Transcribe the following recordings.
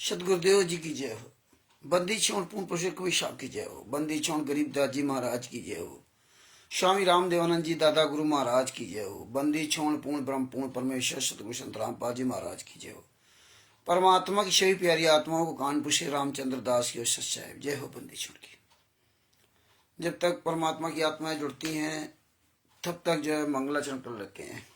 सतगुरुदेव जी की जय हो। बंदी छोड़ पूर्ण पुरुष कवि साहब की जय हो। बंदी छोड़ गरीबदास जी महाराज की जय हो। स्वामी रामदेवानंद जी दादा गुरु महाराज की जय हो। बंदी छोड़ पूर्ण ब्रह्म पूर्ण परमेश्वर सतगुरु संत रामपाल जी महाराज की जय हो। परमात्मा की सभी प्यारी आत्माओं को कानपुर से रामचंद्र दास की साहेब जय हो। बंदी छोड़ की जब तक परमात्मा की आत्माएं जुड़ती हैं तब तक जो है मंगलाचरण कर लेते हैं।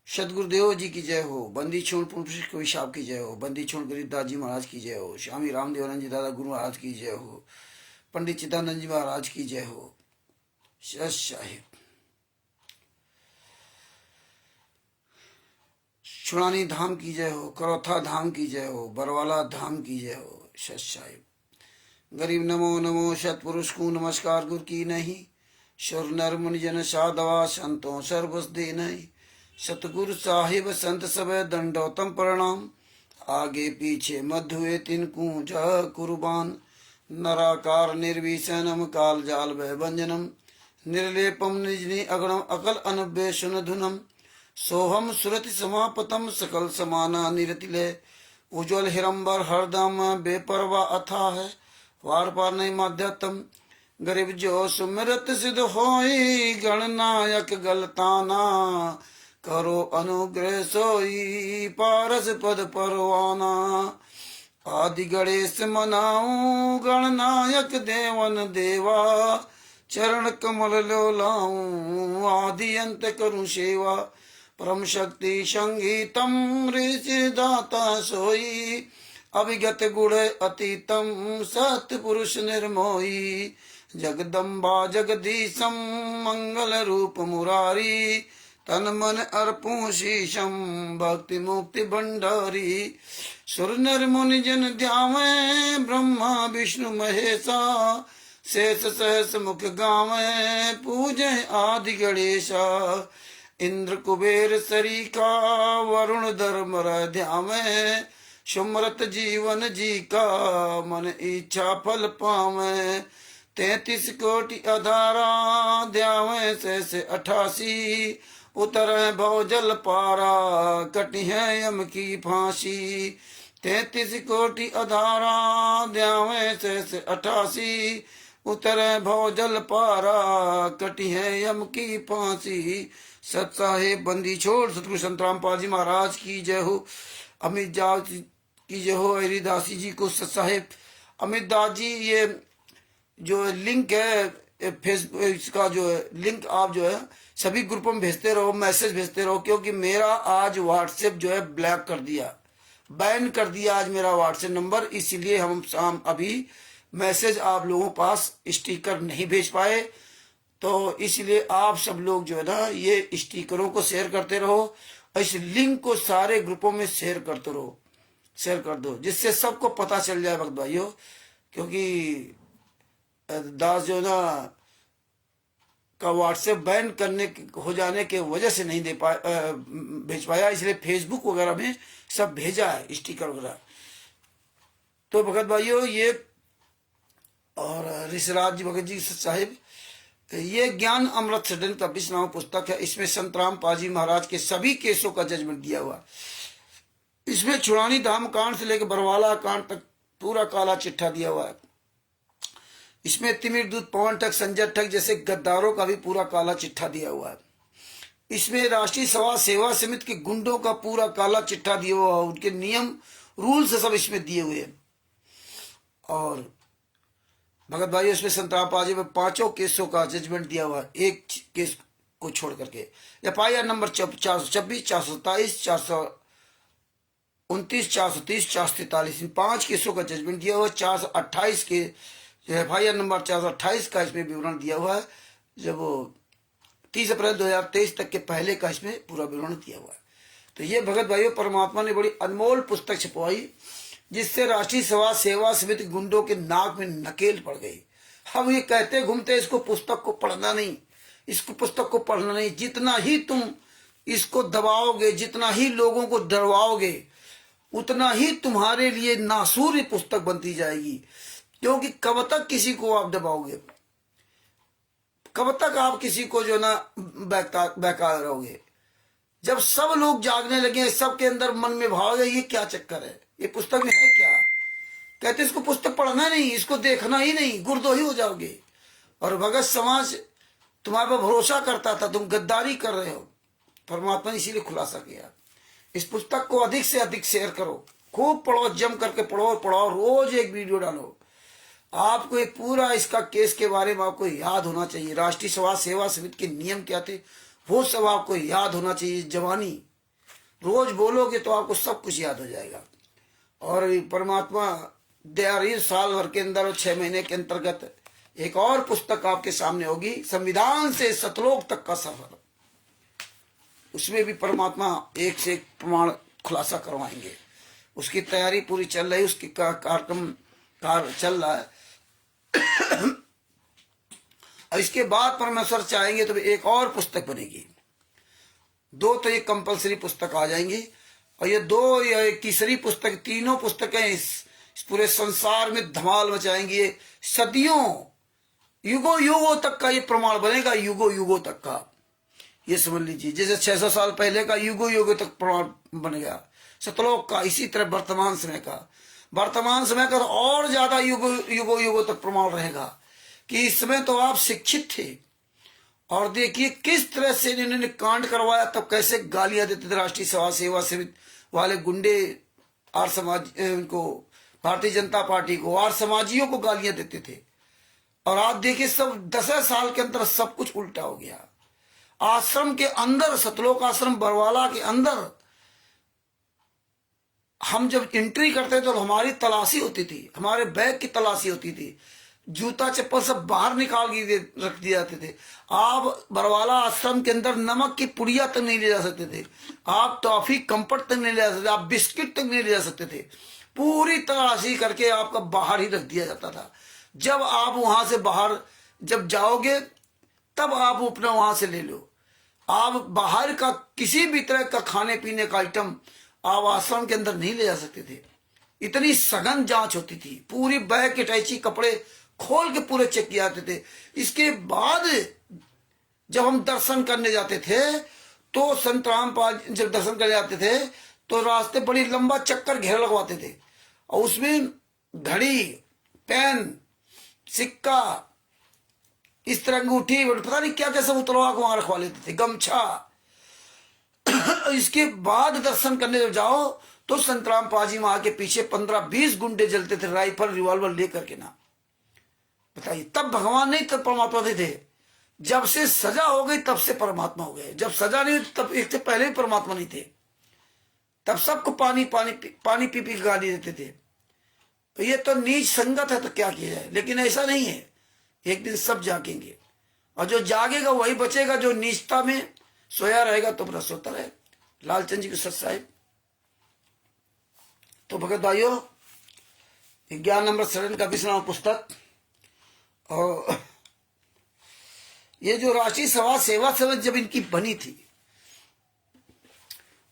सतगुरुदेव जी की जय हो। बंदी छोड़ पूर्ण पुरुष कवि साहब की जय हो। बंदी छोड़ गरीबदास जी महाराज की जय हो। स्वामी रामदेवानंद जी दादा गुरु महाराज की जय हो। पंडित चिदानंद जी महाराज की जय हो। सत साहिब। छुड़ानी धाम की जय हो। करौथा धाम की जय हो। बरवाला धाम की जय हो। सत साहिब। गरीब नमो नमो सतपुरुष को नमस्कार गुरु की नहीं। सुर नर मुनि जन साधवा संतों सर्वस दे नहीं। सतगुरु साहिब संत सब दंडोतम प्रणाम। आगे पीछे मध्य हुए तिनको जा कुर्बान। नराकार निर्विशनम काल जाल भय भंजनम। निर्लेपम निजनी अगणम अकल अनभ्य धुनम। सोहम सुरति समापतम सकल समाना निरतिले। उज्ज्वल हिरंबर हरदम बेपरवा अथा है। वार पार नहीं माध्यतम। गरीब जो सुमिरत सिद्ध होई गणनायक गलताना। करो अनुग्रह सोई पारस पद परवाना। आदि गणेश मनाऊं गणनायक देवन देवा। चरण कमल लो लाऊं आदि अंत करूं सेवा। परम शक्ति संगीतम ऋषि दाता सोई। अभिगत गुण अतीतम सत्पुरुष निर्मोही। जगदम्बा जगदीशम मंगल रूप मुरारी। तन मन अर्पूं शीशम भक्ति मुक्ति भंडारी। सुर नर मुनि जन ध्यावे ब्रह्मा विष्णु महेशा। शेष सहस मुख गावे पूजे आदि गणेशा। इंद्र कुबेर सरीका वरुण धर्म ध्यावे। सुमरत जीवन जी का मन इच्छा फल पावे। 33 कोटि अधारा ध्यावे से 88। उतरे भव जल पारा कटी है यम की फांसी। 33 कोटि अधारा ध्यावे से 88। उतरे भव जल पारा कटी है यम की फांसी। सत साहेब बंदी छोड़ सतगुरु संत रामपाल जी महाराज की जय हो। अमित दास की जय हो। हरिदासी जी को सत साहेब। अमित दास जी ये जो लिंक है फेसबुक इसका जो है लिंक आप जो है सभी ग्रुपों में भेजते रहो। मैसेज भेजते रहो क्योंकि मेरा आज व्हाट्सएप जो है ब्लैक कर दिया बैन कर दिया आज मेरा व्हाट्सएप नंबर। इसीलिए हम अभी मैसेज आप लोगों के पास स्टिकर नहीं भेज पाए। तो इसलिए आप सब लोग जो है ना ये स्टिकरों को शेयर करते रहो। और इस लिंक को सारे ग्रुपों में शेयर करते रहो। शेयर कर दो जिससे सबको पता चल जाए भक्त भाइयों। क्योंकि दास जो ना का व्हाट्सएप बैन करने हो जाने के वजह से नहीं दे पाया भेज पाया। इसलिए फेसबुक वगैरह में सब भेजा है स्टिकर वगैरह। तो भगत भाइयों ये और ऋषिराज जी भगत जी साहिब ये ज्ञान अमृत सदन का 20वां पुस्तक है। इसमें संत रामपाल जी महाराज के सभी केसों का जजमेंट दिया हुआ। इसमें छुड़ानी धाम कांड से लेकर बरवाला कांड तक पूरा काला चिट्ठा दिया हुआ है। इसमें तिमिर दूत पवन ठग संजय ठग जैसे गद्दारों का भी पूरा काला चिट्ठा दिया हुआ है। इसमें राष्ट्रीय सभा सेवा समिति के गुंडों का पूरा काला चिट्ठा दिया हुआ है। उनके नियम रूल्स सब इसमें दिए हुए हैं। और भगत भाई इसमें संत रामपाल जी में 5 केसों का जजमेंट दिया हुआ है एक केस को छोड़ करके। FIR नंबर 426 427 429 430 443 इन 5 केसों का जजमेंट दिया हुआ है। 428 के FIR नंबर 428 का इसमें विवरण दिया हुआ है। जब वो 30 अप्रैल 2023 तक के पहले का इसमें पूरा विवरण दिया हुआ है। तो ये भगत भाइयों परमात्मा ने बड़ी अनमोल पुस्तक छपवाई जिससे राष्ट्रीय सभा सेवा समिति गुंडों के नाक में नकेल पड़ गई। हम ये कहते घूमते इसको पुस्तक को पढ़ना नहीं, इसको पुस्तक को पढ़ना नहीं। जितना ही तुम इसको दबाओगे, जितना ही लोगों को डरवाओगे, उतना ही तुम्हारे लिए नासूर पुस्तक बनती जाएगी। क्योंकि कब तक किसी को आप दबाओगे, कब तक आप किसी को जो ना बहका रहोगे। जब सब लोग जागने लगे, सबके अंदर मन में भाव है, ये क्या चक्कर है, ये पुस्तक में है क्या? कहते इसको पुस्तक पढ़ना नहीं, इसको देखना ही नहीं, गुरदोही हो जाओगे। और भगत समाज तुम्हारे पर भरोसा करता था, तुम गद्दारी कर रहे हो। परमात्मा ने इसीलिए खुलासा किया। इस पुस्तक को अधिक से अधिक शेयर करो, खूब पढ़ो, जम करके पढ़ो पढ़ो, रोज एक वीडियो डालो। आपको एक पूरा इसका केस के बारे में आपको याद होना चाहिए। राष्ट्रीय समाज सेवा समिति के नियम क्या थे वो सब आपको याद होना चाहिए। जवानी रोज बोलोगे तो आपको सब कुछ याद हो जाएगा। और परमात्मा दयारी साल भर के अंदर और 6 महीने के अंतर्गत एक और पुस्तक आपके सामने होगी, संविधान से सतलोक तक का सफर। उसमें भी परमात्मा एक से एक प्रमाण खुलासा करवाएंगे। उसकी तैयारी पूरी चल रही है, उसकी कार्यक्रम कार्य चल रहा है। और इसके बाद परमेश्वर चाहेंगे तो एक और पुस्तक बनेगी। 2 तो ये कंपलसरी पुस्तक आ जाएंगी, और ये 2 या एक तीसरी पुस्तक, तीनों पुस्तकें इस पूरे संसार में धमाल मचाएंगी। ये सदियों युगों युगों तक का ये प्रमाण बनेगा, युगों युगों तक का। ये समझ लीजिए, जैसे 600 साल पहले का युगों युगों तक प्रमाण बन गया सतलोक का, इसी तरह वर्तमान समय का तो और ज्यादा युगों युगों तक प्रमाण रहेगा कि इस समय तो आप शिक्षित थे। और देखिए किस तरह से इन्होंने कांड करवाया, तब कैसे गालियां देते थे राष्ट्रीय समाज सेवा समिति वाले गुंडे, और समाज इनको भारतीय जनता पार्टी को और समाजियों को गालियां देते थे। और आप देखिए सब 10 साल के अंदर सब कुछ उल्टा हो गया। आश्रम के अंदर, सतलोक आश्रम बरवाला के अंदर हम जब एंट्री करते तो हमारी तलाशी होती थी, हमारे बैग की तलाशी होती थी, जूता चप्पल सब बाहर निकाल के रख दिए जाते थे। आप बरवाला आश्रम के अंदर नमक की पुड़िया तक नहीं ले जा सकते थे, आप टॉफी कंपट तक नहीं ले जा सकते, आप बिस्किट तक नहीं ले जा सकते थे। पूरी तलाशी करके आपका बाहर ही रख दिया जाता था। जब आप वहां से बाहर जब जाओगे तब आप अपना वहां से ले लो। आप बाहर का किसी भी तरह का खाने पीने का आइटम आप आश्रम के अंदर नहीं ले जा सकते थे। इतनी सघन जांच होती थी, पूरी बैग की टैची कपड़े खोल के पूरे चेक किए जाते थे। इसके बाद जब हम दर्शन करने जाते थे तो संत रामपाल जब दर्शन करने जाते थे तो रास्ते बड़ी लंबा चक्कर घेरा लगवाते थे, और उसमें घड़ी, पेन, सिक्का, इस तरह अंगूठी, पता नहीं क्या क्या सब उतरवा को वहां रखवा लेते थे, गमछा। इसके बाद दर्शन करने जब जाओ तो संतराम पाजी मां के पीछे 15-20 गुंडे जलते थे, राइफल रिवॉल्वर लेकर के ना। बताइए, तब भगवान नहीं तब परमात्मा थे। जब से सजा हो गई तब से परमात्मा हो गए। जब सजा नहीं हुई तब एक से पहले भी परमात्मा नहीं थे। तब सबको पानी पानी पानी पी पी गाली देते थे। तो ये तो नीच संगत है, तो क्या किया जाए। लेकिन ऐसा नहीं है, एक दिन सब जागेंगे, और जो जागेगा वही बचेगा, जो नीचता में सोया रहेगा तो अपना सोता रहे। लालचंद जी के सच साहिब। तो भगत भाइयों, ज्ञान अमृत शरण का 20वां पुस्तक, और ये जो राष्ट्रीय समाज सेवा समिति जब इनकी बनी थी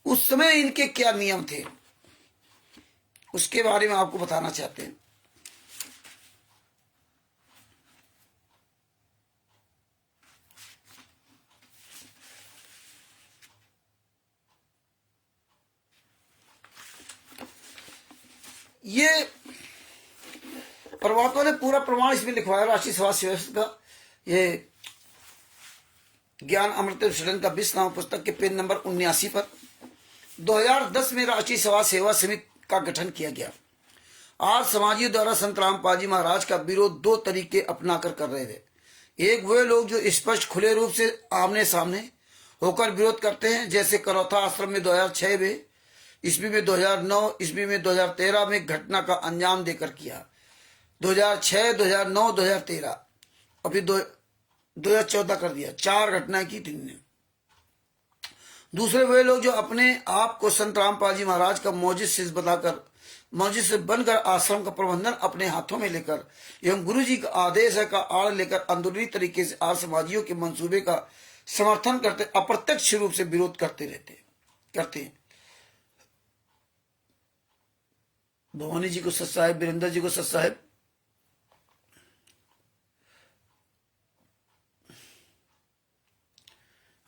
उस समय इनके क्या नियम थे उसके बारे में आपको बताना चाहते हैं। ये परमात्मा ने पूरा प्रमाण इसमें लिखवाया राष्ट्रीय समाज सेवा का। ये ज्ञान अमृत शरण का 20वां पुस्तक के पेज नंबर 79 पर 2010 में राष्ट्रीय समाज सेवा समिति का गठन किया गया। आज समाजियों द्वारा संत रामपाल जी महाराज का विरोध 2 तरीके अपनाकर कर रहे थे। एक वे लोग जो स्पष्ट खुले रूप से आमने सामने होकर विरोध करते हैं, जैसे करौथा आश्रम में 2006 में, ईस्वी में 2009, ईस्वी में 2013 में घटना का अंजाम देकर किया। 2006, 2009, 2013 अभी 2014 कर दिया। 4 घटनाएं की थी इनने। दूसरे वे लोग जो अपने आप को संत रामपाल जी महाराज का मौजिद शिष्य बताकर, मौजिद से बनकर आश्रम का प्रबंधन अपने हाथों में लेकर एवं गुरु जी का आदेश है का आड़ लेकर अंदरूनी तरीके से आर्य समाजियों के मंसूबे का समर्थन करते, अप्रत्यक्ष रूप से विरोध करते हैं। भवानी जी को सत साहेब, वीरेंद्र जी को सत साहेब।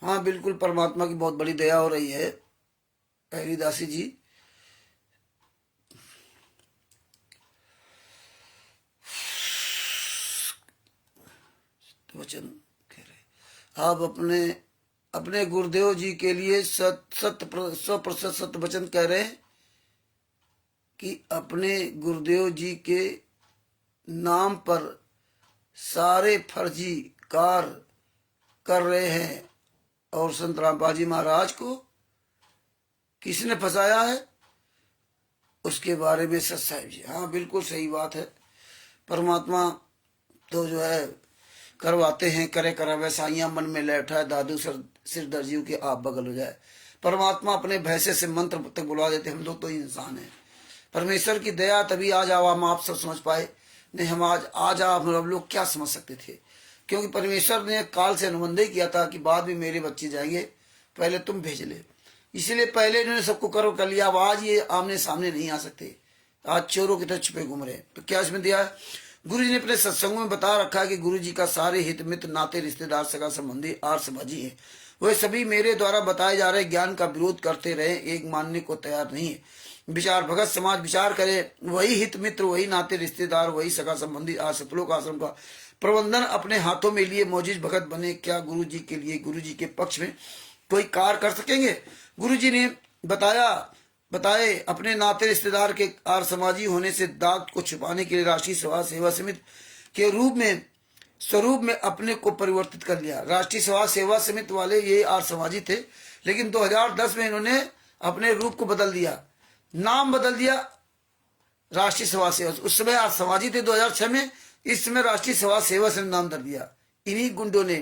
हाँ बिल्कुल, परमात्मा की बहुत बड़ी दया हो रही है हरिदासी जी। वचन कह रहे आप अपने अपने गुरुदेव जी के लिए 100% सत्य वचन कह रहे हैं कि अपने गुरुदेव जी के नाम पर सारे फर्जी कार्य कर रहे हैं। और संत रामपाल जी महाराज को किसने फंसाया है उसके बारे में सच साहिब जी। हाँ बिल्कुल सही बात है। परमात्मा तो जो है करवाते हैं, करे करा वैसाइयां मन में लेटा है दादू सिर दर्जियों के आप बगल हो जाए। परमात्मा अपने भैसे से मंत्र तक बुला देते। हम लोग तो इंसान हैं, परमेश्वर की दया तभी आज हम आप सब समझ पाए। नहीं हम आज आप लोग क्या समझ सकते थे, क्योंकि परमेश्वर ने काल से अनुबंध किया था कि बाद में मेरे बच्चे जाएंगे, पहले तुम भेज ले। इसलिए पहले इन्होंने सबको करो कर लिया। अब आज ये आमने सामने नहीं आ सकते, आज चोरों की तरह छुपे घूम रहे। तो क्या इसमें दिया है? गुरु जी ने अपने सत्संगों में बता रखा है कि गुरु जी का सारे हित मित्र नाते रिश्तेदार सगा संबंधी आर समाजी है, वह सभी मेरे द्वारा बताए जा रहे ज्ञान का विरोध करते रहे, एक मानने को तैयार नहीं है। विचार भगत समाज विचार करे, वही हित मित्र, वही नाते रिश्तेदार, वही सगा संबंधी आज सतलोक आश्रम का प्रबंधन अपने हाथों में लिए मौजूद भगत बने। क्या गुरु जी के लिए, गुरु जी के पक्ष में कोई कार्य कर सकेंगे? गुरु जी ने बताए अपने नाते रिश्तेदार के आर समाजी होने से दाग को छुपाने के लिए राष्ट्रीय समाज सेवा समिति के स्वरूप में अपने को परिवर्तित कर लिया। राष्ट्रीय समाज सेवा समिति वाले ये आर समाजी थे, लेकिन 2010 में इन्होंने अपने रूप को बदल दिया, नाम बदल दिया राष्ट्रीय समाज सेवा। उस समय आर समाजी थे 2006 में, इस समय राष्ट्रीय समाज सेवा समिति नाम धर दिया। इन्हीं गुंडों ने,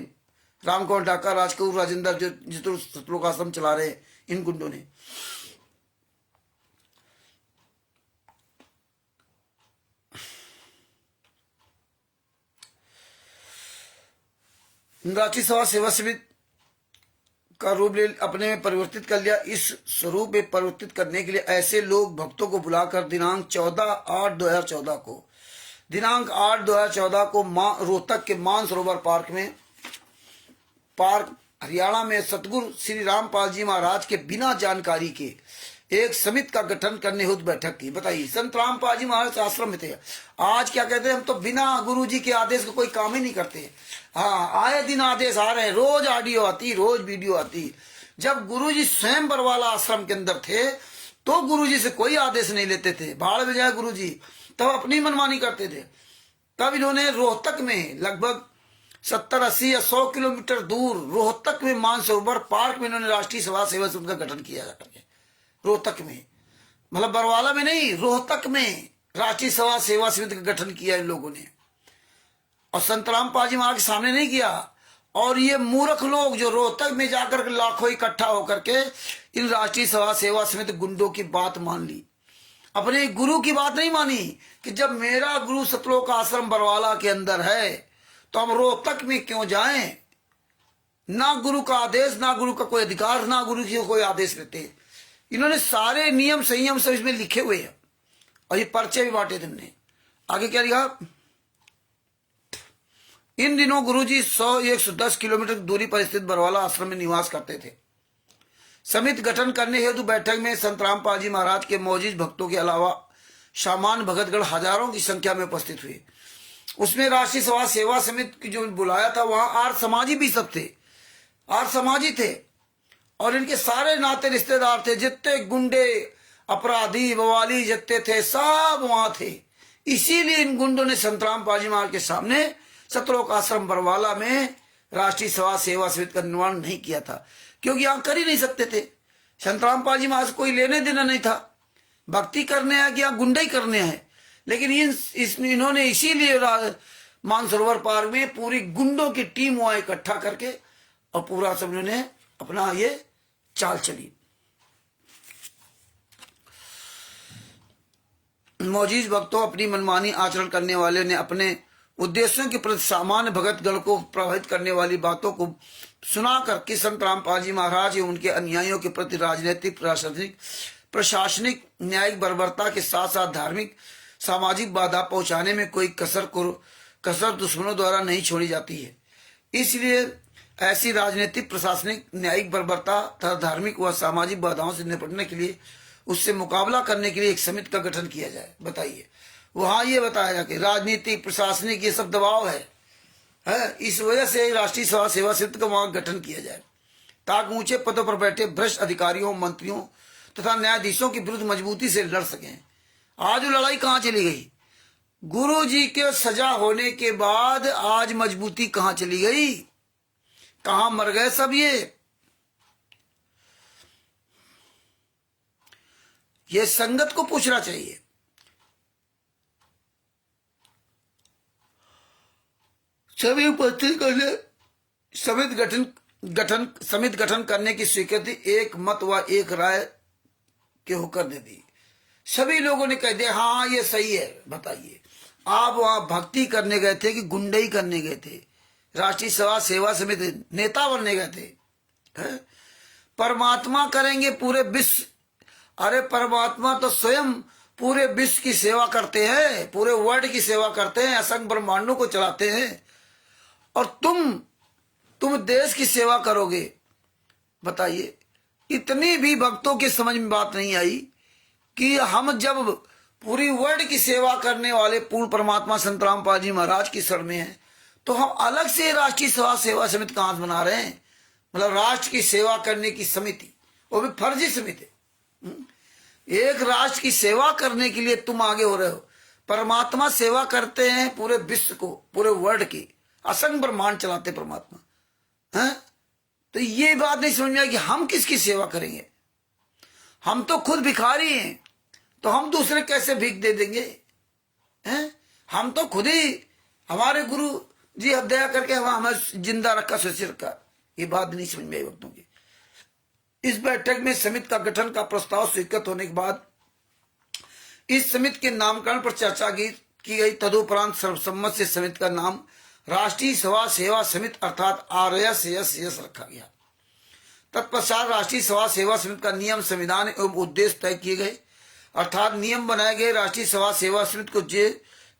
रामकुमार डाका, राजकपूर, राजेंद्र जो सतलोक आश्रम चला रहे, इन गुंडों ने। राष्ट्रीय समाज सेवा समिति का रूप ले अपने में परिवर्तित कर लिया। इस स्वरूप में परिवर्तित करने के लिए ऐसे लोग भक्तों को बुलाकर दिनांक 14/8/2014 को रोहतक के मानसरोवर पार्क हरियाणा में सतगुरु श्री रामपाल जी महाराज के बिना जानकारी के एक समिति का गठन करने हेतु बैठक की। बताइए, संत रामपाल जी महाराज आश्रम में थे। आज क्या कहते हैं, हम तो बिना गुरु जी के आदेश को कोई काम ही नहीं करते। हाँ, आए दिन आदेश आ रहे हैं, रोज ऑडियो आती, रोज वीडियो आती। जब गुरु जी स्वयं बरवाला आश्रम के अंदर थे तो गुरु जी से कोई आदेश नहीं लेते थे। भाड़ में जाए गुरु जी, तब अपनी मनमानी करते थे। तब इन्होंने रोहतक में लगभग 70, 80 या 100 किलोमीटर दूर रोहतक में मानसरोवर पार्क में इन्होंने राष्ट्रीय समाज सेवा समिति का गठन किया जाकर के। रोहतक में, मतलब बरवाला में नहीं, रोहतक में राष्ट्रीय समाज सेवा समिति का गठन किया इन लोगों ने। और संत रामपाल जी महाराज के सामने नहीं किया। और ये मूर्ख लोग जो रोहतक में जाकर लाखों इकट्ठा होकर के इन राष्ट्रीय समाज सेवा समिति गुंडों की बात मान ली, अपने गुरु की बात नहीं मानी कि जब मेरा गुरु सतलोक आश्रम बरवाला के अंदर है तो हम रोहतक में क्यों जाएं? ना गुरु का आदेश, ना गुरु का कोई अधिकार, ना गुरु की कोई आदेश लेते। इन्होंने सारे नियम संयम सब इसमें लिखे हुए हैं और ये पर्चे भी बांटे थे इन्होंने। आगे क्या लिखा? इन दिनों गुरुजी 100-110 किलोमीटर की दूरी पर स्थित बरवाला आश्रम में निवास करते थे। समिति गठन करने हेतु बैठक में संत रामपाल जी महाराज के मौजूद भक्तों के अलावा सामान्य भगतगण हजारों की संख्या में उपस्थित हुए। उसमें राष्ट्रीय समाज सेवा समिति की जो बुलाया था वहां आर्य समाजी भी सब थे, आर्य समाजी थे। और इनके सारे नाते रिश्तेदार थे, जितने गुंडे अपराधी बवाली जितने थे सब वहां थे। इसीलिए इन गुंडों ने संत रामपाल जी महाराज के सामने सतलोक आश्रम बरवाला में राष्ट्रीय समाज सेवा समिति का निर्माण नहीं किया था, क्योंकि यहां कर ही नहीं सकते थे। संत रामपाल जी महाराज कोई लेने देना नहीं था, भक्ति करने है कि यहाँ गुंडे ही करने हैं। लेकिन इन्होंने इसीलिए मानसरोवर पार्क में पूरी गुंडों की टीम वहां इकट्ठा करके और पूरा सब इन्होंने अपना ये चाल चली। मौजूद भक्तों अपनी मनमानी आचरण करने वाले ने अपने उद्देश्यों के प्रति सामान्य भगतगण को प्रभावित करने वाली बातों को सुना करके संत रामपाल जी महाराज एवं उनके अनुयायियों के प्रति राजनीतिक, प्रशासनिक, न्यायिक बर्बरता के साथ साथ धार्मिक, सामाजिक बाधा पहुंचाने में कोई कसर दुश्मनों द्वारा नहीं छोड़ी जाती है। इसलिए ऐसी राजनीतिक, प्रशासनिक, न्यायिक बर्बरता तथा धार्मिक व सामाजिक बाधाओं से निपटने के लिए, उससे मुकाबला करने के लिए एक समिति का गठन किया जाए। बताइए, वहां ये बताया जाए कि राजनीतिक, प्रशासनिक ये सब दबाव है, इस वजह से राष्ट्रीय समाज सेवा समिति का वहां गठन किया जाए, ताकि ऊंचे पदों पर बैठे भ्रष्ट अधिकारियों, मंत्रियों तथा न्यायाधीशों के विरुद्ध मजबूती से लड़ सकें। आज वो लड़ाई कहां चली गई? गुरु जी के सजा होने के बाद आज मजबूती कहां चली गई? कहां मर गए सब? ये संगत को पूछना चाहिए। सभी उपस्थित करने समिति गठन करने की स्वीकृति एक मत व एक राय के होकर दे दी। सभी लोगों ने कह दिया हाँ ये सही है। बताइए, आप वहां भक्ति करने गए थे कि गुंडई करने गए थे? राष्ट्रीय समाज सेवा समिति नेता बनने गए थे? परमात्मा करेंगे पूरे विश्व। अरे परमात्मा तो स्वयं पूरे विश्व की सेवा करते हैं, पूरे वर्ल्ड की सेवा करते हैं, असंख्य ब्रह्मांडों को चलाते हैं, और तुम देश की सेवा करोगे? बताइए, इतनी भी भक्तों की समझ में बात नहीं आई कि हम जब पूरी वर्ल्ड की सेवा करने वाले पूर्ण परमात्मा संत रामपाल जी महाराज की शरण में हैं, तो हम अलग से राष्ट्रीय सेवा समिति कहां से बना रहे हैं? मतलब राष्ट्र की सेवा करने की समिति, वो भी फर्जी समिति। एक राष्ट्र की सेवा करने के लिए तुम आगे हो रहे हो। परमात्मा सेवा करते हैं पूरे विश्व को, पूरे वर्ल्ड की, असंख्य ब्रह्मांड चलाते परमात्मा हैं। तो ये बात नहीं समझ में आई कि हम किसकी सेवा करेंगे? हम तो खुद भिखारी हैं, तो हम दूसरे कैसे भीख दे देंगे? हैं? हम तो खुद ही, हमारे गुरु जी दया करके हमें जिंदा रखा, सुरक्षित रखा। ये बात नहीं समझ में आई भक्तों की। इस बैठक में समिति का गठन का प्रस्ताव स्वीकृत होने के बाद इस समिति के नामकरण पर चर्चा की गई। तदुपरांत सर्वसम्मत से समिति का नाम राष्ट्रीय समाज सेवा समिति अर्थात RSS रखा गया। तत्पश्चात राष्ट्रीय समाज सेवा समिति का नियम, संविधान एवं उद्देश्य तय किए गए, अर्थात नियम बनाए गए। राष्ट्रीय समाज सेवा समिति को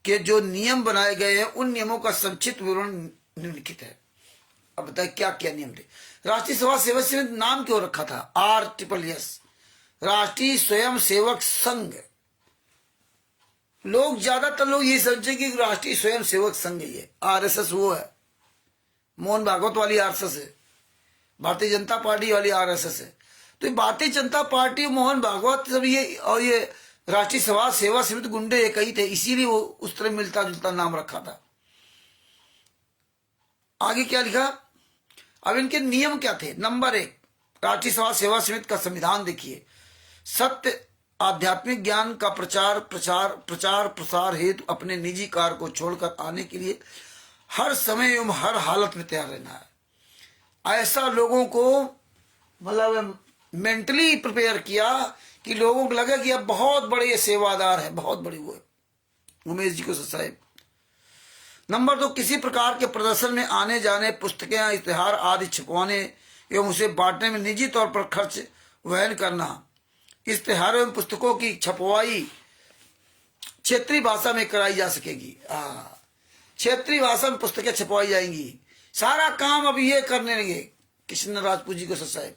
के जो नियम बनाए गए हैं, उन नियमों का संक्षिप्त विवरण निम्नलिखित है। अब बताए क्या क्या नियम थे? राष्ट्रीय समाज सेवा समिति नाम क्यों रखा था? RSS, राष्ट्रीय स्वयं सेवक संघ। लोग, ज्यादातर लोग ये समझे कि राष्ट्रीय स्वयं सेवक संघ ही है। RSS वो है, मोहन भागवत वाली RSS है, भारतीय जनता पार्टी वाली RSS है। तो भारतीय जनता पार्टी, मोहन भागवत सब ये, और ये राष्ट्रीय समाज सेवा समिति गुंडे एक ही थे, इसीलिए वो उस तरह मिलता जुलता नाम रखा था। आगे क्या लिखा? अब इनके नियम क्या थे? नंबर 1, राष्ट्रीय समाज सेवा समिति का संविधान देखिए। सत्य आध्यात्मिक ज्ञान का प्रचार प्रसार हेतु अपने निजी कार्य को छोड़कर आने के लिए हर समय एवं हर हालत में तैयार रहना है। ऐसा लोगों को मतलब मेंटली प्रिपेयर किया कि लोगों को लगे कि अब बहुत बड़े ये सेवादार है, बहुत बड़ी वो है। उमेश जी को साहब। नंबर 2, किसी प्रकार के प्रदर्शन में आने जाने, पुस्तकें, इश्तिहार आदि छपवाने एवं उसे बांटने में निजी तौर पर खर्च वहन करना। इश्तिहार एवं पुस्तकों की छपवाई क्षेत्रीय भाषा में कराई जा सकेगी। क्षेत्रीय भाषा में पुस्तकें छपवाई जाएंगी। सारा काम अब ये करने लगे कृष्ण राजपूत जी को साहब।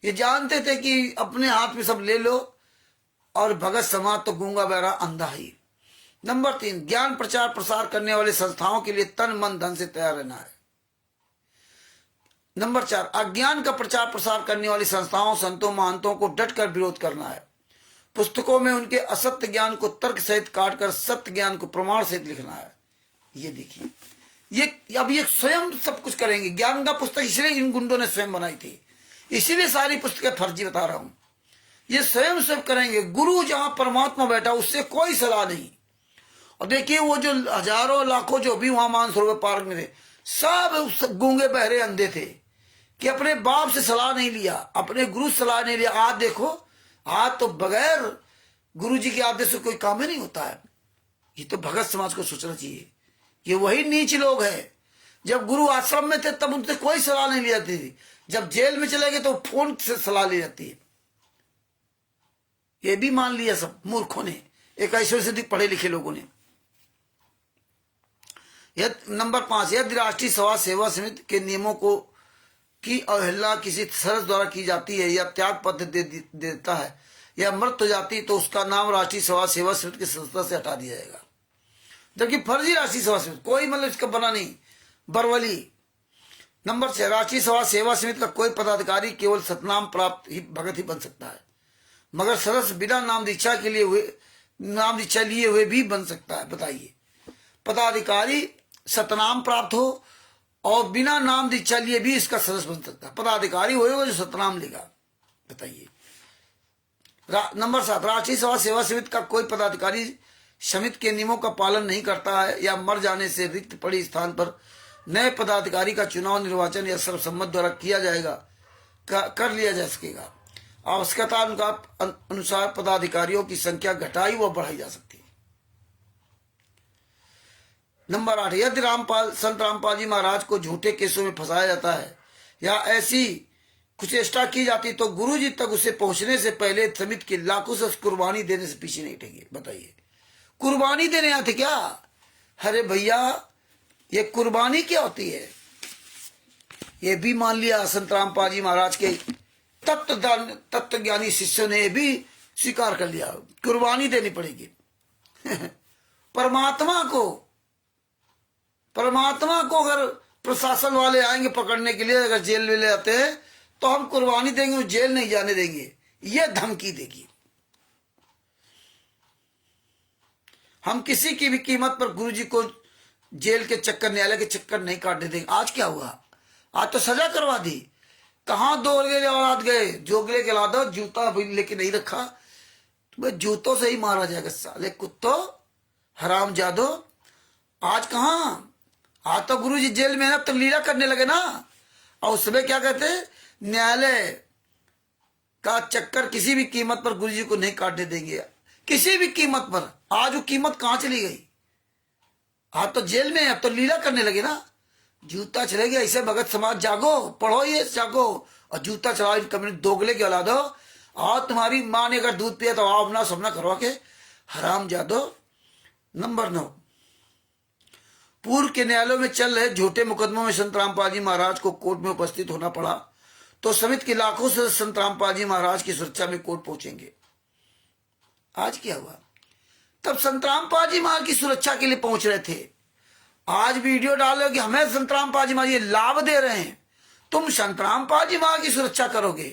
ये जानते थे कि अपने हाथ में सब ले लो, और भगत समाज तो गूंगा बहरा अंधा ही। नंबर 3, ज्ञान प्रचार प्रसार करने वाले संस्थाओं के लिए तन मन धन से तैयार रहना है। नंबर 4, अज्ञान का प्रचार प्रसार करने वाली संस्थाओं, संतों, महंतों को डटकर विरोध करना है। पुस्तकों में उनके असत्य ज्ञान को तर्क सहित काटकर सत्य ज्ञान को प्रमाण सहित लिखना है। ये देखिए, ये अब ये स्वयं सब कुछ करेंगे। ज्ञान का पुस्तक इसलिए इन गुंडों ने स्वयं बनाई थी, इसीलिए सारी पुस्तकें फर्जी बता रहा हूं। ये स्वयं सब करेंगे। गुरु जहां परमात्मा बैठा, उससे कोई सलाह नहीं। और देखिए, वो जो हजारों लाखों जो भी वहां मानसरोवर पार्क में थे, सब गूंगे बहरे अंधे थे कि अपने बाप से सलाह नहीं लिया, अपने गुरु से सलाह नहीं लिया। आज देखो, आज तो बगैर गुरु जी के आदेश से कोई काम ही नहीं होता है। ये तो भगत समाज को सोचना चाहिए। ये वही नीच लोग हैं। जब गुरु आश्रम में थे तब उनसे कोई सलाह नहीं ली जाती थी, जब जेल में चले गए तो फोन से सलाह ली जाती है। ये भी मान लिया सब मूर्खों ने, एक ऐसे पढ़े लिखे लोगों ने। नंबर 5, यदि राष्ट्रीय सभा सेवा समिति के नियमों को की अवहेलना किसी सदस्य द्वारा की जाती है या त्याग पत्र देता है या मृत हो जाती है तो उसका नाम राष्ट्रीय सभा सेवा समिति की सदस्यता से हटा दिया जाएगा। जबकि फर्जी राष्ट्रीय सभा समिति कोई मतलब इसका बना नहीं, बरवली। नंबर 6, राष्ट्रीय सभा सेवा समिति का कोई पदाधिकारी केवल सतनाम प्राप्त ही भगत ही बन सकता है, मगर सदस्य बिना नाम दीक्षा लिए हुए भी बन सकता है। बताइए, पदाधिकारी सतनाम प्राप्त हो और बिना नाम दीक्षा लिए भी इसका सदस्य बन सकता है। पदाधिकारी होगा जो सतनाम लेगा। बताइए। नंबर 7, राष्ट्रीय सभा सेवा समिति का कोई पदाधिकारी समिति के नियमों का पालन नहीं करता है या मर जाने से रिक्त पड़ी स्थान पर नए पदाधिकारी का चुनाव निर्वाचन या सर्वसम्मत द्वारा किया जाएगा कर लिया जा सकेगा। आवश्यकता अनुसार पदाधिकारियों की संख्या घटाई व बढ़ाई जा सकती है। नंबर 8, यदि संत रामपाल जी महाराज को झूठे केसों में फंसाया जाता है या ऐसी कुचेष्टा की जाती तो गुरु जी तक उसे पहुंचने से पहले समिति के लाखों से कुर्बानी देने से पीछे नहीं हटेंगे। बताइए, कुर्बानी देने आते क्या? अरे भैया, ये कुर्बानी क्या होती है? ये भी मान लिया संत रामपाल जी महाराज के तत्व ज्ञानी शिष्यों ने भी स्वीकार कर लिया, कुर्बानी देनी पड़ेगी। परमात्मा को अगर प्रशासन वाले आएंगे पकड़ने के लिए, अगर जेल में ले आते हैं तो हम कुर्बानी देंगे, वो जेल नहीं जाने देंगे, ये धमकी देगी। हम किसी की भी कीमत पर गुरुजी को जेल के चक्कर, न्यायालय के चक्कर नहीं काटने देंगे। आज क्या हुआ? आज तो सजा करवा दी। कहां दोगले औलाद गए? जोगले के औलाद जूता भी लेके नहीं रखा, तुम्हें जूतों से ही मारा जाएगा। साले कुत्तो, हराम जादो। आज कहां? आज तो गुरुजी जेल में है ना, तो लीला करने लगे ना। और उसमें क्या कहते हैं, न्यायालय का चक्कर किसी भी कीमत पर गुरुजी को नहीं काटने देंगे, किसी भी कीमत पर। आज वो कीमत कहां चली गई? आज तो जेल में है, अब तो लीला करने लगे ना। जूता चलेगा ऐसे भगत समाज, जागो, पढ़ो ये, जागो और जूता चलाओ इन कम्युनिस्ट दोगले के औलादो। और तुम्हारी माँ ने अगर दूध पिया तो आओ अपना सामना करवा के, हराम जादो। नंबर 9, पूर्व के न्यायालयों में चल रहे झूठे मुकदमों में संत रामपाल जी महाराज को कोर्ट में उपस्थित होना पड़ा तो समिति के लाखों से संत रामपाल जी महाराज की सुरक्षा में कोर्ट पहुंचेंगे। आज क्या हुआ? तब संत रामपाल जी महाराज की सुरक्षा के लिए पहुंच रहे थे। आज वीडियो डालो कि हमें संत रामपाल जी महाराज ये लाभ दे रहे हैं, तुम संत रामपाल जी महाराज की सुरक्षा करोगे।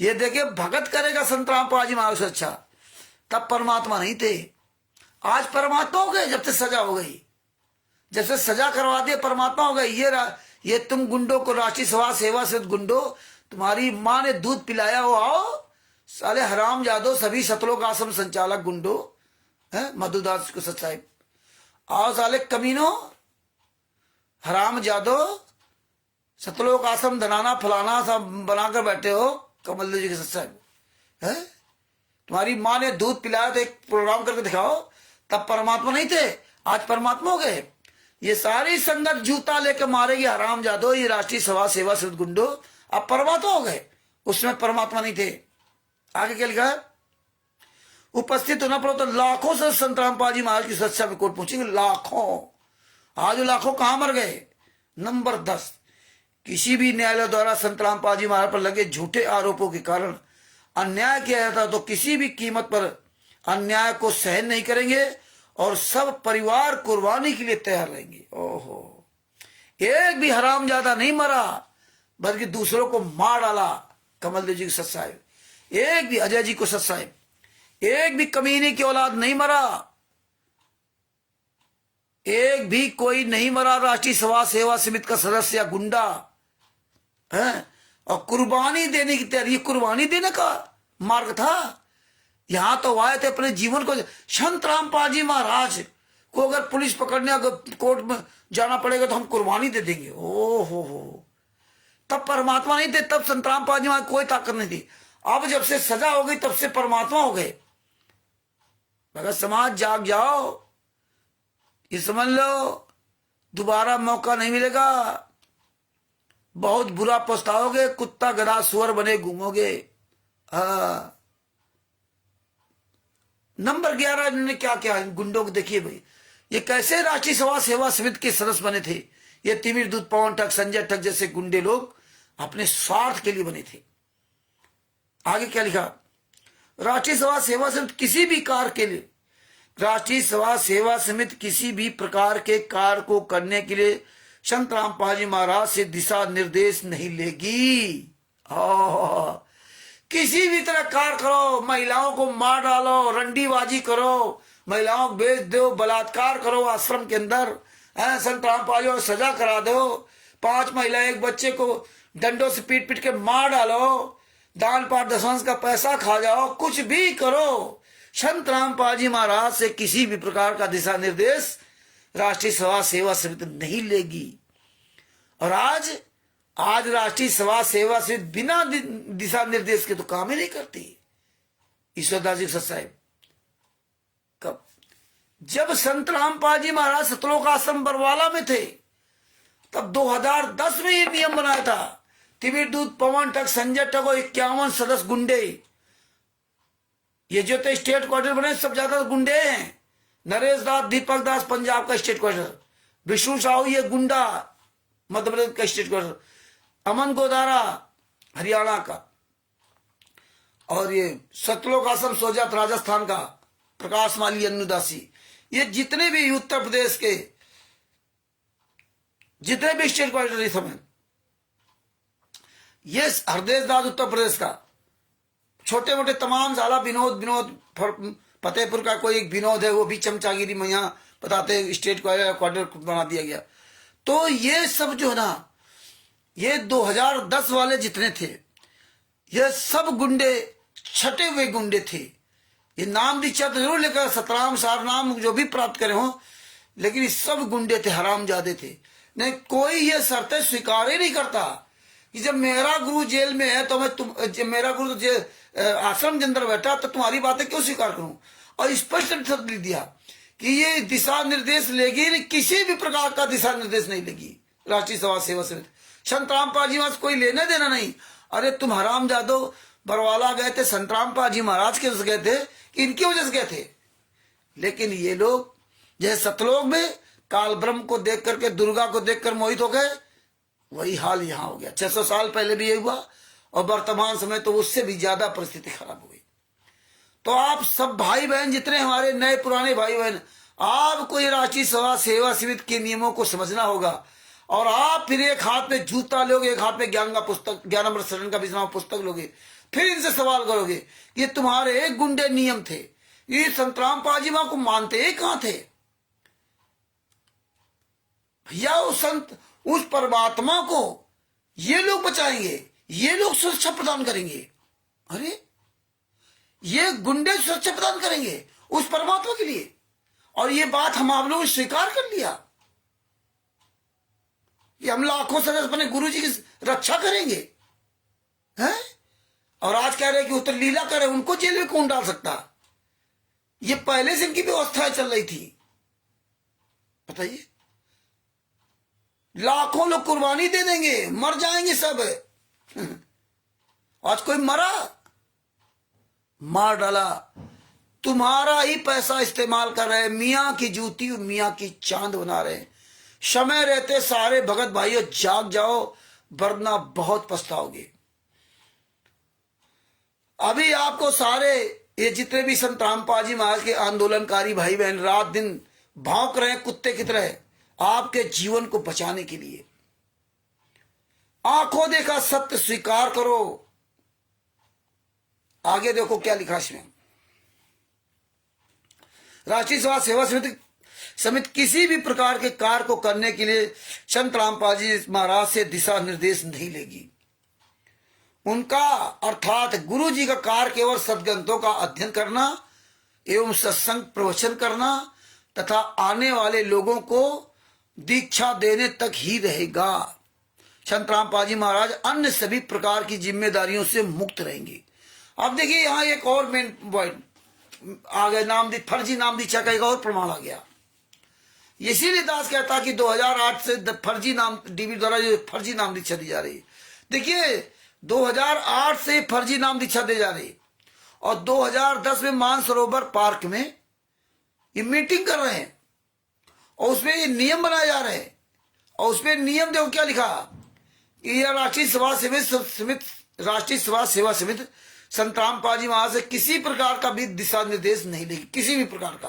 ये देखिए, भगत करेगा संत रामपाल जी महाराज सुरक्षा। तब परमात्मा नहीं थे, आज परमात्मा हो गए जब से सजा हो गई। जब से सजा करवा दिए परमात्मा हो गए। ये तुम गुंडों को, राष्ट्रीय सभा सेवा से गुंडो, तुम्हारी माँ ने दूध पिलाया हो, आओ साले हराम जादो, सभी सतलोक आश्रम संचालक गुंडो है, मधुदास को सच्चाई, आओ साले कमीनो, हराम जादो, सतलोक आश्रम धनाना फलाना सब बनाकर बैठे हो, कमल जी के सच्चाई है। तुम्हारी माँ ने दूध पिलाया तो एक प्रोग्राम करके दिखाओ। तब परमात्मा नहीं थे, आज परमात्मा हो गए। ये सारी संगत जूता लेकर मारेगी, हराम जादो, ये राष्ट्रीय सभा सेवा से गुंडो, अब परमात्मा हो गए। उसमें परमात्मा नहीं थे। आगे क्या लिखा है? उपस्थित होना पड़ो तो लाखों से संत रामपाल जी महाराज की सुरक्षा में कोर्ट पहुंचेंगे, लाखों। आज लाखों कहां मर गए? नंबर 10, किसी भी न्यायालय द्वारा संत रामपाल जी महाराज पर लगे झूठे आरोपों के कारण अन्याय किया जाता तो किसी भी कीमत पर अन्याय को सहन नहीं करेंगे और सब परिवार कुर्बानी के लिए तैयार रहेंगे। ओहो, एक भी हरामजादा नहीं मरा बल्कि दूसरों को मार डाला। कमल देव जी की सच्चाई, एक भी, अजय जी को सच्चाई, एक भी कमीने की औलाद नहीं मरा, एक भी कोई नहीं मरा राष्ट्रीय सभा सेवा समिति का सदस्य या गुंडा है। और कुर्बानी देने की तैयारी, कुर्बानी देने का मार्ग था। यहां तो आए थे अपने जीवन को। संत रामपाल जी महाराज को अगर पुलिस पकड़ने, अगर कोर्ट में जाना पड़ेगा तो हम कुर्बानी दे देंगे। ओ हो, तब परमात्मा नहीं थे, तब संत रामपाल जी महाराज कोई ताकत नहीं थी। अब जब से सजा हो गई तब से परमात्मा हो गए। भगत समाज जाग जाओ, ये समझ लो दोबारा मौका नहीं मिलेगा, बहुत बुरा पछताओगे, कुत्ता गधा सुअर बने घूमोगे। नंबर 11 इन्होंने क्या क्या गुंडों को देखिए भाई, ये कैसे राष्ट्रीय सेवा समिति के सदस्य बने थे? ये तिमिर दूत, पवन ठग, संजय ठग जैसे गुंडे लोग अपने स्वार्थ के लिए बने थे। आगे क्या लिखा? राष्ट्रीय सेवा समिति किसी भी कार्य के लिए, राष्ट्रीय सेवा समिति किसी भी प्रकार के कार्य को करने के लिए संत रामपाल जी महाराज से दिशा निर्देश नहीं लेगी। किसी भी तरह कार्य करो, महिलाओं को मार डालो, रंडीबाजी करो, महिलाओं को बेच दो, बलात्कार करो आश्रम के अंदर, संत रामपाल जी सजा करा दो, 5 महिला 1 बच्चे को डंडों से पीट पीट के मार डालो, दान पाठ दशांश का पैसा खा जाओ, कुछ भी करो, संत रामपाल जी महाराज से किसी भी प्रकार का दिशा निर्देश राष्ट्रीय सेवा समिति नहीं लेगी। और आज राष्ट्रीय सेवा समिति बिना दिशा निर्देश के तो काम ही नहीं करती। ईश्वरदास जी साहब, कब? जब संत रामपाल जी महाराज सतलोक आश्रम बरवाला में थे, तब 2010 में ये नियम बनाया था। तिमिर दूत, पवन ठग, संजय ठग और 51 सदस्य गुंडे, ये जो तो स्टेट क्वार्टर बने सब ज्यादा गुंडे हैं। नरेश दास, दीपक दास पंजाब का स्टेट क्वार्टर, विष्णु साहू ये गुंडा मध्य प्रदेश का स्टेट क्वार्टर, अमन गोदारा हरियाणा का, और ये सतलोक आश्रम सोजात राजस्थान का, प्रकाश माली, अन्नुदासी, ये जितने भी उत्तर प्रदेश के जितने भी स्टेट क्वार्टर समय, ये हरदेश दास उत्तर प्रदेश का, छोटे मोटे तमाम साला विनोद फतेहपुर का कोई एक विनोद है, वो भी चमचागिरी में यहाँ बताते स्टेट क्वार्टर बना दिया गया। तो ये सब जो है ना, ये 2010 वाले जितने थे, ये सब गुंडे छटे हुए गुंडे थे। ये नाम दीक्षा तो जरूर लेकर सतराम सार नाम जो भी प्राप्त करे हो, लेकिन ये सब गुंडे थे, हरामजादे थे। नहीं, कोई ये शर्तें स्वीकार ही नहीं करता कि जब मेरा गुरु जेल में है तो जब मेरा गुरु आश्रम के अंदर बैठा तो तुम्हारी बातें क्यों स्वीकार करूं। और स्पष्ट लिख दिया कि ये दिशा निर्देश लेगी नहीं, किसी भी प्रकार का दिशा निर्देश नहीं लेगी राष्ट्रीय सेवा समिति। संत रामपाल जी महाराज कोई लेने देना नहीं। अरे तुम हरामजादो बरवाला गए थे, संत रामपाल जी महाराज के वजह से गए थे कि इनकी वजह से गए थे? लेकिन ये लोग जैसे सतलोक में काल ब्रह्म को देख करके, दुर्गा को देखकर मोहित हो गए, वही हाल यहाँ हो गया। 600 साल पहले भी यही हुआ और वर्तमान समय तो उससे भी ज्यादा परिस्थिति खराब हो गई। तो आप सब भाई बहन, जितने हमारे नए पुराने भाई बहन, आपको ये राष्ट्रीय सेवा समिति के नियमों को समझना होगा। और आप फिर एक हाथ में जूता लोगे, एक हाथ में ज्ञान का पुस्तक, ज्ञानामृत शरण का विश्राम पुस्तक लोगे, फिर इनसे सवाल करोगे ये तुम्हारे गुंडे नियम थे, ये संत रामपाल जी को मानते ही कहां थे भैया? उस परमात्मा को ये लोग बचाएंगे, ये लोग सुरक्षा प्रदान करेंगे। अरे ये गुंडे सुरक्षा प्रदान करेंगे उस परमात्मा के लिए, और ये बात हम आप लोगों ने स्वीकार कर लिया कि हम लाखों सदस्य बने गुरु जी की रक्षा करेंगे, हैं? और आज कह रहे कि उत्तर लीला करे, उनको जेल में कौन डाल सकता? ये पहले से इनकी व्यवस्था चल रही थी, बताइए। लाखों लोग कुर्बानी दे देंगे, मर जाएंगे सब। आज कोई मरा, मार डाला, तुम्हारा ही पैसा इस्तेमाल कर रहे, मियां की जूती मियां की चांद बना रहे। समय रहते सारे भगत भाइयों जाग जाओ, वरना बहुत पछताओगे। अभी आपको सारे ये जितने भी संत रामपाल जी महाराज के आंदोलनकारी भाई बहन रात दिन भौंक रहे हैं कुत्ते की तरह आपके जीवन को बचाने के लिए। आंखों देखा सत्य स्वीकार करो। आगे देखो क्या लिखा इसमें। राष्ट्रीय सेवा समिति किसी भी प्रकार के कार्य को करने के लिए संत रामपाल जी महाराज से दिशा निर्देश नहीं लेगी। उनका अर्थात गुरु जी का कार्य केवल सदग्रंथों का अध्ययन करना एवं सत्संग प्रवचन करना तथा आने वाले लोगों को दीक्षा देने तक ही रहेगा। संत रामपाल जी महाराज अन्य सभी प्रकार की जिम्मेदारियों से मुक्त रहेंगे। अब देखिए यहाँ एक और मेन पॉइंट आ गया, नाम फर्जी नाम दीक्षा का एक और प्रमाण आ गया। इसीलिए दास कहता कि 2008 से फर्जी नाम डीबी द्वारा जो फर्जी नाम दीक्षा दी जा रही। देखिए 2008 से फर्जी नाम दीक्षा दी जा रही और 2010 में मानसरोवर पार्क में ये मीटिंग कर रहे हैं और उसमें ये नियम बनाए जा रहे हैं। और उसमें नियम देखो क्या लिखा कि यह राष्ट्रीय सभा सेवा समिति संत रामपाल जी महाराज से किसी प्रकार का भी दिशा निर्देश नहीं लेगी, किसी भी प्रकार का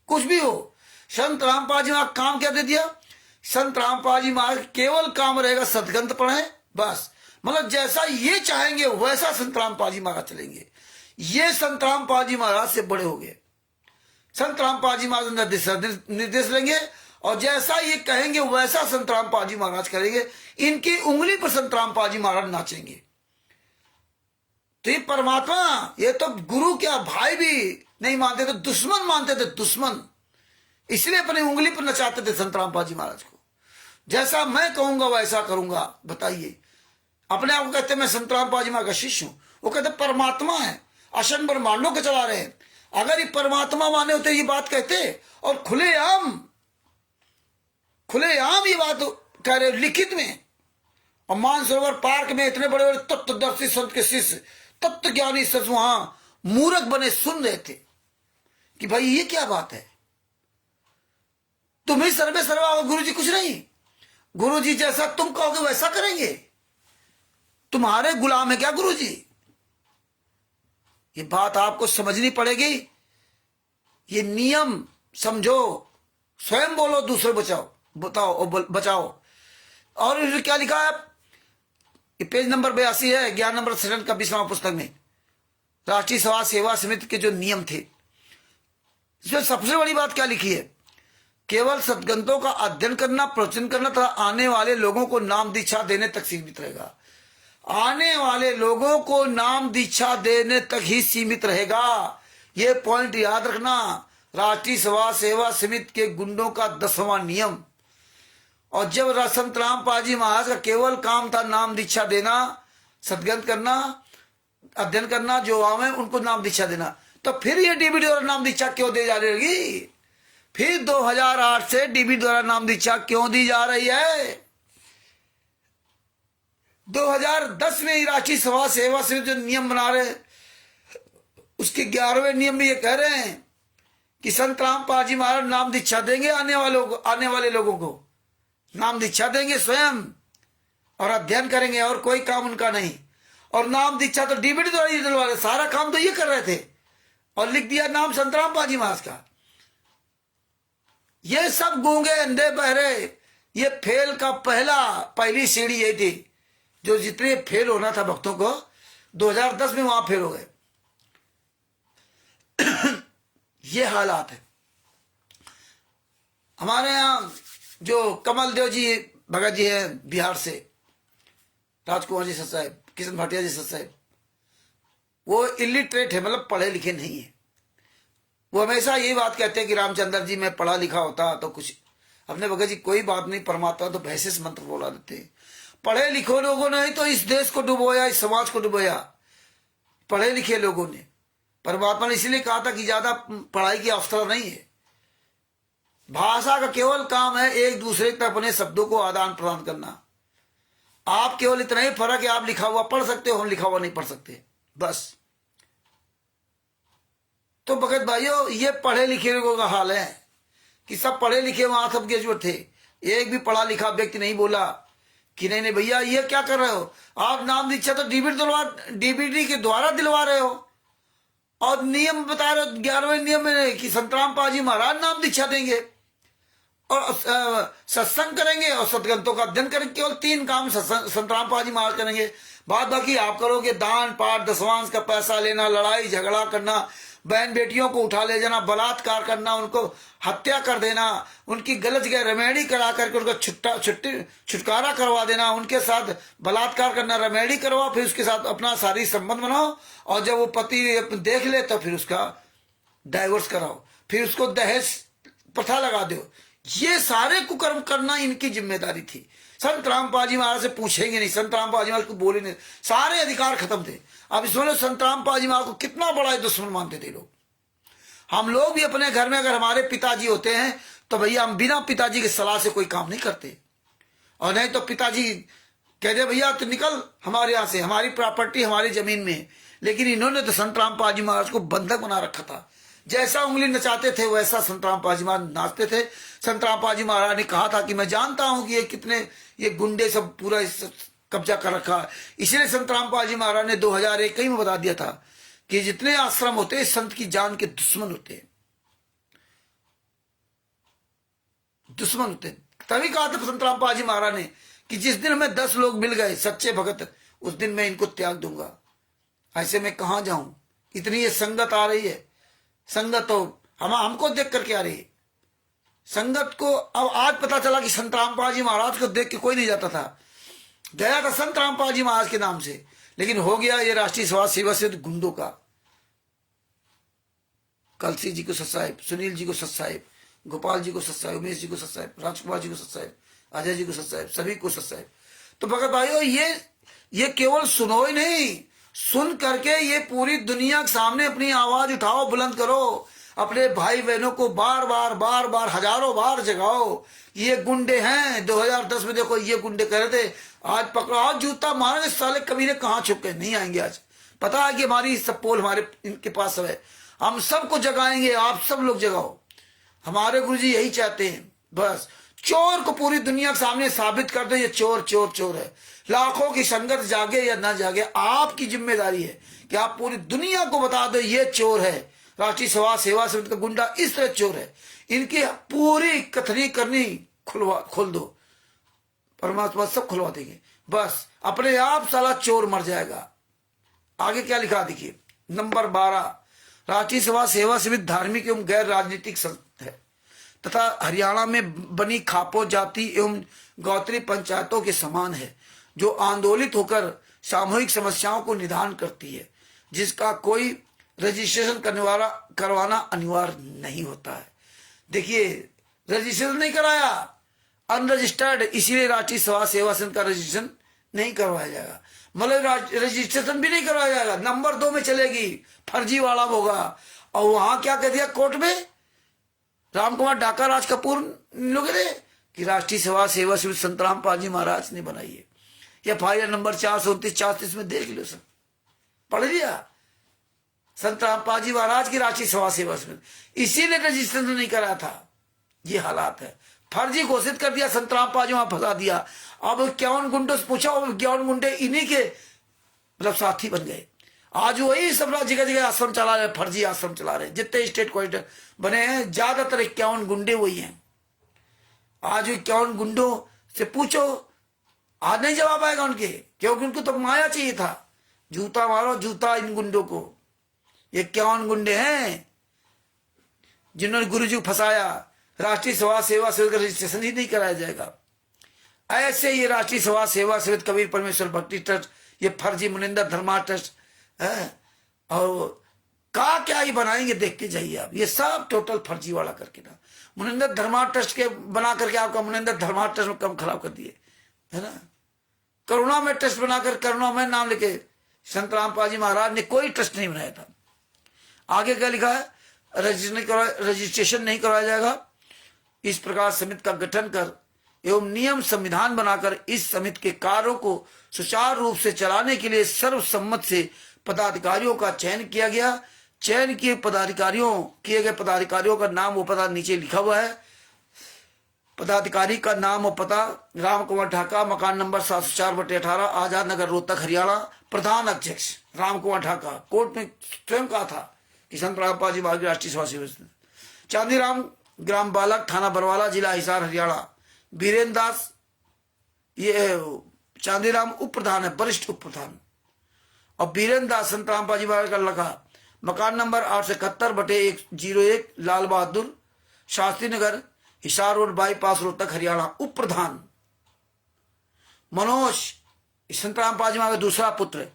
कुछ भी हो। संत रामपाल जी महाराज काम क्या दे दिया, संत रामपाल जी महाराज केवल काम रहेगा सदग्रंथ पढ़े बस। मतलब जैसा ये चाहेंगे वैसा संत रामपाल जी महाराज चलेंगे। ये संत रामपाल जी महाराज से बड़े हो गए। संत रामपाल जी महाराज निर्देश लेंगे और जैसा ये कहेंगे वैसा संत रामपाल जी महाराज करेंगे। इनकी उंगली पर संत रामपाल जी महाराज नाचेंगे। तो ये परमात्मा, ये तो गुरु क्या भाई भी नहीं मानते थे, दुश्मन मानते थे, दुश्मन। इसलिए अपनी उंगली पर नचाते थे संत रामपाल जी महाराज को। जैसा मैं कहूंगा वैसा करूंगा। बताइए, अपने आप को कहते मैं संत रामपाल जी महाराज का शिष्य हूं, वो कहते परमात्मा है, अशन ब्रह्मांडों को चला रहे हैं। अगर ये परमात्मा माने होते ये बात कहते, और खुलेआम ये बात कह रहे लिखित में। और मानसरोवर पार्क में इतने बड़े बड़े तत्वदर्शी संत के शिष्य, तत्व ज्ञानी सच वहां मूर्ख बने सुन रहे थे कि भाई ये क्या बात है, तुम्हें सर्वे सर्वा गुरु जी कुछ नहीं, गुरु जी जैसा तुम कहोगे वैसा करेंगे, तुम्हारे गुलाम है क्या गुरु जी। ये बात आपको समझनी पड़ेगी। ये नियम समझो, स्वयं बोलो, दूसरे बचाओ। और क्या लिखा है, ये पेज नंबर 82 है, ज्ञान नंबर 7 का 20वां पुस्तक में राष्ट्रीय सभा सेवा समिति के जो नियम थे। इसमें सबसे बड़ी बात क्या लिखी है, केवल सदग्रंथों का अध्ययन करना, प्रवचन करना तथा आने वाले लोगों को नाम दीक्षा देने तक सीमित रहेगा। आने वाले लोगों को नाम दीक्षा देने तक ही सीमित रहेगा। ये पॉइंट याद रखना। राष्ट्रीय सभा सेवा समिति के गुंडों का 10वां नियम। और जब संत रामपाल जी महाराज का केवल काम था नाम दीक्षा देना, सदग्रंथ करना, अध्ययन करना, जो आवे उनको नाम दीक्षा देना, तो फिर ये डीबीडी द्वारा नाम दीक्षा क्यों दी जा रही है? फिर 2008 से डीबीडी द्वारा नाम दीक्षा क्यों दी जा रही है? 2010 में ही राष्ट्रीय सभा सेवा से जो नियम बना रहे, उसके 11वें नियम में ये कह रहे हैं कि संत रामपाल जी महाराज नाम दीक्षा देंगे, आने वाले लोगों को नाम दीक्षा देंगे स्वयं, और अध्ययन करेंगे, और कोई काम उनका नहीं। और नाम दीक्षा तो डीबीडी द्वारा ही दिलवा रहे, सारा काम तो ये कर रहे थे, और लिख दिया नाम संत रामपाल जी महाराज का। ये सब गूंगे अंधे बहरे, ये फेल का पहली सीढ़ी यही थी। जो जितने फेल होना था भक्तों को 2010 में वहां फेल हो गए। ये हालात है हमारे यहां। जो कमल देव जी भगत जी हैं बिहार से, राजकुमार जी सत साहेब, किशन भाटिया जी सत साहेब, वो इलिटरेट है, मतलब पढ़े लिखे नहीं है। वो हमेशा यही बात कहते हैं कि रामचंद्र जी मैं पढ़ा लिखा होता तो कुछ। अपने भगत जी कोई बात नहीं, परमात्मा तो भैंसे से मंत्र बोला देते हैं। पढ़े लिखे लोगों ने ही तो इस देश को डुबोया, इस समाज को डुबोया, पढ़े लिखे लोगों ने। परमात्मा ने इसलिए कहा था कि ज्यादा पढ़ाई की अवसर नहीं है। भाषा का केवल काम है एक दूसरे तक अपने शब्दों को आदान प्रदान करना। आप केवल इतना ही फर्क है, आप लिखा हुआ पढ़ सकते हो, हम लिखा हुआ नहीं पढ़ सकते, बस। तो भगत भाइयों, ये पढ़े लिखे लोगों का हाल है कि सब पढ़े लिखे वहां सब ग्रेजुएट थे। एक भी पढ़ा लिखा व्यक्ति नहीं बोला कि नहीं भैया ये क्या कर रहे हो आप, नाम दीक्षा तो डीबीडी के द्वारा दिलवा रहे हो, और नियम बता रहे हो 11वें नियम में कि संत रामपाल जी महाराज नाम दीक्षा देंगे और सत्संग करेंगे और सदग्रंथों का अध्ययन करेंगे। केवल 3 काम संत रामपाल जी महाराज करेंगे, बाद बाकी आप करोगे। दान पाठ, दशवांश का पैसा लेना, लड़ाई झगड़ा करना, बहन बेटियों को उठा ले जाना, बलात्कार करना, उनको हत्या कर देना, उनकी गलत जगह रेमेडी करा करके उनको छुटकारा करवा देना, उनके साथ बलात्कार करना, रेमेडी करवाओ, फिर उसके साथ अपना शारीरिक संबंध बनाओ, और जब वो पति देख ले तो फिर उसका डाइवोर्स कराओ, फिर उसको दहेज प्रथा लगा दो। ये सारे कुकर्म करना इनकी जिम्मेदारी थी। संत रामपाल जी महाराज से पूछेंगे नहीं, संत रामपाल जी महाराज को बोले नहीं, सारे अधिकार खत्म थे। अब इसमें संत रामपाल जी महाराज को कितना बड़ा दुश्मन मानते थे लोग। हम लोग भी अपने घर में अगर हमारे पिताजी होते हैं तो भैया हम बिना पिताजी की सलाह से कोई काम नहीं करते, और नहीं तो पिताजी कह दे भैया तो निकल हमारे यहाँ से, हमारी प्रॉपर्टी हमारी जमीन में। लेकिन इन्होंने तो संत रामपाल जी महाराज को बंधक बना रखा था जैसा उंगली नचाते थे वैसा संतराम पाजी महाराज नाचते थे। संतराम पाजी महाराज ने कहा था कि मैं जानता हूं कि ये गुंडे सब पूरा कब्जा कर रखा है। इसलिए संतराम पाजी महाराज ने 2001 में बता दिया था कि जितने आश्रम होते हैं संत की जान के दुश्मन होते हैं, दुश्मन होते हैं। तभी कहा था संतराम पाजी महाराज ने कि जिस दिन हमें 10 लोग मिल गए सच्चे भगत, उस दिन मैं इनको त्याग दूंगा। ऐसे मैं कहां जाऊं, इतनी ये संगत आ रही है। संगत तो हमको देख करके आ रही है। संगत को अब आज पता चला कि संत रामपाल जी महाराज को देख के कोई नहीं जाता था। गया था संत रामपाल जी महाराज के नाम से, लेकिन हो गया ये राष्ट्रीय समाज सेवा से गुंडों का। कलसी जी को सत्साहेब, सुनील जी को सत्साहेब, गोपाल जी को सत्साहेब, उमेश जी को सत्साहेब, राजकुमार जी को सत्साहेब, अजय जी को सत्साहेब, सभी को सत्साहेब। तो भगत भाइयों, ये केवल सुनो ही नहीं, सुन करके ये पूरी दुनिया के सामने अपनी आवाज उठाओ, बुलंद करो। अपने भाई बहनों को बार बार हजारों बार जगाओ। ये गुंडे हैं। 2010 में देखो ये गुंडे कह रहे थे आज पकड़ो, आज जूता मारेंगे, साले कमीने कहाँ छुप गए, नहीं आएंगे। आज पता है कि हमारी सब पोल हमारे इनके पास है। हम सबको जगाएंगे, आप सब लोग जगाओ। हमारे गुरुजी यही चाहते हैं। बस चोर को पूरी दुनिया के सामने साबित कर दो ये चोर चोर चोर है। लाखों की संगत जागे या ना जागे, आपकी जिम्मेदारी है कि आप पूरी दुनिया को बता दो ये चोर है। राष्ट्रीय समाज सेवा समिति का गुंडा इस तरह चोर है। इनकी पूरी कथनी करनी खोल दो, परमात्मा सब खुलवा देंगे। बस अपने आप साला चोर मर जाएगा। आगे क्या लिखा देखिए, नंबर 12, राष्ट्रीय समाज सेवा समिति धार्मिक एवं गैर राजनीतिक संस्था है तथा हरियाणा में बनी खापो जाति एवं गौत्री पंचायतों के समान है, जो आंदोलित होकर सामूहिक समस्याओं को निदान करती है, जिसका कोई रजिस्ट्रेशन करवाना अनिवार्य नहीं होता है। देखिए, रजिस्ट्रेशन नहीं कराया, अनरजिस्टर्ड, इसीलिए राष्ट्रीय समाज सेवा संघ का रजिस्ट्रेशन नहीं करवाया जाएगा। मतलब रजिस्ट्रेशन भी नहीं करवाया जाएगा। नंबर 2 में चलेगी, फर्जी वाला होगा। और वहां क्या कह दिया कोर्ट में, राम कुमार डाका राज कपूर लोग कि राष्ट्रीय समाज सेवा समिति संत रामपाल जी महाराज ने बनाई है। FIR नंबर 429-34 में देख लो, सब पढ़ लिया। संत रामपाल जी महाराज की राष्ट्रीय समाज सेवा समिति, इसीलिए रजिस्ट्रेशन नहीं करा था। ये हालात है, फर्जी घोषित कर दिया, संत रामपाल जी वहां फंसा दिया। अब 51 गुंडों से पूछा, 51 गुंडे इन्हीं के मतलब साथी बन गए। आज वही सब जगह जगह आश्रम चला रहे, फर्जी आश्रम चला रहे। जितने स्टेट कोऑर्डिनेटर बने हैं ज्यादातर 51 गुंडे वही हैं। आज 51 गुंडों से पूछो, आज नहीं जवाब आएगा उनके, क्योंकि उनको तो माया चाहिए था। जूता मारो जूता इन गुंडों को। ये 51 गुंडे हैं जिन्होंने गुरुजी को फंसाया। राष्ट्रीय समाज सेवा समिति का रजिस्ट्रेशन ही नहीं कराया जाएगा। ऐसे ये राष्ट्रीय समाज सेवा समिति, कबीर परमेश्वर भक्ति ट्रस्ट, ये फर्जी मुनिंदर धर्मा ट्रस्ट है, और क्या ही बनाएंगे, देखते जाइए आप। ये सब टोटल फर्जी वाला करके ना, मुनिंदर धर्मा ट्रस्ट के बना करके आपका मुनिंदर धर्मा ट्रस्ट में कम खराब कर दिए, है ना। करुणा में ट्रस्ट बनाकर, करुणा में नाम लेके संत रामपाल जी महाराज ने कोई ट्रस्ट नहीं बनाया था। आगे क्या लिखा है, रजिस्ट्रेशन नहीं करवाया जाएगा। इस प्रकार समिति का गठन कर एवं नियम संविधान बनाकर इस समिति के कार्यों को सुचारू रूप से चलाने के लिए सर्वसम्मत से पदाधिकारियों का चयन किया गया। चयन किए गए पदाधिकारियों का नाम व पता नीचे लिखा हुआ है। पदाधिकारी का नाम और पता, राम कुमार ढाका, मकान नंबर 704/18, आजाद नगर, रोहतक, हरियाणा। प्रधान अध्यक्ष राम कुमार ढाका। कोर्ट में स्वयं कहा था कि संत रामपाल जी महाराज राष्ट्रीय समाज सेवा समिति। चांदीराम ग्राम बालक, थाना बरवाला, जिला हिसार, हरियाणा। बीरेन्द्र दास, ये चांदीराम उप प्रधान है, वरिष्ठ उप प्रधान। और बीरेन्द्र दास संत रामपाल जी महाराज का लखा, मकान number 871/101, Lal Bahadur Shastri Nagar, Hisar road, bypass, Rohtak, Haryana, उप प्रधान। मनोज, संत रामपाल जी महाराज का दूसरा पुत्र,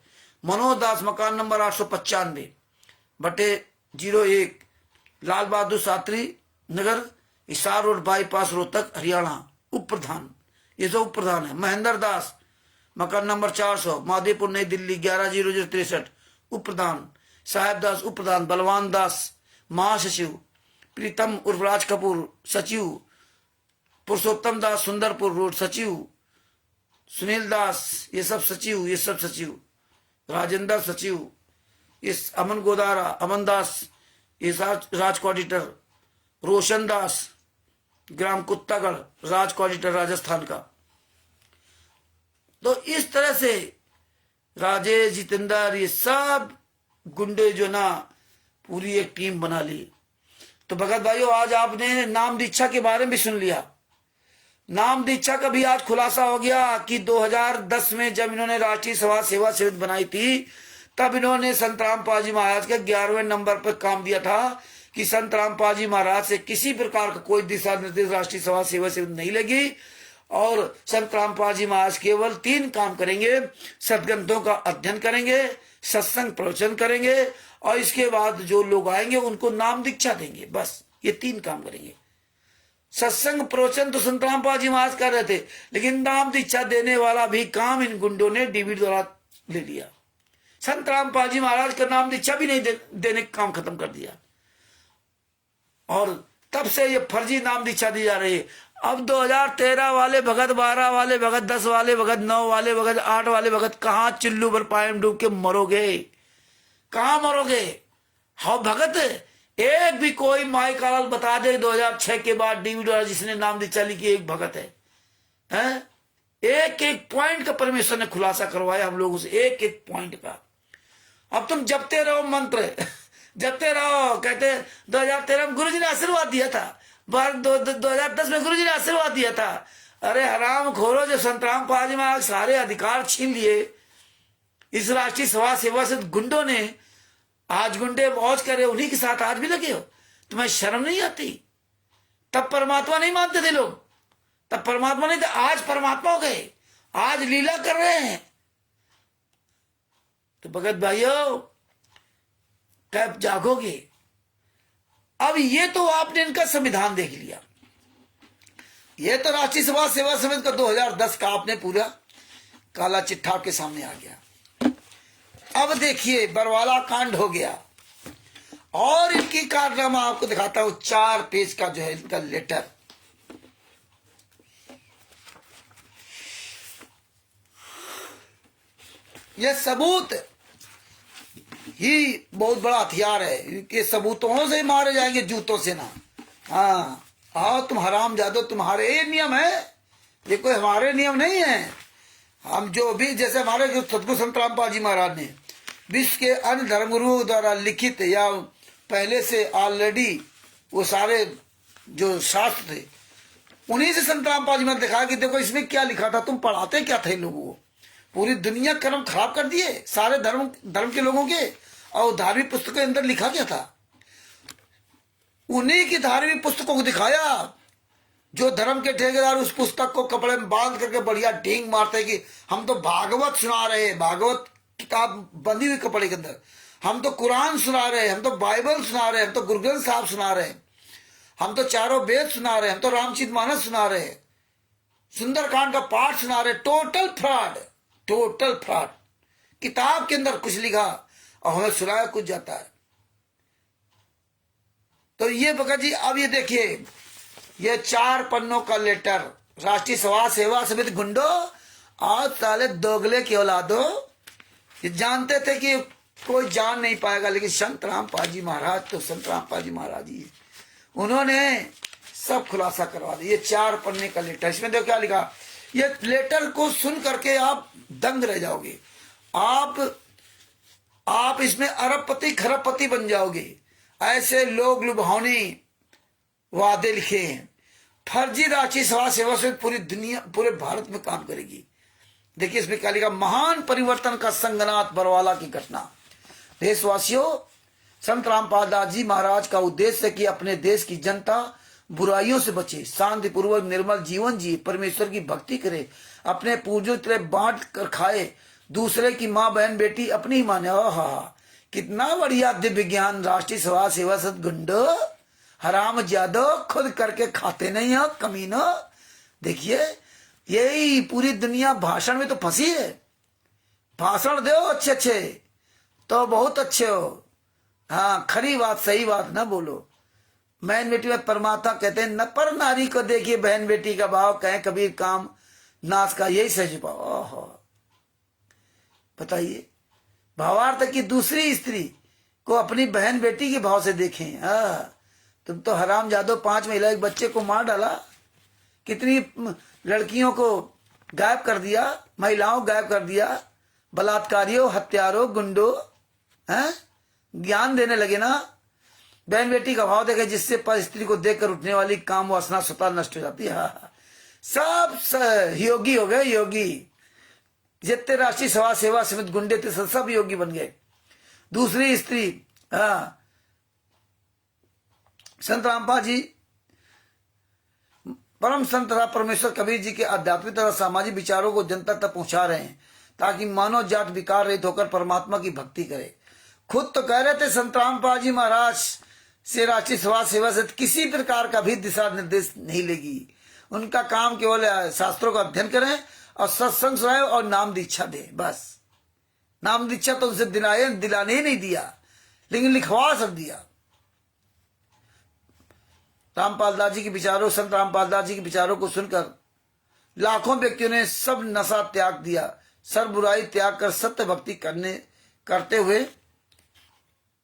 मनोज दास, मकान number 895/01, Lal Bahadur Shastri Nagar, Hisar road, bypass, Rohtak, Haryana, उप प्रधान। ये सब उप प्रधान है। महेंद्र दास, मकान नंबर 400, माधेपुर, नई दिल्ली, 110063, उप प्रधान। साहेब दास उप प्रधान। बलवान दास महासचिव। प्रीतम उर्फ राज कपूर सचिव। पुरुषोत्तम दास सुंदरपुर रोड सचिव। सुनील दास, ये सब सचिव। राजेंद्र सचिव। इस अमन गोदारा, अमन दास इस राज कोऑर्डिनेटर रोशन दास, ग्राम कुत्तागढ़, राज कोऑर्डिनेटर राजस्थान का। तो इस तरह से राजेश, जितेंद्र, ये सब गुंडे जो ना पूरी एक टीम बना ली। तो भगत भाइयों, आज आपने नाम दीक्षा के बारे में भी सुन लिया। नाम दीक्षा का भी आज खुलासा हो गया कि 2010 में जब इन्होंने राष्ट्रीय समाज सेवा समिति बनाई थी, तब इन्होंने संत रामपाल जी महाराज के 11वें नंबर पर काम दिया था कि संत रामपाल जी महाराज से किसी प्रकार का कोई दिशा निर्देश राष्ट्रीय समाज सेवा समिति नहीं लगी, और संत रामपाल जी महाराज केवल 3 काम करेंगे: सदग्रंथों का अध्ययन करेंगे, सत्संग प्रवचन करेंगे, और इसके बाद जो लोग आएंगे उनको नाम दीक्षा देंगे। बस ये 3 काम करेंगे। सत्संग प्रवचन तो संत रामपाल जी महाराज कर रहे थे, लेकिन नाम दीक्षा देने वाला भी काम इन गुंडों ने डीवीडी द्वारा ले लिया। संत रामपाल जी महाराज का नाम दीक्षा भी नहीं देने का काम खत्म कर दिया, और तब से ये फर्जी नाम दीक्षा दी जा रही है। अब 2013 वाले भगत, 12 वाले भगत, 10 वाले भगत, 9 वाले भगत, 8 वाले भगत कहाँ चिल्लू पर पायम डूब के मरोगे? कहाँ मरोगे? हाँ भगत, एक भी कोई माई काल बता दे 2006 के बाद डीवीडी द्वारा जिसने नाम दीक्षा ली कि एक भगत है, हैं? एक एक पॉइंट का परमेश्वर ने खुलासा करवाया हम लोगों से, एक एक पॉइंट का। अब तुम जपते रहो मंत्र, जपते रहो। कहते 2013 में गुरु जी ने आशीर्वाद दिया था, 2010 में गुरु जी ने आशीर्वाद दिया था। अरे हराम खोरो, जो संत रामपाल जी महाराज सारे अधिकार छीन लिए इस राष्ट्रीय समाज सेवा से गुंडों ने, आज गुंडे मौज करे, उन्हीं के साथ आज भी लगे हो। तुम्हें शर्म नहीं आती? तब परमात्मा नहीं मानते थे लोग, तब परमात्मा नहीं थे, आज परमात्मा हो गए, आज लीला कर रहे हैं। तो भगत भाइयों, कब जागोगे? अब ये तो आपने इनका संविधान देख लिया, ये तो राष्ट्रीय समाज सेवा समिति का 2010 का आपने पूरा काला चिट्ठा आपके सामने आ गया। अब देखिए बरवाला कांड हो गया, और इनकी कारनामा आपको दिखाता हूं। 4 पेज का जो है इनका लेटर, यह सबूत ही बहुत बड़ा हथियार है। इनके सबूतों से मारे जाएंगे, जूतों से ना। हाँ आओ तुम हराम जादो, तुम्हारे ये नियम है, ये कोई हमारे नियम नहीं है। हम जो भी, जैसे हमारे सतगुरु संत रामपाल जी महाराज ने विश्व के अन्य धर्मगुरुओं द्वारा लिखित या पहले से ऑलरेडी वो सारे जो शास्त्र थे, उन्हीं से संत रामपाल जी महाराज दिखाया कि देखो इसमें क्या लिखा था, तुम पढ़ाते क्या थे लोगों को। पूरी दुनिया कर्म खराब कर दिए सारे धर्म के लोगों के, और धार्मिक पुस्तकों के अंदर लिखा क्या था, उन्हीं की धार्मिक पुस्तकों को दिखाया। जो धर्म के ठेकेदार उस पुस्तक को कपड़े में बांध करके बढ़िया ढींग मारते कि हम तो भागवत सुना रहे हैं, भागवत किताब बंधी हुई कपड़े के अंदर, हम तो कुरान सुना रहे हैं, हम तो बाइबल सुना रहे हैं, हम तो गुरु ग्रंथ साहब सुना रहे हैं, हम तो चारों वेद सुना रहे हैं, हम तो रामचरितमानस सुना रहे हैं, सुंदरकांड का पाठ सुना रहे। Total fraud, total fraud. किताब के अंदर कुछ लिखा और हमें सुनाया कुछ जाता है। तो ये भगत जी, अब ये देखिए, ये 4 पन्नों का लेटर, राष्ट्रीय समाज सेवा समिति गुंडो, आज साले दोगले की औलादो, ये जानते थे कि कोई जान नहीं पाएगा, लेकिन संत रामपाल जी महाराज तो संत रामपाल जी महाराज ही, उन्होंने सब खुलासा करवा दिया। ये 4 पन्ने का लेटर, इसमें देखो क्या लिखा। ये लेटर को सुन करके आप दंग रह जाओगे, आप इसमें अरबपति खरबपति बन जाओगे। ऐसे लोग लुभावनी वादे लिखे हैं। फर्जी राष्ट्रीय समाज सेवा से पूरी दुनिया, पूरे भारत में काम करेगी। देखिए इसमें क्या लिखा, महान परिवर्तन का संगनाथ बरवाला की घटना। देशवासियों, संत रामपाल दास जी महाराज का उद्देश्य है कि अपने देश की जनता बुराइयों से बचे, शांतिपूर्वक निर्मल जीवन जिए, परमेश्वर की भक्ति करे, अपने पूर्वजों की तरह बांट कर खाए, दूसरे की माँ बहन बेटी अपनी ही माने। हा, कितना बढ़िया दिव्य ज्ञान। राष्ट्रीय समाज सेवा सदगुंडो, हराम ज्यादो, खुद करके खाते नहीं हो कमीनो। देखिए यही पूरी दुनिया भाषण में तो फंसी है। भाषण दो अच्छे अच्छे तो बहुत अच्छे हो, हाँ खरी बात सही बात ना बोलो। बहन बेटी में परमात्मा कहते हैं, न पर नारी को देखिए बहन बेटी का भाव, कहें कबीर काम नाश का यही सह छुपाओ। बताइए, भावार्थ की दूसरी स्त्री को अपनी बहन बेटी के भाव से देखें। तुम तो हराम जादो 5 महिला एक बच्चे को मार डाला, कितनी लड़कियों को गायब कर दिया, महिलाओं गायब कर दिया, बलात्कारियों, हत्यारों, गुंडों, ज्ञान देने लगे ना। बहन बेटी का भाव देखे जिससे पर स्त्री को देखकर उठने वाली काम वासना स्वतः नष्ट हो जाती है। सब योगी हो गए, योगी। जितने राष्ट्रीय सभा सेवा समिति गुंडे थे सब योगी बन गए। दूसरी स्त्री, संत रामपाल जी परम संत तथा परमेश्वर कबीर जी के आध्यात्मिक तथा सामाजिक विचारों को जनता तक पहुंचा रहे हैं ताकि मानव जात विकार रहित होकर परमात्मा की भक्ति करे। खुद तो कह रहे थे संत रामपाल जी महाराज से राष्ट्रीय सभा सेवा से किसी प्रकार का भी दिशा निर्देश नहीं लेगी। उनका काम केवल शास्त्रों का अध्ययन करें और सत्संग सुनाए और नाम दीक्षा दे, बस। नाम दीक्षा तो उनसे दिलाने ही नहीं दिया, लेकिन लिखवा सब दिया। रामपाल दास जी के विचारों, संत रामपाल दास जी के विचारों को सुनकर लाखों व्यक्तियों ने सब नशा त्याग दिया, सर्व बुराई त्याग कर सत्य भक्ति करते हुए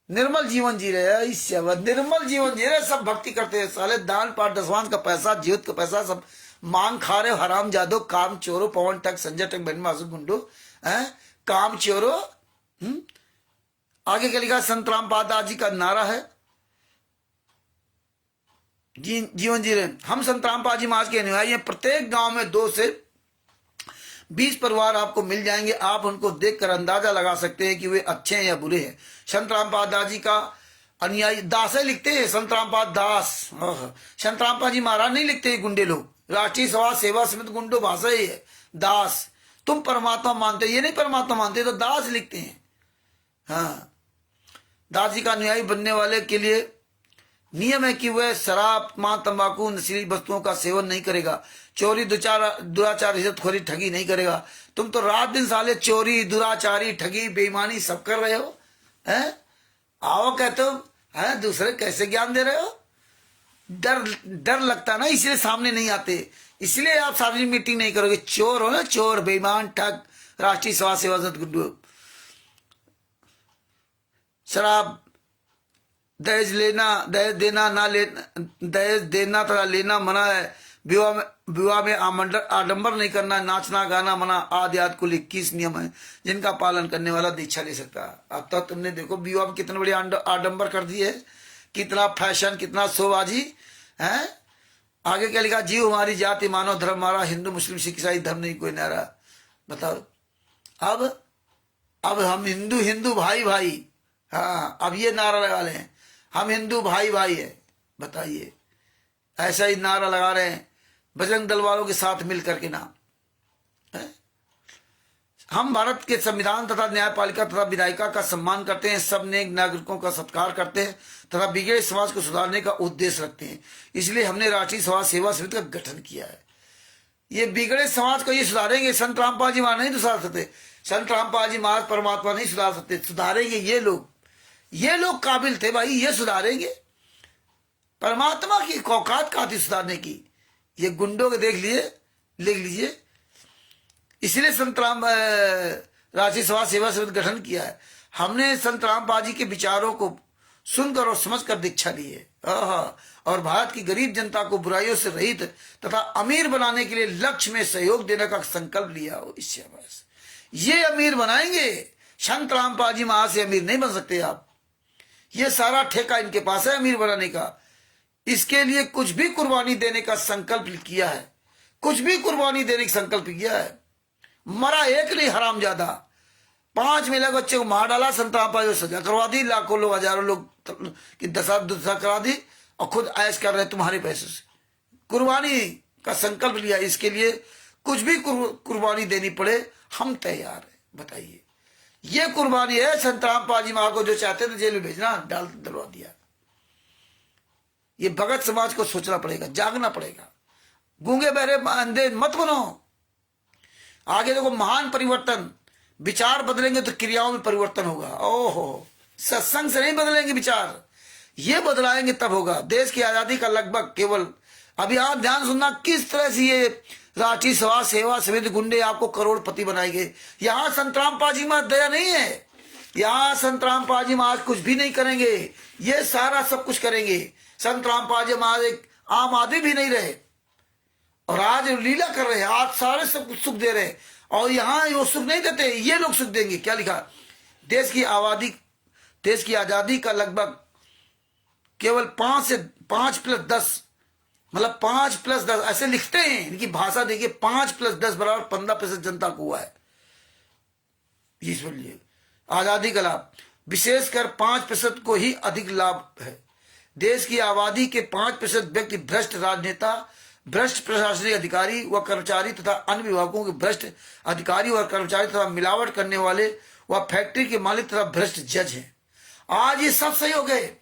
निर्मल जीवन जी रहे हैं। निर्मल जीवन जी रहे, सब भक्ति करते हैं। साले दान पाठ दसवान का पैसा, जीवत का पैसा सब मांग खा रहे हो, हराम जादो, काम चोरो, पवन टक, संजय टक, बहन मासू गुंडो, काम चोरो। आगे क्या लिखा संत रामपाल दास जी का नारा है, जीवन जी रहे। हम संत रामपाल जी महाराज के अनुयायी हैं। प्रत्येक गांव में 2 से 20 परिवार आपको मिल जाएंगे। आप उनको देखकर अंदाजा लगा सकते हैं कि वे अच्छे हैं या बुरे हैं। संत रामपाल दास जी का अनुयायी, दास लिखते हैं, संत रामपाल दास। संत रामपाल जी महाराज नहीं लिखते हैं गुंडे लोग। राष्ट्रीय सभा सेवा समिति गुंडो भाषा ही है दास। तुम परमात्मा मानते, ये नहीं परमात्मा मानते तो दास लिखते हैं। दास जी का अनुयायी बनने वाले के लिए नियम है कि वह शराब, मां, तंबाकू, नशीली वस्तुओं का सेवन नहीं करेगा, चोरी, दुराचार, इज्जतखोरी, ठगी नहीं करेगा। तुम तो रात दिन साले चोरी, दुराचारी, ठगी, बेईमानी सब कर रहे हो, हैं? आओ कहते हो, हैं? दूसरे कैसे ज्ञान दे रहे हो? डर लगता ना, इसलिए सामने नहीं आते, इसलिए आप सार्वजनिक मीटिंग नहीं करोगे। चोर हो ना, चोर, बेईमान, ठग, राष्ट्रीय सभा सेवा समिति, शराब, दहेज लेना, दहेज देना ना लेना, दहेज देना तथा लेना मना है। विवाह में आडंबर नहीं करना, नाचना गाना मना, आदि कुल 21 नियम है जिनका पालन करने वाला दीक्षा ले सकता है। अब तक तुमने देखो विवाह में कितने बड़े आडंबर कर दिए, कितना फैशन, कितना शोबाजी है। आगे क्या लिखा, जीव हमारी जाति, मानव धर्म हमारा, हिंदू मुस्लिम सिख ईसाई धर्म नहीं कोई नारा। बताओ अब हम हिंदू भाई भाई, अब ये नारा लगा रहे हैं, हम हिंदू भाई भाई है। बताइए, ऐसा ही नारा लगा रहे हैं बजरंग दल वालों के साथ मिलकर के नाम है? हम भारत के संविधान तथा न्यायपालिका तथा विधायिका का सम्मान करते हैं, सब नेक नागरिकों का सत्कार करते हैं तथा बिगड़े समाज को सुधारने का उद्देश्य रखते हैं। इसलिए हमने राष्ट्रीय सभा सेवा समिति का गठन किया है। ये बिगड़े समाज को ये सुधारेंगे। संत रामपाल जी महाराज नहीं सुधार सकते, संत रामपाल जी महाराज परमात्मा नहीं सुधार सकते, सुधारेंगे ये लोग। ये लोग काबिल थे भाई, ये सुधारेंगे। परमात्मा की औकात कहाँ थी सुधारने की? ये गुंडों के लिख लीजिए। इसलिए संत राम राष्ट्रीय सभा सेवा समिति गठन किया है। हमने संत रामपाल जी के विचारों को सुनकर और समझकर दीक्षा ली है और भारत की गरीब जनता को बुराइयों से रहित तथा अमीर बनाने के लिए लक्ष्य में सहयोग देने का संकल्प लिया हो। इससे बस ये अमीर बनाएंगे। संत रामपाल जी महाराज से अमीर नहीं बन सकते आप। ये सारा ठेका इनके पास है अमीर बनाने का। इसके लिए कुछ भी कुर्बानी देने का संकल्प किया है, कुछ भी कुर्बानी देने का संकल्प किया है। मरा एक नहीं हरामजादा, 5 महिला बच्चे को मार डाला, संत रामपाल सजा करवा दी, लाखों लोग, हजारों लोग की दशा करा दी और खुद ऐश कर रहे तुम्हारे पैसे से। कुर्बानी का संकल्प लिया, इसके लिए कुछ भी कुर्बानी देनी पड़े हम तैयार है। बताइए, ये कुर्बानी है। संत रामपाल जी महाराज को जो चाहते थे जेल में भेजना, डाल डलवा दिया। ये भगत समाज को सोचना पड़ेगा, जागना पड़ेगा। गूंगे बहरे अंधे मत बनो। आगे देखो, महान परिवर्तन, विचार बदलेंगे तो क्रियाओं में परिवर्तन होगा। ओहो, सत्संग से नहीं बदलेंगे विचार, ये बदलाएंगे तब होगा। देश की आजादी का लगभग केवल, अभी आप ध्यान सुनना किस तरह से ये राष्ट्रीय सभा सेवा समिति गुंडे आपको करोड़पति बनाएंगे। यहां संत रामपाल जी में दया नहीं है, यहाँ संत रामपाल जी महाराज कुछ भी नहीं करेंगे, ये सारा सब कुछ करेंगे। संत रामपाल जी महाराज एक आम आदमी भी नहीं रहे और आज लीला कर रहे हैं, आज सारे सब कुछ सुख दे रहे हैं। और यहाँ वो सुख नहीं देते, ये लोग सुख देंगे। क्या लिखा? देश की आजादी का लगभग केवल 5+10 मतलब 5+10 ऐसे लिखते हैं। इनकी भाषा देखिए, 5+10 बराबर 15% जनता को हुआ है। ये सुनिए, आजादी का लाभ विशेषकर 5% को ही अधिक लाभ है। देश की आबादी के 5% व्यक्ति भ्रष्ट राजनेता, भ्रष्ट प्रशासनिक अधिकारी व कर्मचारी तथा अन्य विभागों के भ्रष्ट अधिकारी और कर्मचारी तथा मिलावट करने वाले व फैक्ट्री के मालिक तथा भ्रष्ट जज हैं। आज ये सब सही हो गए।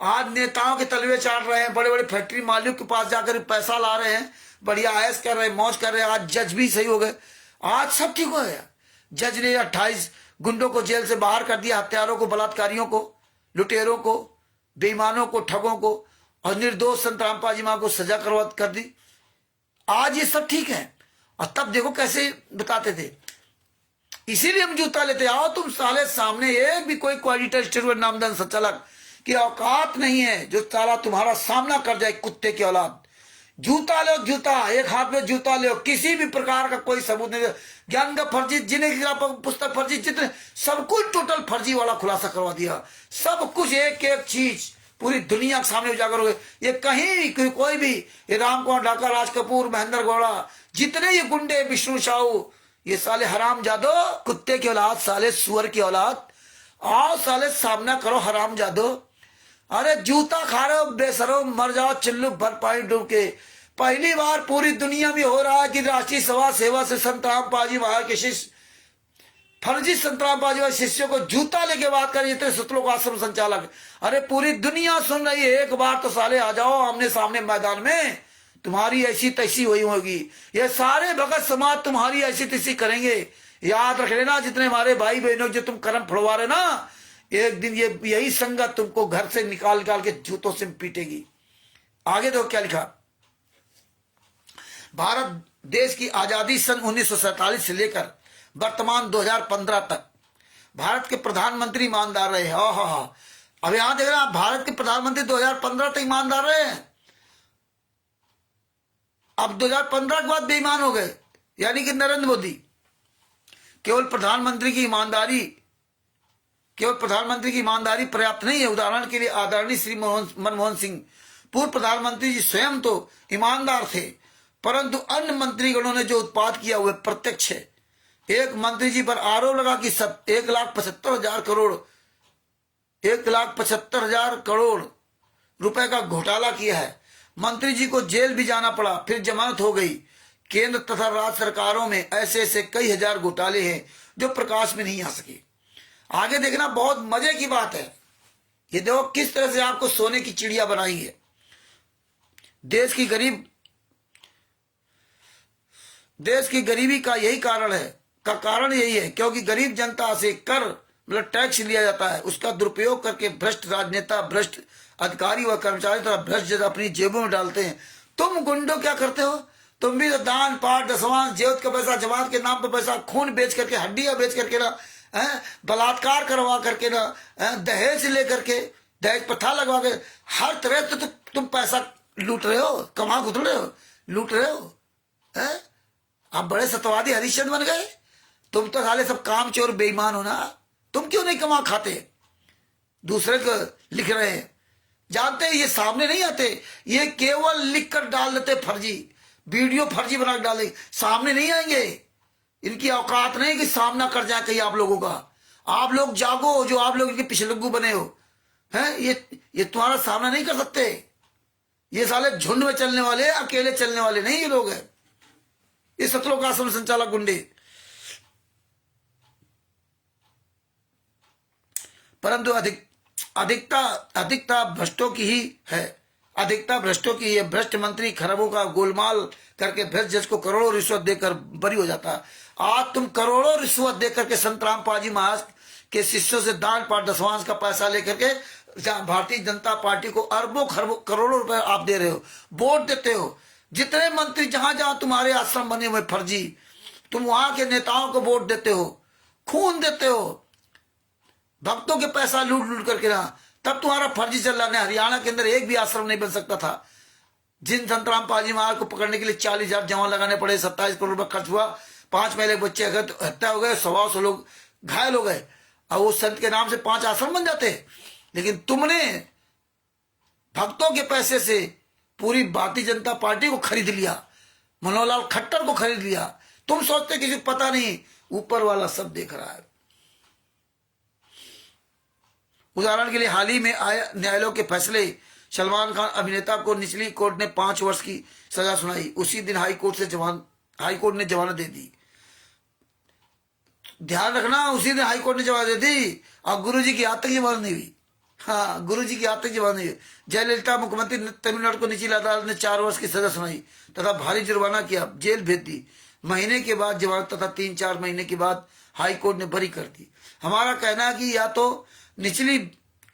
आज नेताओं के तलवे चाट रहे हैं, बड़े बड़े फैक्ट्री मालिक के पास जाकर पैसा ला रहे हैं, बढ़िया ऐश कर रहे हैं, मौज कर रहे हैं। आज जज भी सही हो गए, आज सब ठीक हो गया। जज ने 28 गुंडों को जेल से बाहर कर दिया, हत्यारों को, बलात्कारियों को, लुटेरों को, बेईमानों को, ठगों को, और निर्दोष संत रामपाल जी महाराज को सजा कर दी। आज ये सब ठीक है। और तब देखो कैसे बताते थे, इसीलिए हम जूता लेते। आओ तुम साले सामने, एक भी कोई क्वालिटर स्टेट नामदान संचालक की औकात नहीं है जो साला तुम्हारा सामना कर जाए। कुत्ते की औलाद, जूता लो, जूता एक हाथ में जूता लो। किसी भी प्रकार का कोई सबूत नहीं। ज्ञान का फर्जी, जिन्हें पुस्तक फर्जी, जितने सब कुछ टोटल फर्जी वाला खुलासा करवा दिया। सब कुछ एक एक चीज पूरी दुनिया के सामने उजागर हो गए। ये कहीं कोई भी, ये राम कुमार ढाका, राज कपूर, महेंद्र गौड़ा, जितने ये गुंडे, विष्णु साहू, ये साले हराम जादो, कुत्ते की औलाद, साले सुअर की औलाद, आओ साले सामना करो हराम जादो। अरे जूता खा रहे हो बेसरो, मर जाओ चिल्लू भर पानी डूब के। पहली बार पूरी दुनिया में हो रहा है कि राष्ट्रीय सभा सेवा से संत रामपाल जी महाराज के शिष्य, फर्जी संत रामपाल जी महाराज शिष्यों को जूता लेके बात कर रहे थे सतलोक आश्रम संचालक। अरे पूरी दुनिया सुन रही है, एक बार तो साले आ जाओ आमने सामने मैदान में, तुम्हारी ऐसी तैसी हुई होगी। ये सारे भगत समाज तुम्हारी ऐसी तैसी करेंगे। याद रख लेना, जितने हमारे भाई बहनों जो तुम कर्म फड़वा रहे ना, एक दिन ये यही संगत तुमको घर से निकाल के जूतों से पीटेगी। आगे देखो क्या लिखा। भारत देश की आजादी सन 1947 से लेकर वर्तमान 2015 तक भारत के प्रधानमंत्री ईमानदार रहे। हाँ, अब यहां देख रहे हैं, भारत के प्रधानमंत्री 2015 तक ईमानदार रहे हैं। अब 2015 के बाद बेईमान हो गए, यानी कि नरेंद्र मोदी। केवल प्रधानमंत्री की ईमानदारी पर्याप्त नहीं है। उदाहरण के लिए आदरणीय श्री मनमोहन सिंह, पूर्व प्रधानमंत्री जी स्वयं तो ईमानदार थे, परंतु अन्य मंत्रीगणों ने जो उत्पाद किया वह प्रत्यक्ष है। एक मंत्री जी पर आरोप लगा कि 1,75,000 करोड़ रुपए का घोटाला किया है। मंत्री जी को जेल भी जाना पड़ा, फिर जमानत हो गई। केंद्र तथा राज्य सरकारों में ऐसे ऐसे कई हजार घोटाले हैं जो प्रकाश में नहीं आ सके। आगे देखना, बहुत मजे की बात है। ये देखो किस तरह से आपको सोने की चिड़िया बनाई है। देश की गरीबी का कारण यही है क्योंकि गरीब जनता से कर मतलब टैक्स लिया जाता है। उसका दुरुपयोग करके भ्रष्ट राजनेता, भ्रष्ट अधिकारी व कर्मचारी तथा भ्रष्ट जज अपनी जेबों में डालते हैं। तुम गुंडो क्या करते हो? तुम भी तो दान पाठ, दसवां, जेवत का पैसा, जमात के नाम पर पैसा, खून बेच करके, हड्डियां बेच करके ना, बलात्कार करवा करके ना, दहेज लेकर के, दहेज प्रथा लगवा के, हर तरह से तो तुम पैसा लूट रहे हो, कमा खुद रहे हो, लूट रहे हो। आप बड़े सत्यवादी हरिश्चंद्र बन गए। तुम तो साले सब काम चोर बेईमान हो ना। तुम क्यों नहीं कमा खाते? दूसरे को लिख रहे हैं, जानते हैं ये सामने नहीं आते, ये केवल लिख कर डाल देते फर्जी वीडियो, फर्जी बना के डाले, सामने नहीं आएंगे। इनकी औकात नहीं कि सामना कर जाए कहीं आप लोगों का। आप लोग जागो, जो आप लोग इनके पिछलग्गू बने हो, हैं, ये तुम्हारा सामना नहीं कर सकते। ये साले झुंड में चलने वाले, अकेले चलने वाले नहीं ये लोग हैं। ये सतलोक आश्रम संचालक गुंडे। परंतु अधिकता भ्रष्टों की ही है। भ्रष्ट मंत्री खरबों का गोलमाल करके भ्रष्ट जज को करोड़ों रिश्वत देकर बरी हो जाता है। आज तुम करोड़ों रिश्वत देकर के संत रामपाल जी महाराज के शिष्यों से दान पाठ दसवांश का पैसा लेकर के भारतीय जनता पार्टी को अरबों खरबों करोड़ों रुपए आप दे रहे हो, वोट देते हो। जितने मंत्री जहां जहां तुम्हारे आश्रम बने हुए फर्जी, तुम वहां के नेताओं को वोट देते हो, खून देते हो, भक्तों के पैसा लूट लूट करके रहा, तब तुम्हारा फर्जी चल रहा है। हरियाणा के अंदर एक भी आश्रम नहीं बन सकता था। जिन संत रामपाल जी महाराज को पकड़ने के लिए 40,000 जवान लगाने पड़े, 27 करोड़ रुपया खर्च हुआ, 5 महीने के बच्चे अगर हत्या हो गए, 100 लोग घायल हो गए, और उस संत के नाम से 5 आश्रम बन जाते। लेकिन तुमने भक्तों के पैसे से पूरी भारतीय जनता पार्टी को खरीद लिया, मनोहर लाल खट्टर को खरीद लिया। तुम सोचते किसी को पता नहीं, ऊपर वाला सब देख रहा है। उदाहरण के लिए हाल ही में आए न्यायालय के फैसले, सलमान खान अभिनेता को निचली कोर्ट ने 5 वर्ष की सजा सुनाई, उसी दिन हाई कोर्ट ने जमानत दे दी। ध्यान रखना, उसी दिन हाई कोर्ट ने जमानत दे दी, और गुरु जी की आज तक जमानत नहीं हुई। हाँ, गुरु जी की आज तक जमानत नहीं हुई। जयललिता मुख्यमंत्री तमिलनाडु को निचली अदालत ने 4 वर्ष की सजा सुनाई तथा भारी जुर्माना किया, जेल भेज दी। महीने के बाद जमानत तथा 3-4 महीने के बाद हाई कोर्ट ने बरी कर दी। हमारा कहना है कि या तो निचली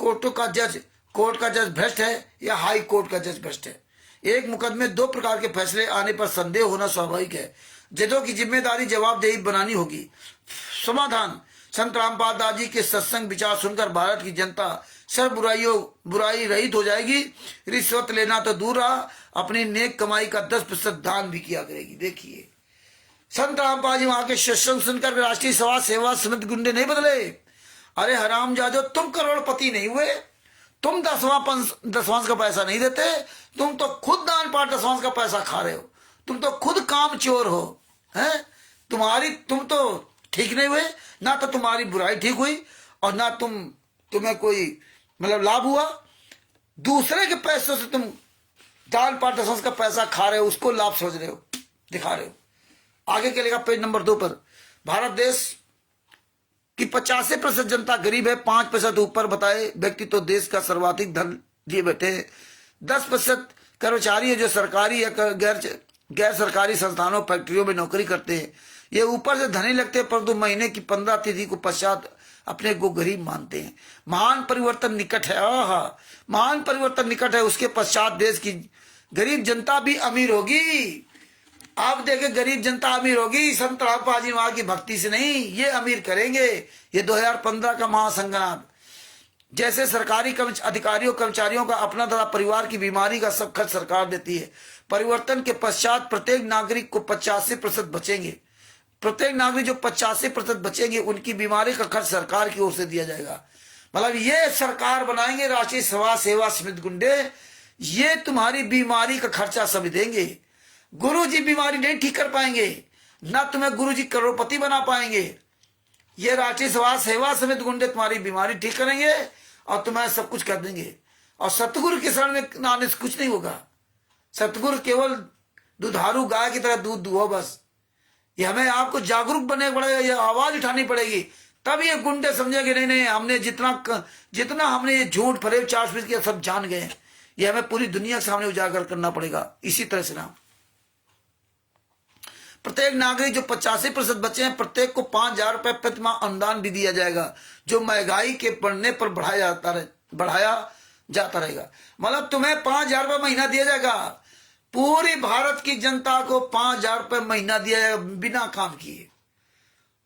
कोर्ट का जज भ्रष्ट है, या हाई कोर्ट का जज भ्रष्ट है। एक मुकदमे 2 प्रकार के फैसले आने पर संदेह होना स्वाभाविक है। जजों की जिम्मेदारी जवाबदेही बनानी होगी। समाधान, संत रामपाल दास जी के सत्संग विचार सुनकर भारत की जनता सब बुराई रहित हो जाएगी। रिश्वत लेना तो दूर रहा, अपनी नेक कमाई का 10% दान भी किया करेगी। देखिए, संत रामपाल जी वहां के सत्संग सुनकर राष्ट्रीय समाज सेवा समिति गुंडे नहीं बदले। अरे हरामजादो, तुम करोड़पति नहीं हुए, तुम दसवांश का पैसा नहीं देते, तुम तो खुद दान पाठ दसवांश का पैसा खा रहे हो, तुम तो खुद काम चोर हो, हैं? तुम तो ठीक नहीं हुए, ना तो तुम्हारी बुराई ठीक हुई, और ना तुम्हें कोई मतलब लाभ हुआ। दूसरे के पैसों से तुम दान पाठ दसवांश का पैसा खा रहे हो, उसको लाभ समझ रहे हो, दिखा रहे हो। आगे के लेगा पेज नंबर 2 पर, भारत देश कि 85% जनता गरीब है, 5% ऊपर बताए व्यक्ति तो देश का सर्वाधिक धन लिए बैठे हैं। 10% कर्मचारी है जो सरकारी या गैर सरकारी संस्थानों फैक्ट्रियों में नौकरी करते हैं। ये ऊपर से धनी लगते हैं, परंतु महीने की 15 तिथि को पश्चात अपने को गरीब मानते हैं। महान परिवर्तन निकट है, महान परिवर्तन निकट है, उसके पश्चात देश की गरीब जनता भी अमीर होगी। आप देखें, गरीब जनता अमीर होगी, संत रामपाल जी वहां की भक्ति से नहीं, ये अमीर करेंगे। ये 2015 का महासंग्राम, जैसे सरकारी अधिकारियों कर्मचारियों का अपना तथा परिवार की बीमारी का सब खर्च सरकार देती है। परिवर्तन के पश्चात प्रत्येक नागरिक को 85% बचेंगे। प्रत्येक नागरिक जो 85% बचेंगे, उनकी बीमारी का खर्च सरकार की ओर से दिया जाएगा। मतलब ये सरकार बनाएंगे राष्ट्रीय समाज सेवा समिति गुंडे, ये तुम्हारी बीमारी का खर्चा सभी देंगे। गुरुजी बीमारी नहीं ठीक कर पाएंगे, ना तुम्हें गुरुजी करोड़पति बना पाएंगे। ये राष्ट्रीय समाज सेवा समिति गुंडे तुम्हारी बीमारी ठीक करेंगे और तुम्हें सब कुछ कर देंगे। और सतगुरु के शरण में आने से कुछ नहीं होगा। सतगुरु केवल दुधारू गाय की तरह दूध दुहो बस। ये हमें आपको जागरूक बनने पड़ेगा, ये आवाज उठानी पड़ेगी, तब ये गुंडे समझेंगे नहीं नहीं, हमने जितना हमने ये झूठ फरेब चार्ज किया सब जान गए। ये हमें पूरी दुनिया के सामने उजागर करना पड़ेगा। इसी तरह से ना प्रत्येक नागरिक जो 85% बचे हैं, प्रत्येक को 5,000 रुपए प्रतिमाह अनुदान भी दिया जाएगा, जो महंगाई के बढ़ने पर बढ़ाया जाता रहेगा। मतलब तुम्हें 5,000 रुपए महीना दिया जाएगा। पूरी भारत की जनता को 5,000 रुपए महीना दिया जाएगा बिना काम किए।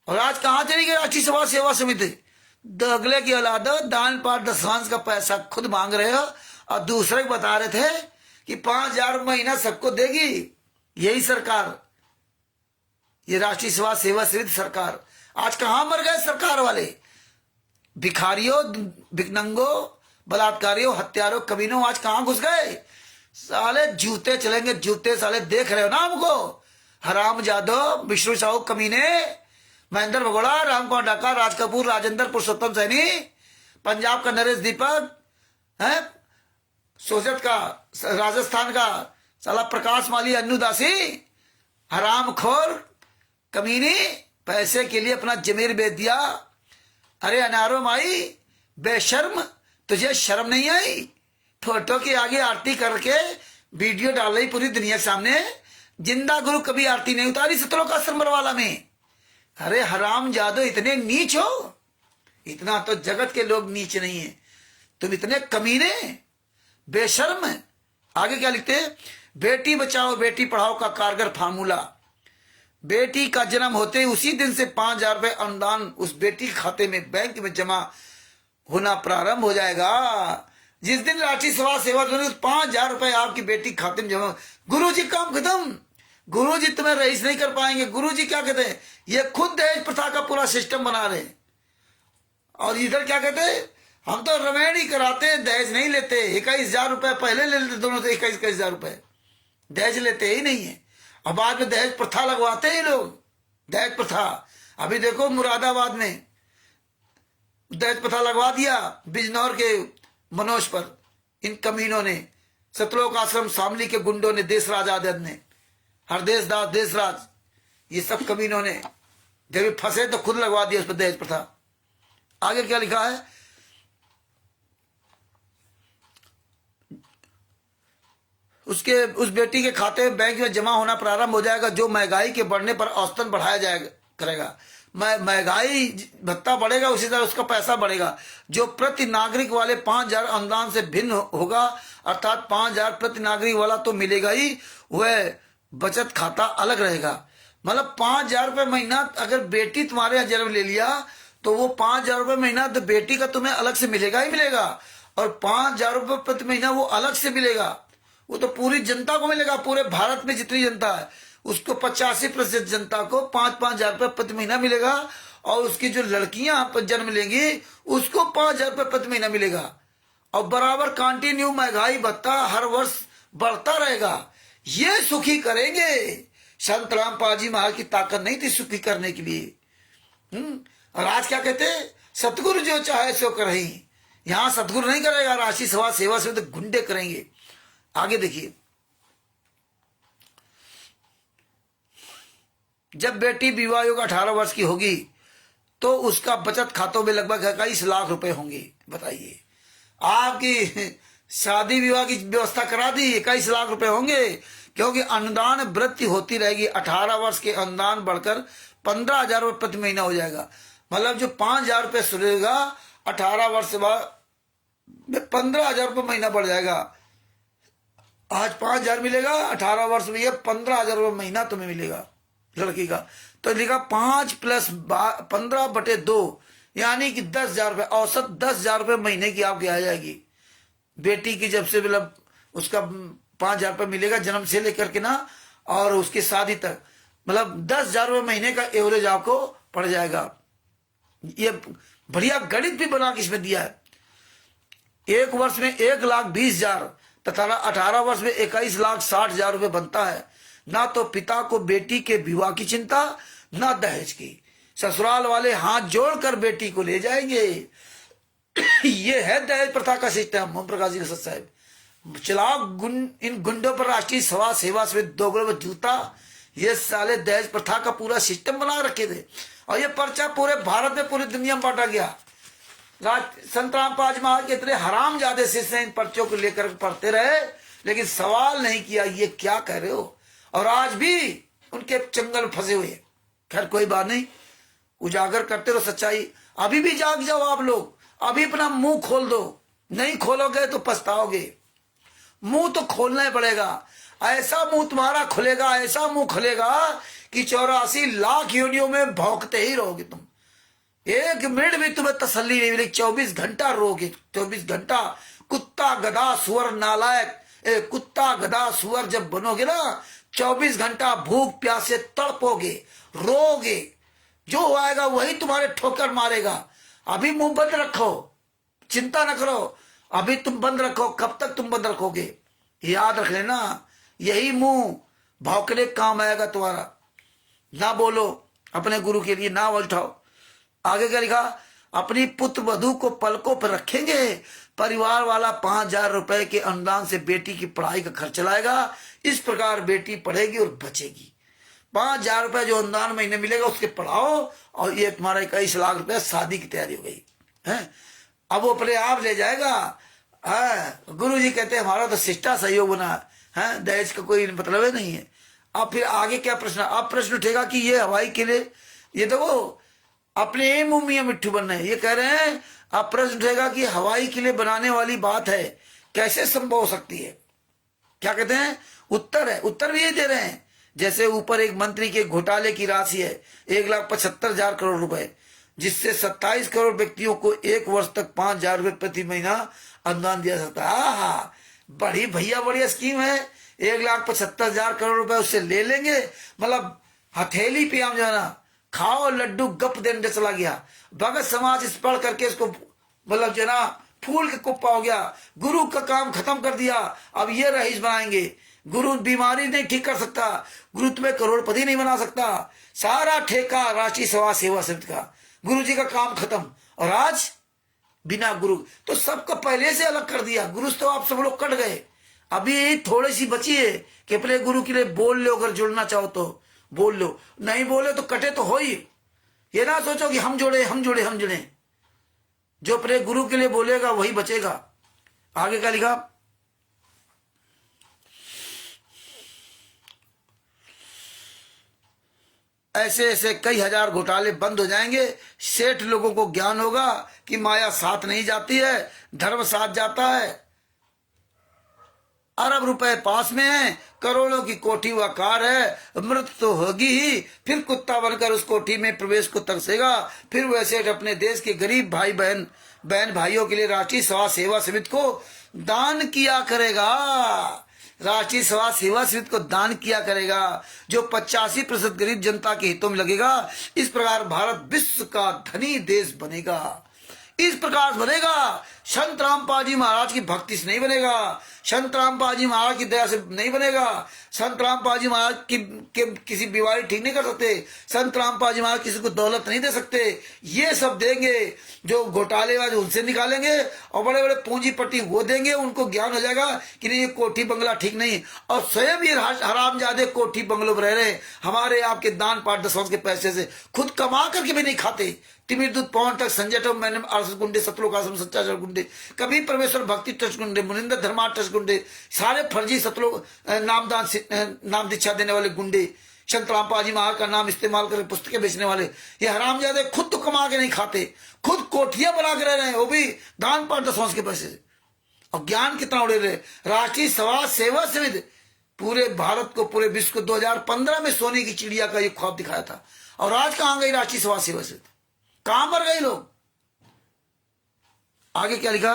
और आज कहां चली गई राष्ट्रीय समाज सेवा समिति? अगले की औलाद दान पाठ दसवांश का पैसा खुद मांग रहे हो, और दूसरे को बता रहे थे कि 5,000 महीना सबको देगी। यही सरकार, ये राष्ट्रीय समाज सेवा समिति सरकार। आज कहां मर गए सरकार वाले? भिखारियों, भिकनंगों, बलात्कारियों, हत्यारों, कमीनों आज कहां घुस गए? साले जूते चलेंगे, जूते साले देख रहे हो ना हमको। हराम जादव, विष्णु साहू कमीने, महेंद्र भगोड़ा, रामकुमार डाका, राज कपूर, राजेंद्र पुरुषोत्तम सैनी, पंजाब का नरेश दीपक है, सोजत का राजस्थान का साला प्रकाश माली, अन्नू दासी, हराम खोर कमीनी, पैसे के लिए अपना जमीर बेच दिया। अरे अनारो माई बेशर्म, तुझे शर्म नहीं आई? फोटो के आगे आरती करके वीडियो डाल रही पूरी दुनिया के सामने। जिंदा गुरु कभी आरती नहीं उतारी सतलों का सरमरवाला में। अरे हराम जादो, इतने नीच हो? इतना तो जगत के लोग नीच नहीं है, तुम इतने कमीने बेशर्म। आगे क्या लिखते हैं? बेटी बचाओ बेटी पढ़ाओ का कारगर फार्मूला। बेटी का जन्म होते ही उसी दिन से 5,000 रुपए अनुदान उस बेटी के खाते में बैंक में जमा होना प्रारंभ हो जाएगा। जिस दिन राष्ट्रीय समाज सेवा 5,000 रुपए आपकी बेटी खाते में जमा, गुरु जी काम खत्म। गुरु जी तुम्हें रईस नहीं कर पाएंगे। गुरु जी क्या कहते हैं, ये खुद दहेज प्रथा का पूरा सिस्टम बना रहे हैं। और इधर क्या कहते हैं, हम तो रमेण ही कराते हैं, दहेज नहीं लेते। 21,000 रुपए पहले ले लेते, दोनों से 21,000 रुपए दहेज लेते ही नहीं है। और बाद में दहेज प्रथा लगवाते हैं लोग। दहेज प्रथा अभी देखो मुरादाबाद में दहेज प्रथा लगवा दिया, बिजनौर के मनोज पर। इन कमीनों ने, सतलोक आश्रम शामली के गुंडों ने, देशराज आजाद ने, हरदेश दास देशराज, ये सब कमीनों ने जब ये फंसे तो खुद लगवा दिया उस पर दहेज प्रथा। आगे क्या लिखा है, उस बेटी के खाते में बैंक में जमा होना प्रारंभ हो जाएगा, जो महंगाई के बढ़ने पर औसतन बढ़ाया जाएगा करेगा। महंगाई भत्ता बढ़ेगा, उसी तरह उसका पैसा बढ़ेगा, जो प्रति नागरिक वाले 5,000 अनुदान से भिन्न होगा। अर्थात 5,000 प्रति नागरिक वाला तो मिलेगा ही, वह बचत खाता अलग रहेगा। मतलब 5,000 रुपये महीना अगर बेटी तुम्हारे यहाँ जन्म ले लिया तो वो 5,000 रुपये महीना तो बेटी का तुम्हें अलग से मिलेगा ही मिलेगा। और 5,000 रुपये प्रति महीना वो अलग से मिलेगा, वो तो पूरी जनता को मिलेगा। पूरे भारत में जितनी जनता है उसको 85% जनता को 5,000 रुपये प्रति महीना मिलेगा। और उसकी जो लड़कियां जन्म लेंगी उसको 5,000 रुपये प्रति महीना मिलेगा। और बराबर कंटिन्यू महंगाई भत्ता हर वर्ष बढ़ता रहेगा। ये सुखी करेंगे। संत रामपाल जी महाराज की ताकत नहीं थी सुखी करने के लिए। और आज क्या कहते हैं, सतगुरु जो चाहे सो करही। यहां सतगुरु नहीं करेगा, राष्ट्रीय समाज सेवा से तो गुंडे करेंगे। आगे देखिए, जब बेटी विवाह योग्य 18 वर्ष की होगी तो उसका बचत खातों में लगभग 21 लाख रुपए होंगे। बताइए, आपकी शादी विवाह की व्यवस्था करा दी, 21 लाख रुपए होंगे, क्योंकि अनुदान वृद्धि होती रहेगी। 18 वर्ष के अनुदान बढ़कर 15,000 रुपये प्रति महीना हो जाएगा। मतलब जो 5,000 रुपये सुनेगा 18 वर्ष बाद 15,000 रुपये महीना बढ़ जाएगा। आज 5,000 मिलेगा, 18 वर्ष में ये 15,000 रुपये महीना तुम्हें मिलेगा लड़की का। तो लिखा 5 + 15/2 यानी कि 10,000 रुपये, औसत 10,000 रुपये महीने की आपकी आ जाएगी बेटी की। जब से मतलब उसका 5,000 रुपये मिलेगा जन्म से लेकर के ना, और उसकी शादी तक, मतलब 10,000 रुपये महीने का एवरेज आपको पड़ जाएगा। ये बढ़िया गणित भी बना के इसमें दिया है। एक वर्ष में 1,20,000 तथा 18 वर्ष में 21,60,000 रुपये बनता है। ना तो पिता को बेटी के विवाह की चिंता, ना दहेज की। ससुराल वाले हाथ जोड़कर बेटी को ले जाएंगे। ये है दहेज प्रथा का सिस्टम। ओम प्रकाश जी सत साहब चलाओ इन गुंडों पर राष्ट्रीय समाज सेवा से दोगल जूता। ये साले दहेज प्रथा का पूरा सिस्टम बना रखे थे, और ये पर्चा पूरे भारत में पूरी दुनिया में बांटा गया। संत रामपाल जी महाराज के इतने हराम ज्यादा शिष्य इन पर्चों को लेकर पढ़ते रहे, लेकिन सवाल नहीं किया ये क्या कह रहे हो। और आज भी उनके चंगल फंसे हुए। खैर कोई बात नहीं, उजागर करते रहो सच्चाई। अभी भी जाग जाओ आप लोग, अभी अपना मुंह खोल दो। नहीं खोलोगे तो पछताओगे। मुंह तो खोलना ही पड़ेगा। ऐसा मुंह तुम्हारा खुलेगा, ऐसा मुंह खुलेगा कि 84 लाख योनियों में भौंकते ही रहोगे तुम। 1 मिनट भी तुम्हें तसल्ली नहीं मिलेगी। 24 घंटा रोगे, 24 घंटा। कुत्ता गधा सुअर नालायक, कुत्ता गधा सुअर जब बनोगे ना, 24 घंटा भूख प्यास से तड़पोगे, रोगे। जो आएगा वही तुम्हारे ठोकर मारेगा। अभी मुंह बंद रखो, चिंता न करो, अभी तुम बंद रखो। कब तक तुम बंद रखोगे? याद रख लेना, यही मुंह भौंकने काम आएगा तुम्हारा। ना बोलो अपने गुरु के लिए, ना उठाओ। आगे क्या लिखा, अपनी पुत्र वधू को पलकों पर रखेंगे। परिवार वाला 5,000 रुपए के अनुदान से बेटी की पढ़ाई का खर्च चलाएगा। इस प्रकार बेटी पढ़ेगी और बचेगी। 5,000 रुपए जो अनुदान महीने मिलेगा उसके पढ़ाओ, और ये तुम्हारा 21 लाख रुपए शादी की तैयारी हो गई है। अब वो अपने आप ले जाएगा। गुरु जी कहते हैं हमारा तो शिष्टा सहयोग बना है, दहेज का कोई मतलब ही नहीं है। अब फिर आगे क्या प्रश्न, अब प्रश्न उठेगा कि ये हवाई के लिए, ये देखो अपने मुंह मियां मिट्ठू बन रहे हैं। ये कह रहे हैं, अब प्रश्न उठेगा कि हवाई के लिए बनाने वाली बात है, कैसे संभव हो सकती है? क्या कहते हैं? उत्तर है, उत्तर भी ये दे रहे हैं। जैसे ऊपर एक मंत्री के घोटाले की राशि है 1,75,000 करोड़ रुपए, जिससे 27 करोड़ व्यक्तियों को 1 वर्ष तक 5,000 रुपये प्रति महीना अनुदान दिया सकता है। हाँ, बड़ी भैया बढ़िया स्कीम है। 1,75,000 करोड़ रुपए उससे ले लेंगे, मतलब हथेली पे हम जो है ना खाओ लड्डू गप देने चला गया। भगत समाज इस पढ़ करके इसको मतलब जो है ना फूल के कुप्पा हो गया। गुरु का काम खत्म कर दिया, अब ये रईस बनाएंगे। गुरु बीमारी नहीं ठीक कर सकता, गुरु तुम्हें करोड़पति नहीं बना सकता। सारा ठेका राष्ट्रीय समाज सेवा समिति का, गुरु जी का काम खत्म। और आज बिना गुरु तो सबको पहले से अलग कर दिया। गुरु तो आप सब लोग कट गए, अभी थोड़ी सी बची है कि अपने गुरु के लिए बोल लो। अगर जुड़ना चाहो तो बोल लो, नहीं बोले तो कटे तो हो ही। ये ना सोचो कि हम जुड़े हम जुड़े हम जुड़े। जो अपने गुरु के लिए बोलेगा वही बचेगा। आगे क्या लिखा? ऐसे ऐसे कई हजार घोटाले बंद हो जाएंगे। सेठ लोगों को ज्ञान होगा कि माया साथ नहीं जाती है, धर्म साथ जाता है। अरब रुपए पास में है, करोड़ों की कोठी व कार है, मृत्यु तो होगी ही, फिर कुत्ता बनकर उस कोठी में प्रवेश को तरसेगा। फिर वह सेठ अपने देश के गरीब भाई बहन भाइयों के लिए राष्ट्रीय समाज सेवा समिति को दान किया करेगा। राष्ट्रीय समाज सेवा समिति को दान किया करेगा, जो 85% गरीब जनता के हितों में लगेगा। इस प्रकार भारत विश्व का धनी देश बनेगा। इस प्रकार बनेगा। संत रामपाल जी महाराज की भक्ति से नहीं बनेगा, संत रामपाल जी महाराज की दया से नहीं बनेगा। संत रामपाल जी महाराज की किसी बीमारी ठीक नहीं कर सकते, संत रामपाल जी महाराज किसी को दौलत नहीं दे सकते। ये सब देंगे जो घोटालेबाज, उनसे निकालेंगे, और बड़े बड़े पूंजीपति वो देंगे। उनको ज्ञान हो जाएगा कि नहीं ये कोठी बंगला ठीक नहीं, और स्वयं ये हरामजादे कोठी बंगलों में रह रहे। हमारे आपके दान पाठ दशवंश के पैसे से खुद कमा करके भी नहीं खाते। तिमिर दूध पवन तक संजय टम मैंने आरएसएस गुंडे, सतलोक आश्रम सच्चाचार गुंडे, कभी परमेश्वर भक्ति ट्रस्ट गुंडे, मुनिंदर धर्मा ट्रस्ट गुंडे, सारे फर्जी सतलोक नाम दीक्षा देने वाले गुंडे, संत रामपाल जी महाराज का नाम इस्तेमाल करके पुस्तकें बेचने वाले, ये हरामजादे खुद तो कमा के नहीं खाते, खुद कोठियां बना के रह रहे हैं, वो भी दान पाठ दशवंश के पैसे से। और ज्ञान कितना उड़े रहे। राष्ट्रीय समाज सेवा समिति पूरे भारत को, पूरे विश्व को 2015 में सोने की चिड़िया का ये ख्वाब दिखाया था। और आज कहां गई राष्ट्रीय समाज सेवा समिति? कहां पर गए लोग? आगे क्या लिखा?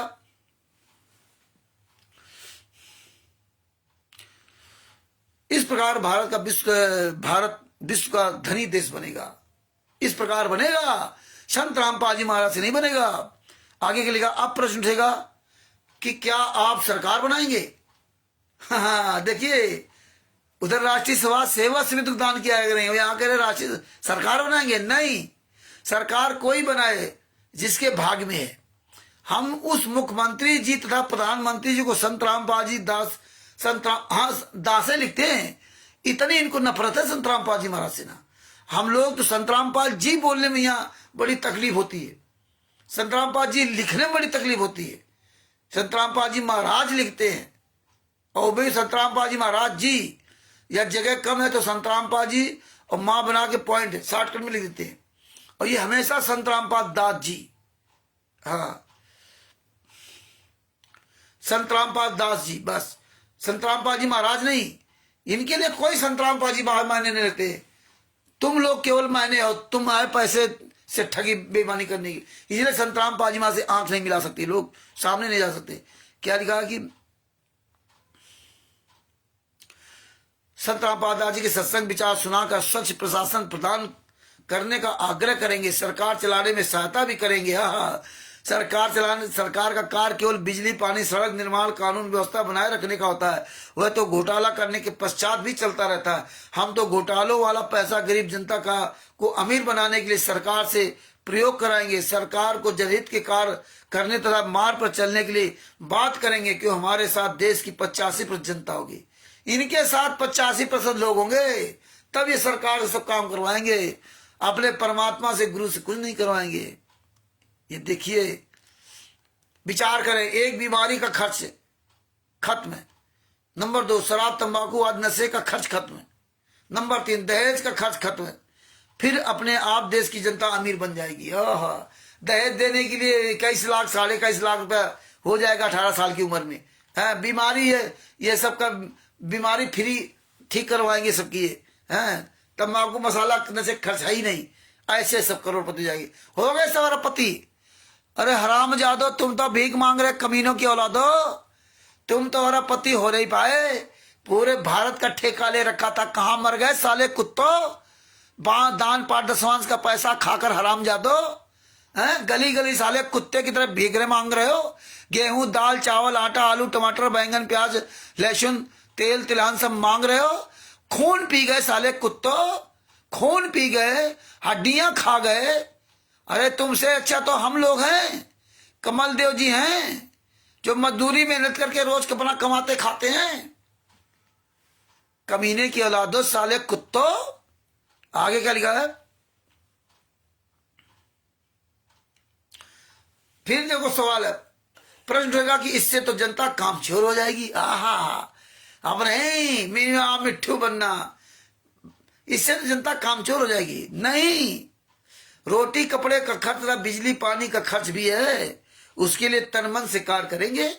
इस प्रकार भारत विश्व का धनी देश बनेगा। इस प्रकार बनेगा, संत रामपाल जी महाराज से नहीं बनेगा। आगे क्या लिखा? अब प्रश्न उठेगा कि क्या आप सरकार बनाएंगे? हाँ, देखिए उधर राष्ट्रीय समाज सेवा समिति को दान किया करेंगे, यहां कह रहे राष्ट्रीय सरकार बनाएंगे। नहीं, सरकार कोई बनाए जिसके भाग में है। हम उस मुख्यमंत्री जी तथा प्रधानमंत्री जी को संत रामपाल जी दास, दासे लिखते हैं। इतनी इनको नफरत है संत रामपाल जी महाराज से ना। हम लोग तो संत रामपाल जी बोलने में यहाँ बड़ी तकलीफ होती है, संत रामपाल जी लिखने में बड़ी तकलीफ होती है। संत रामपाल जी महाराज लिखते हैं, और भाई संत रामपाल जी महाराज जी, या जगह कम है तो संत रामपाल जी और माँ बना के पॉइंट शॉर्टकट में लिख देते हैं। और ये हमेशा संत रामपाल दास जी, हाँ संत रामपाल दास जी, बस संत रामपाल जी महाराज नहीं। इनके लिए कोई संत रामपाल जी महाराज मायने नहीं रखते। तुम लोग केवल मायने हो, तुम आए पैसे से ठगी बेईमानी करने की, इसलिए संत रामपाल जी महाराज से आंख नहीं मिला सकती, लोग सामने नहीं जा सकते। क्या लिखा कि संत रामपाल दास जी के सत्संग विचार सुनाकर स्वच्छ प्रशासन प्रदान करने का आग्रह करेंगे, सरकार चलाने में सहायता भी करेंगे। हाँ, सरकार का कार्य केवल बिजली, पानी, सड़क निर्माण, कानून व्यवस्था बनाए रखने का होता है। वह तो घोटाला करने के पश्चात भी चलता रहता है। हम तो घोटालों वाला पैसा गरीब जनता को अमीर बनाने के लिए सरकार से प्रयोग कराएंगे। सरकार को जनहित के कार्य करने तथा मार्ग पर चलने के लिए बात करेंगे, क्यों हमारे साथ देश की 85% जनता होगी, इनके साथ 85% लोग होंगे, तब ये सरकार से सब काम करवाएंगे। अपने परमात्मा से, गुरु से कुछ नहीं करवाएंगे। ये देखिए, विचार करें, एक बीमारी का खर्च खत्म है। नंबर 2, शराब तंबाकू आदि नशे का खर्च खत्म है। नंबर 3, दहेज का खर्च खत्म है। फिर अपने आप देश की जनता अमीर बन जाएगी। दहेज देने के लिए 21 लाख, 21.5 लाख रुपया हो जाएगा 18 साल की उम्र में। है बीमारी है, ये सबका बीमारी फ्री ठीक करवाएंगे सबकी। है तंबाकू मसाला नशे खर्च है ही नहीं। ऐसे सब करोड़पति जाएगी। हो गए सब अरबपति। अरे हरामजादो, तुम तो भीख मांग रहे कमीनों की औलादो, तुम तो अरबपति हो नहीं पाए। पूरे भारत का ठेका ले रखा था, कहां मर गए साले कुत्तों। दान पाठ दसवांश का पैसा खाकर हरामजादो हैं, गली गली साले कुत्ते की तरह भीख मांग रहे हो। गेहूं दाल चावल आटा आलू टमाटर बैंगन प्याज लहसुन तेल तिलहन सब मांग रहे हो। खून पी गए साले कुत्तों, खून पी गए, हड्डियां खा गए। अरे तुमसे अच्छा तो हम लोग हैं, कमल देव जी हैं, जो मजदूरी मेहनत करके रोज अपना कमाते खाते हैं। कमीने की औलादो साले कुत्तों। आगे क्या लिखा है, फिर देखो सवाल है, प्रश्न उठेगा कि इससे तो जनता कामचोर हो जाएगी। आहा, अब नहीं मिट्ठू बनना, इससे तो जनता कामचोर हो जाएगी। नहीं, रोटी कपड़े का खर्च तथा बिजली पानी का खर्च भी है, उसके लिए तन मन से कार्य करेंगे,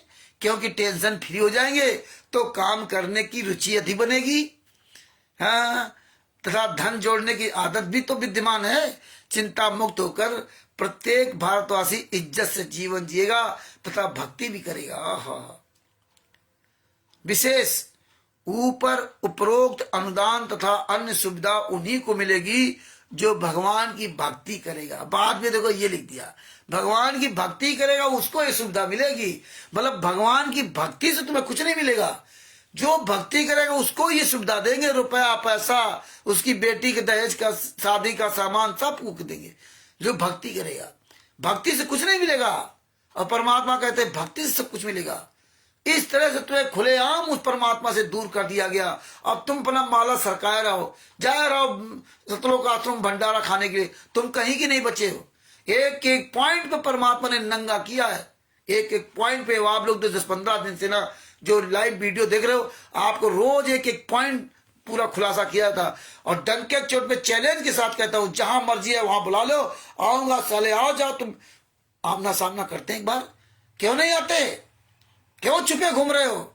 क्योंकि टेंशन फ्री हो जाएंगे तो काम करने की रुचि अधिक बनेगी। हाँ, तथा धन जोड़ने की आदत भी तो विद्यमान है। चिंता मुक्त होकर प्रत्येक भारतवासी इज्जत से जीवन जिएगा तथा भक्ति भी करेगा। विशेष ऊपर उपरोक्त अनुदान तथा अन्य सुविधा उन्हीं को मिलेगी जो भगवान की भक्ति करेगा। बाद में देखो ये लिख दिया, भगवान की भक्ति करेगा उसको ये सुविधा मिलेगी। मतलब भगवान की भक्ति से तुम्हें कुछ नहीं मिलेगा, जो भक्ति करेगा उसको ये सुविधा देंगे, रुपया पैसा, उसकी बेटी के दहेज का शादी का सामान सब कुछ देंगे। जो भक्ति करेगा, भक्ति से कुछ नहीं मिलेगा, और परमात्मा कहते हैं भक्ति से सब कुछ मिलेगा। इस तरह से तुम्हें खुलेआम उस परमात्मा से दूर कर दिया गया। अब तुम अपना माला सरकाए रहो, जाए रहो सतलोक आश्रम भंडारा खाने के लिए, तुम कहीं की नहीं बचे हो। एक एक पॉइंट पे परमात्मा ने नंगा किया है, एक एक पॉइंट पे। आप लोग तो 10-15 दिन से ना जो लाइव वीडियो देख रहे हो, आपको रोज एक एक पॉइंट पूरा खुलासा किया था, और डंके चोट पे चैलेंज के साथ कहता हूं, जहां मर्जी है वहां बुला लो, आऊंगा साले, आओ जाओ। तुम आमना सामना करते हैं एक बार, क्यों नहीं आते, क्यों छुपे घूम रहे हो।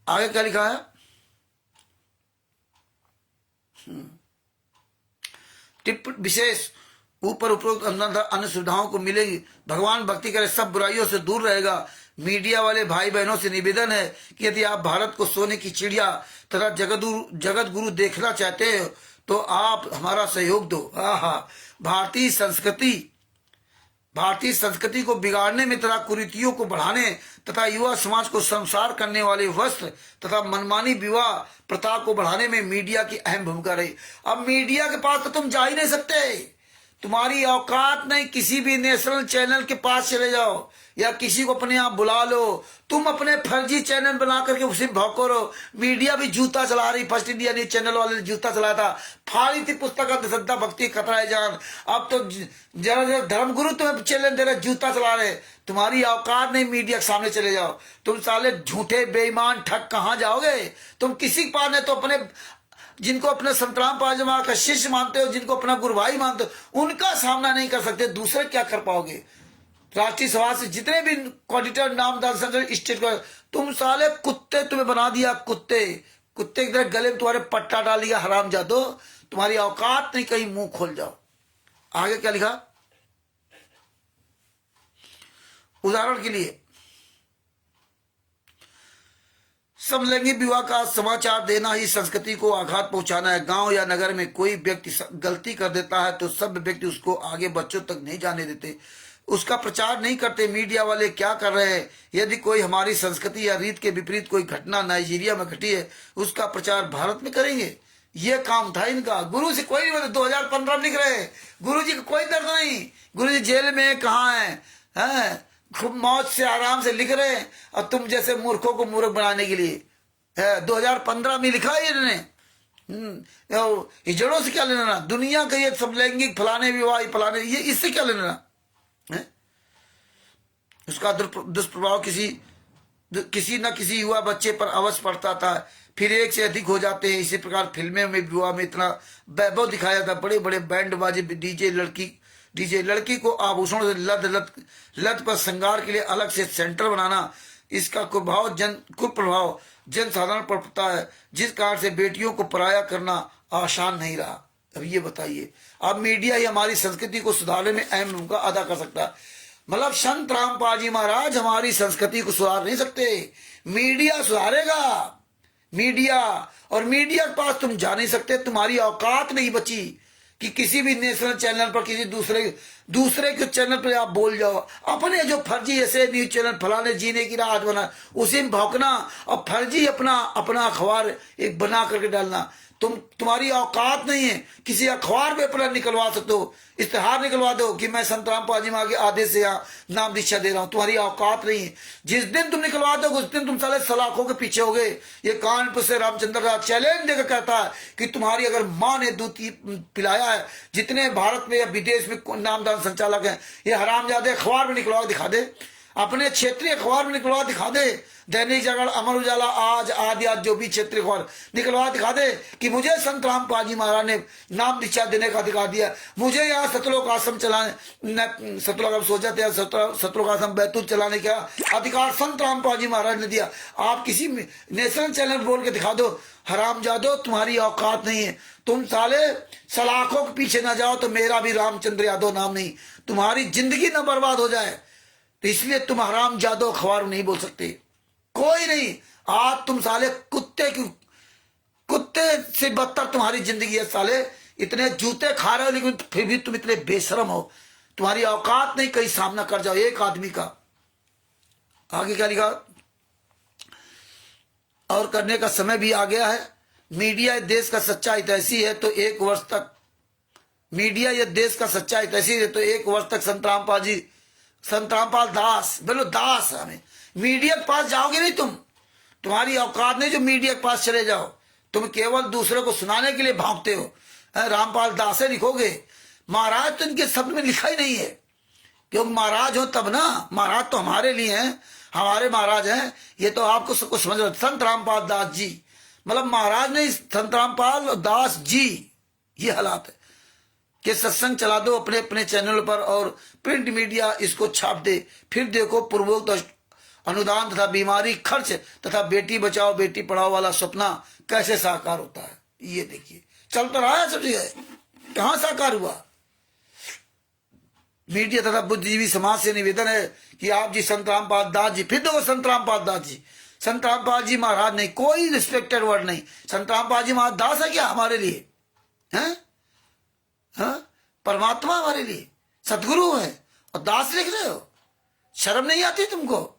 आगे क्या लिखा है, टिप विशेष ऊपर उपरोक्त अन्य सुविधाओं को मिलेगी। भगवान भक्ति करे, सब बुराइयों से दूर रहेगा। मीडिया वाले भाई बहनों से निवेदन है कि यदि आप भारत को सोने की चिड़िया तथा जगत गुरु देखना चाहते हो तो आप हमारा सहयोग दो। भारतीय संस्कृति को बिगाड़ने में तथा कुरीतियों को बढ़ाने तथा युवा समाज को संसार करने वाले वस्त्र तथा मनमानी विवाह प्रथा को बढ़ाने में मीडिया की अहम भूमिका रही। अब मीडिया के पास तो तुम जा ही नहीं सकते, तुम्हारी औकात नहीं। किसी भी नेशनल चैनल के पास चले जाओ या किसी को अपने आप बुला लो, तुम अपने फर्जी चैनल बना करके उसे भौंको रहो। मीडिया भी जूता चला रही, फर्स्ट इंडिया न्यूज चैनल वाले ने जूता चलाया था, फाड़ी थी पुस्तक श्रद्धा भक्ति खतरा है जान। अब तो जरा धर्मगुरु तुम्हें चैलेंज दे रहे, जूता चला रहे। तुम्हारी औकात नहीं, मीडिया के सामने चले जाओ। तुम साले झूठे बेईमान ठग कहाँ जाओगे। तुम किसी के पास नहीं तो अपने जिनको अपने संतराम पाजमा का शिष्य मानते हो, जिनको अपना गुरु भाई मानते हो, उनका सामना नहीं कर सकते, दूसरे क्या कर पाओगे। राष्ट्रीय सभा से जितने भी कोऑर्डिनेटर नामदार स्टेट को, तुम साले कुत्ते तुम्हें बना दिया, कुत्ते कुत्ते की तरह गले में तुम्हारे पट्टा डाल दिया। हरामजादो, तुम्हारी औकात नहीं, कहीं मुंह खोल जाओ। आगे क्या लिखा, उदाहरण के लिए समलैंगिक विवाह का समाचार देना ही संस्कृति को आघात पहुंचाना है। गांव या नगर में कोई व्यक्ति गलती कर देता है तो सब व्यक्ति उसको आगे बच्चों तक नहीं जाने देते, उसका प्रचार नहीं करते। मीडिया वाले क्या कर रहे हैं, यदि कोई हमारी संस्कृति या रीत के विपरीत कोई घटना नाइजीरिया में घटी है उसका प्रचार भारत में करेंगे। ये काम था इनका। गुरु से कोई नहीं, 2015 लिख रहे हैं, गुरु जी का कोई दर्द नहीं। गुरु जी जेल में कहाँ है, खूब मौज से आराम से लिख रहे हैं, और तुम जैसे मूर्खों को मूर्ख बनाने के लिए 2015 में लिखा है इन्होंने। जड़ों से क्या लेना, दुनिया का ये समलैंगिक फलाने विवाह फलाने, ये इससे क्या लेना है? उसका दुष्प्रभाव किसी न किसी युवा बच्चे पर अवश्य पड़ता था, फिर एक से अधिक हो जाते हैं। इसी प्रकार फिल्में में विवाह में इतना वैभव दिखाया जाता, बड़े बड़े बैंड बाजे, डीजे लड़की को आभूषणों से लत पर श्रृंगार के लिए अलग से सेंटर बनाना, इसका कुप्रभाव जन साधारण पर पड़ता है, जिस कारण से बेटियों को पराया करना आसान नहीं रहा। अब ये बताइए, अब मीडिया ही हमारी संस्कृति को सुधारने में अहम भूमिका अदा कर सकता है। मतलब संत रामपाल जी महाराज हमारी संस्कृति को सुधार नहीं सकते, मीडिया सुधारेगा। मीडिया, और मीडिया के पास तुम जा नहीं सकते, तुम्हारी औकात नहीं बची कि किसी भी नेशनल चैनल पर किसी दूसरे के चैनल पर आप बोल जाओ। अपने जो फर्जी ऐसे न्यूज चैनल फलाने जीने की राहत बना, उसी में भौंकना और फर्जी अपना अखबार एक बना करके डालना। तुम्हारी औकात नहीं है, किसी अखबार पे अपना निकलवा सकते हो, इश्तेहार निकलवा दो कि मैं संत रामपाल जी महाराज के आदेश से यहाँ नाम दीक्षा दे रहा हूँ। तुम्हारी औकात नहीं है। जिस दिन तुम निकलवा दो उस दिन तुम साले सलाखों के पीछे हो गए। ये कानपुर से रामचंद्र राज चैलेंज देकर कहता है कि तुम्हारी अगर माँ ने दूध पिलाया है, जितने भारत में या विदेश में नामदान संचालक हैं, ये हरामजादे अखबार में निकलवा दिखा दे, अपने क्षेत्रीय अखबार में निकलवा दिखा दे। दैनिक जागरण, अमर उजाला, आज आदि आज जो भी क्षेत्रीय अखबार निकलवा दिखा दे कि मुझे संत रामपाल जी महाराज ने नाम दीक्षा देने का अधिकार दिया, मुझे यहाँ सतलोक आश्रम चलाने, सतलोक आश्रम सोचा था, सतलोक आश्रम बैतूल चलाने का अधिकार संत रामपाल जी महाराज ने दिया। आप किसी नेशनल चैनल बोल के दिखा दो। हरामजादो, तुम्हारी औकात नहीं है। तुम साले सलाखों के पीछे न जाओ तो मेरा भी रामचंद्र यादव नाम नहीं, तुम्हारी जिंदगी न बर्बाद हो जाए। तो इसलिए तुम हरामजादो अखबार नहीं बोल सकते, कोई नहीं। आज तुम साले कुत्ते से बदतर तुम्हारी जिंदगी है। साले इतने जूते खा रहे हो लेकिन फिर भी तुम इतने बेशरम हो, तुम्हारी औकात नहीं कहीं सामना कर जाओ एक आदमी का। आगे क्या लिखा, और करने का समय भी आ गया है। मीडिया देश का सच्चा हितैषी है तो 1 वर्ष तक, मीडिया ये देश का सच्चा हितैषी है तो 1 वर्ष तक संत रामपाल दास, बोलो दास, हमें मीडिया के पास जाओगे नहीं तुम, तुम्हारी औकात नहीं जो मीडिया के पास चले जाओ। तुम केवल दूसरे को सुनाने के लिए भागते हो। रामपाल दास लिखोगे, महाराज तो इनके शब्द में लिखा ही नहीं है, क्योंकि महाराज हो तब ना, महाराज तो हमारे लिए हैं, हमारे महाराज हैं। ये तो आपको सबको समझ रहे, संत रामपाल दास जी मतलब महाराज नहीं, संत रामपाल दास जी। ये हालात है कि सत्संग चला दो अपने अपने चैनल पर और प्रिंट मीडिया इसको छाप दे, फिर देखो पूर्वोक्त अनुदान तथा बीमारी खर्च तथा बेटी बचाओ बेटी पढ़ाओ वाला सपना कैसे साकार होता है। ये देखिए चल तो रहा है सब जगह, कहां साकार हुआ। मीडिया तथा बुद्धिजीवी समाज से निवेदन है कि आप जी संत रामपाल दास जी, फिर देखो संत रामपाल दास जी, संत रामपाल जी महाराज नहीं, कोई रिस्पेक्टेड वर्ड नहीं। संत रामपाल जी महाराज दास है क्या हमारे लिए? हैं? हाँ? परमात्मा हमारे लिए सदगुरु है और दास लिख रहे हो, शर्म नहीं आती तुमको?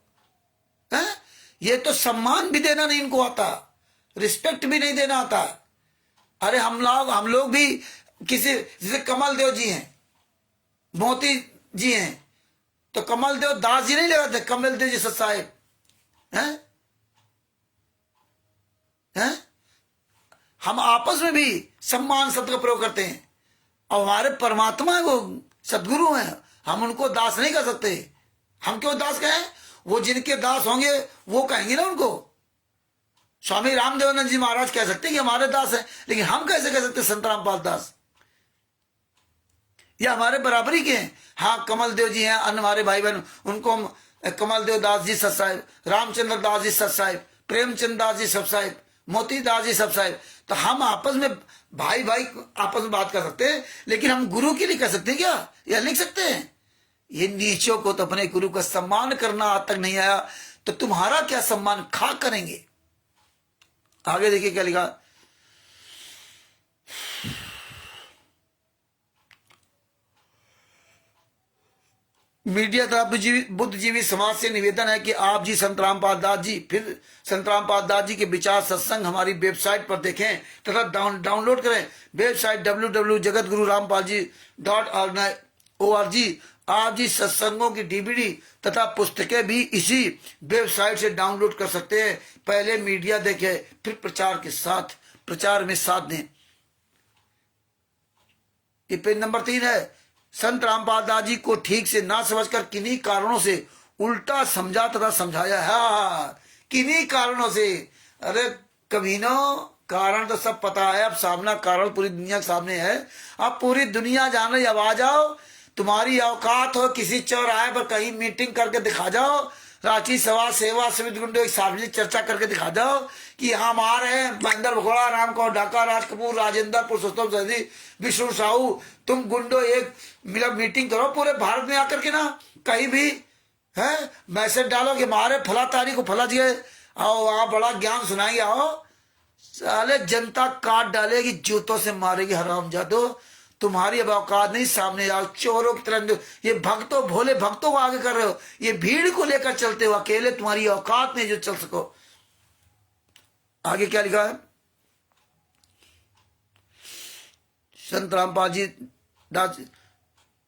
हैं? ये तो सम्मान भी देना नहीं इनको आता, रिस्पेक्ट भी नहीं देना आता। अरे हम लोग भी किसी, जैसे कमल देव जी हैं, मोती जी हैं, तो कमल देव दास जी नहीं लगाते, कमल देव जी सत साहेब हैं? हैं? हम आपस में भी सम्मान शब्द का प्रयोग करते हैं और हमारे परमात्मा है, वो सदगुरु हैं, हम उनको दास नहीं कर सकते। हम क्यों दास कहें? वो जिनके दास होंगे वो कहेंगे ना उनको। स्वामी रामदेवानंद जी महाराज कह सकते हैं कि हमारे दास हैं, लेकिन हम कैसे कह सकते संत रामपाल दास? या हमारे बराबरी के हैं। हाँ, कमल देव जी हैं, अन्य हमारे भाई बहन, उनको हम कमल देव दास जी सत साहिब, रामचंद्र दास जी सत साहिब, प्रेमचंद दास जी सब साहिब, मोती दास जी सब साहिब। तो हम आपस में भाई आपस में बात कर सकते हैं, लेकिन हम गुरु के लिए कर सकते हैं क्या? या लिख सकते हैं? ये नीचों को तो अपने गुरु का सम्मान करना आज तक नहीं आया, तो तुम्हारा क्या सम्मान खा करेंगे। आगे देखिए क्या लिखा, मीडिया तथा बुद्धिजीवी समाज से निवेदन है कि आप जी संत रामपाल दास जी, फिर संत रामपाल दास जी के विचार सत्संग हमारी वेबसाइट पर देखें तथा डाउनलोड करें। Website www.jagatgururampalji.org। आप जी सत्संगों की डीवीडी तथा पुस्तकें भी इसी वेबसाइट से डाउनलोड कर सकते हैं। पहले मीडिया देखें, फिर प्रचार में साथ दें। ये पेज नंबर 3 है। संत रामपाल दास जी को ठीक से ना समझकर किन्हीं कारणों से उल्टा समझा तथा समझाया है। किन्हीं कारणों से, अरे कमीनों, कारण तो सब पता है, अब सामना कारण पूरी दुनिया के सामने है। अब पूरी दुनिया जान रही, अब आ जाओ, तुम्हारी औकात हो किसी चौराहे पर कहीं मीटिंग करके दिखा जाओ, रांची सभा सेवा समिति गुंडो एक सार्वजनिक चर्चा करके दिखा दो कि हम आ रहे हैं, महेंद्र भगोड़ा, राम कौर ढाका, राज कपूर, राजेंद्र, पुरुषोत्तम सैनी, विष्णु साहू, तुम गुंडो एक मीटिंग करो पूरे भारत में आकर के ना, कहीं भी है मैसेज डालो कि हमारे फला तारीख को फला दिए, आओ आप बड़ा ज्ञान सुनाएंगे, आओ साले जनता काट डालेगी, जूतों से मारेगी, हरामजादो तुम्हारी अब औकात नहीं, सामने आओ चोरों की तरह। ये भक्तों, भोले भक्तों को आगे कर रहे हो, ये भीड़ को लेकर चलते हो, अकेले तुम्हारी औकात नहीं जो चल सको। आगे क्या लिखा है, संत रामपाल जी दास,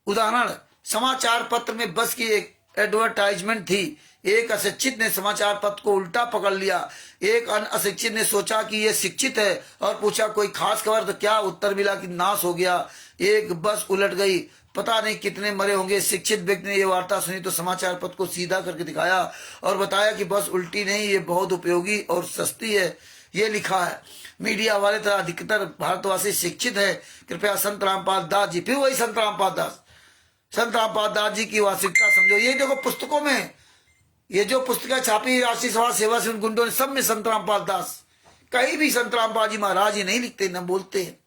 उदाहरण समाचार पत्र में बस की एक एडवर्टाइजमेंट थी, एक अशिक्षित ने समाचार पत्र को उल्टा पकड़ लिया, एक अशिक्षित ने सोचा कि यह शिक्षित है और पूछा कोई खास खबर, तो क्या उत्तर मिला कि नाश हो गया, एक बस उलट गई, पता नहीं कितने मरे होंगे। शिक्षित व्यक्ति ने यह वार्ता सुनी तो समाचार पत्र को सीधा करके दिखाया और बताया कि बस उल्टी नहीं, ये बहुत उपयोगी और सस्ती है, ये लिखा है। मीडिया वाले तरह अधिकतर भारतवासी शिक्षित है, कृपया संत रामपाल दास जी, फिर वही संत रामपाल दास, संत रामपाल दास जी की वास्तविकता समझो। ये देखो पुस्तकों में, ये जो पुस्तकें छापी राष्ट्रीय सभा सेवा समिति गुंडों ने, सब में संत रामपाल दास, कहीं भी संत रामपाल जी महाराज ही नहीं लिखते न बोलते हैं।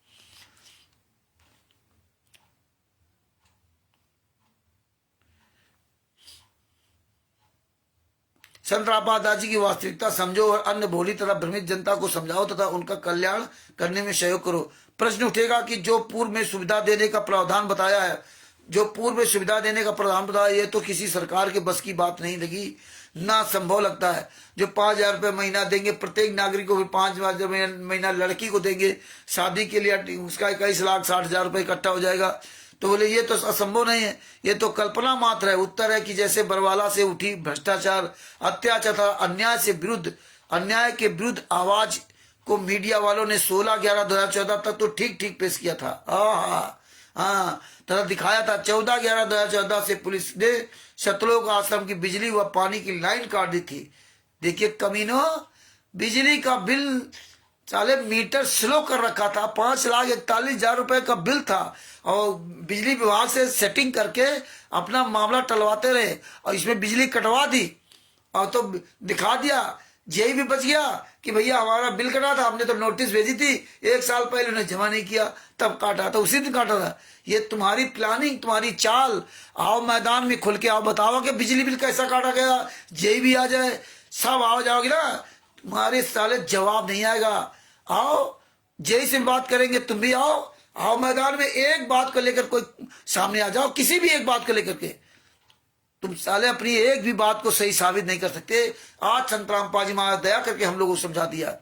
संत रामपाल दास जी की वास्तविकता समझो और अन्य भोली तरह भ्रमित जनता को समझाओ तथा उनका कल्याण करने में सहयोग करो। प्रश्न उठेगा कि जो पूर्व में सुविधा देने का प्रावधान बताया है, जो पूर्व में सुविधा देने का प्रावधान बताया, ये तो किसी सरकार के बस की बात नहीं लगी, ना संभव लगता है। जो 5,000 रुपये महीना देंगे प्रत्येक नागरिक को, भी 5,000 महीना लड़की को देंगे, शादी के लिए उसका 21,60,000 रुपये इकट्ठा हो जाएगा। तो बोले ये तो असंभव नहीं है, ये तो कल्पना मात्र है। उत्तर है कि जैसे बरवाला से उठी भ्रष्टाचार, अत्याचार, अन्याय के विरुद्ध आवाज को मीडिया वालों ने 16/11/2014 तक तो ठीक ठीक पेश किया था, हाँ तथा दिखाया था। 14/11/2014 से पुलिस ने सतलोक आश्रम की बिजली व पानी की लाइन काट दी थी। देखिए कमीनो, बिजली का बिल साले मीटर स्लो कर रखा था, 5,41,000 रुपए का बिल था और बिजली विभाग से सेटिंग करके अपना मामला टलवाते रहे और इसमें बिजली कटवा दी और तो दिखा दिया। यही भी बच गया कि भैया हमारा बिल कटा था, हमने तो नोटिस भेजी थी, 1 साल पहले उन्हें जमा नहीं किया, तब काटा था, उसी दिन काटा था। ये तुम्हारी प्लानिंग, तुम्हारी चाल। आओ मैदान में खुल के आओ, बताओ कि बिजली बिल कैसा काटा गया, यही भी आ जाए, सब आओ जाओगे ना, तुम्हारे साले जवाब नहीं आएगा। आओ जय से बात करेंगे, तुम भी आओ मैदान में, एक बात को लेकर कोई सामने आ जाओ, किसी भी एक बात को लेकर के। तुम साले अपनी एक भी बात को सही साबित नहीं कर सकते। आज संत रामपाल जी महाराज दया करके हम लोगों को समझा दिया।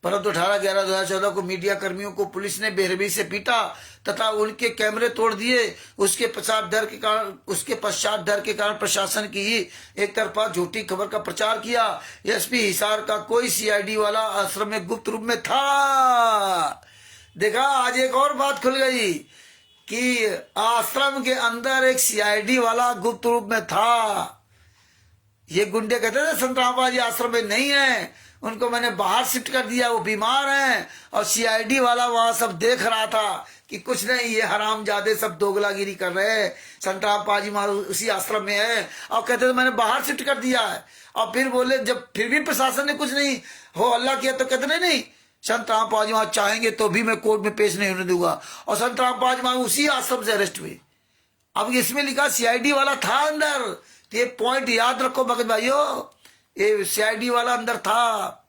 परंतु 18/11/2014 को मीडिया कर्मियों को पुलिस ने बेरहमी से पीटा तथा उनके कैमरे तोड़ दिए। उसके पश्चात डर के कारण प्रशासन की ही एक तरफा झूठी खबर का प्रचार किया। एसपी हिसार का कोई सीआईडी वाला आश्रम में गुप्त रूप में था। देखा, आज एक और बात खुल गई कि आश्रम के अंदर एक सीआईडी वाला गुप्त रूप में था। ये गुंडे कहते थे संत रामपाल जी आश्रम में नहीं है, उनको मैंने बाहर शिफ्ट कर दिया, वो बीमार हैं, और सीआईडी वाला वहां सब देख रहा था कि कुछ नहीं, ये हरामजादे सब दोगलागिरी कर रहे हैं, संत रामपाल जी महाराज उसी आश्रम में है, और कहते थे मैंने बाहर शिफ्ट कर दिया है। और फिर बोले, जब फिर भी प्रशासन ने कुछ नहीं हो अल्लाह किया तो कहते नहीं संत रामपाल जी महाराज चाहेंगे तो भी मैं कोर्ट में पेश नहीं होने दूंगा, और संत रामपाल जी महाराज उसी आश्रम से अरेस्ट हुए। अब इसमें लिखा सीआईडी वाला था अंदर, तो ये पॉइंट याद रखो भगत भाइयों, ये सीआईडी वाला अंदर था,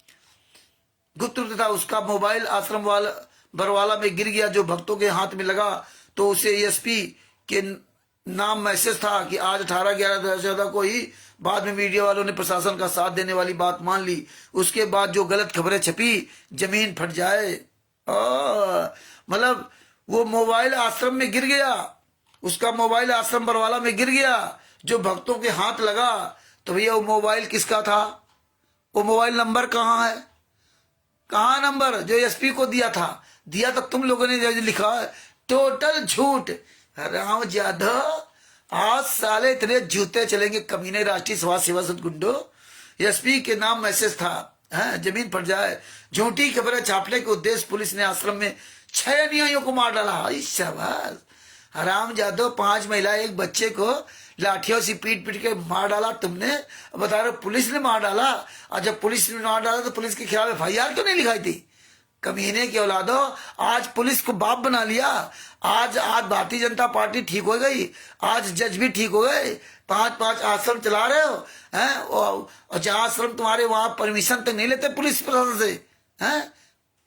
गुप्त रूप था। उसका मोबाइल आश्रम वाला बरवाला में गिर गया, जो भक्तों के हाथ में लगा तो उसे एसपी के नाम मैसेज था कि आज 18/11/2014 को ही। बाद में मीडिया वालों ने प्रशासन का साथ देने वाली बात मान ली। उसके बाद जो गलत खबरें छपी, जमीन फट जाए। मतलब वो मोबाइल आश्रम में गिर गया, उसका मोबाइल आश्रम बरवाला में गिर गया, जो भक्तों के हाथ लगा। तो भैया वो मोबाइल किसका था, वो मोबाइल नंबर कहाँ है, कहाँ नंबर जो एसपी को दिया तो तुम लोगों ने लिखा है, टोटल झूठ। राम जाधव, आज साले इतने जूते चलेंगे कमीने राष्ट्रीय सभा सेवा सद गुंडो। एसपी के नाम मैसेज था, जमीन फट जाए। झूठी खबरें छापने के उद्देश्य पुलिस ने आश्रम में 6 अनुयायियों को मार डाला। शाबाश हराम जादो, 5 महिला 1 बच्चे को लाठियों से पीट पीट के मार डाला तुमने। बता रहे पुलिस ने मार डाला, और जब पुलिस ने मार डाला तो पुलिस के खिलाफ FIR तो नहीं लिखाई थी। कमीने की औलादो, आज पुलिस को बाप बना लिया। आज भारतीय जनता पार्टी ठीक हो गई, आज जज भी ठीक हो गए। 5 आश्रम चला रहे हो हैं, और जहां आश्रम तुम्हारे वहां परमिशन तक नहीं लेते पुलिस प्रशासन से, हैं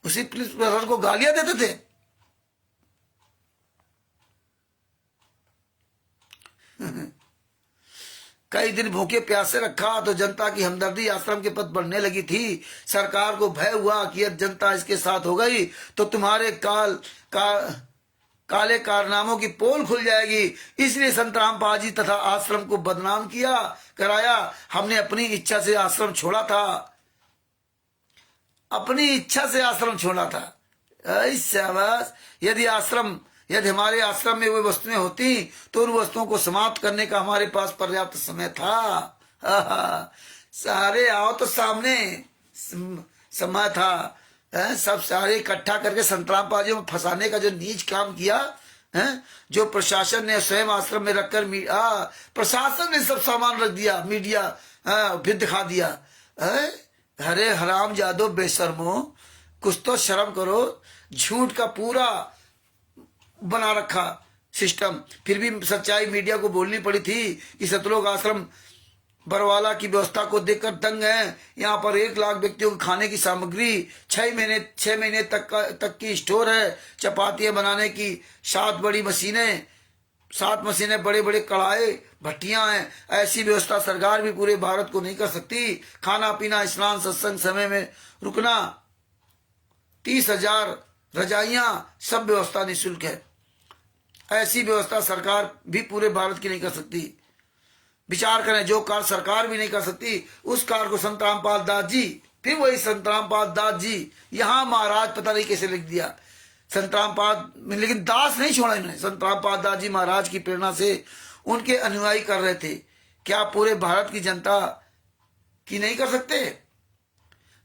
उसी पुलिस प्रशासन को गालियां देते थे। कई दिन भूखे प्यासे रखा तो जनता की हमदर्दी आश्रम के प्रति बढ़ने लगी थी। सरकार को भय हुआ कि यदि जनता इसके साथ हो गई तो तुम्हारे काले कारनामों की पोल खुल जाएगी। इसलिए संत रामपाल जी तथा आश्रम को बदनाम कराया। हमने अपनी इच्छा से आश्रम छोड़ा था, अपनी इच्छा से आश्रम छोड़ा था। शाबाश, यदि हमारे आश्रम में वो वस्तुएं होती तो उन वस्तुओं को समाप्त करने का हमारे पास पर्याप्त समय था। सारे आओ तो सामने समय था। सब सारे इकट्ठा करके संत रामपाल जी में फंसाने का जो नीच काम किया, जो प्रशासन ने स्वयं आश्रम में रखकर प्रशासन ने सब सामान रख दिया, मीडिया भी दिखा दिया। अरे हराम जादो बेशर्मो, कुछ तो शर्म करो। झूठ का पूरा बना रखा सिस्टम, फिर भी सच्चाई मीडिया को बोलनी पड़ी थी कि सतलोक आश्रम बरवाला की व्यवस्था को देखकर दंग है। यहाँ पर 1 लाख व्यक्तियों को खाने की सामग्री, 6 महीने तक की स्टोर है। चपातियां बनाने की 7 बड़ी मशीनें, 7 मशीनें, बड़े बड़े कढ़ाई, भट्टियां हैं। ऐसी व्यवस्था सरकार भी पूरे भारत को नहीं कर सकती। खाना पीना, स्नान, सत्संग, समय में रुकना, 30,000 रजाइयां, सब व्यवस्था निःशुल्क है। ऐसी व्यवस्था सरकार भी पूरे भारत की नहीं कर सकती। विचार करें, जो कार्य सरकार भी नहीं कर सकती उस कार्य को संत रामपाल दास जी, फिर वही संत रामपाल दास जी, यहाँ महाराज पता नहीं कैसे लिख दिया संत रामपाल, लेकिन दास नहीं छोड़ा इन्होंने। संत रामपाल दास जी महाराज की प्रेरणा से उनके अनुयायी कर रहे थे। क्या पूरे भारत की जनता की नहीं कर सकते?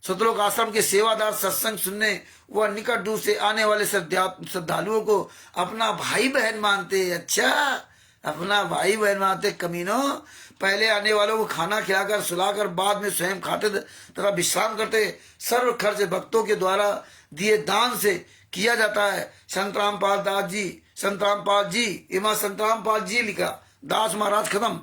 सतलोक आश्रम के सेवादार सत्संग सुनने व निकट दूर से आने वाले श्रद्धालुओं को अपना भाई बहन मानते। अच्छा, अपना भाई बहन मानते। कमीनों, पहले आने वालों को खाना खिलाकर सुलाकर बाद में स्वयं खाते तथा विश्राम करते। सर्व खर्च भक्तों के द्वारा दिए दान से किया जाता है। संत रामपाल दास जी, संत रामपाल जी, इमा संत रामपाल जी लिखा, दास महाराज खत्म।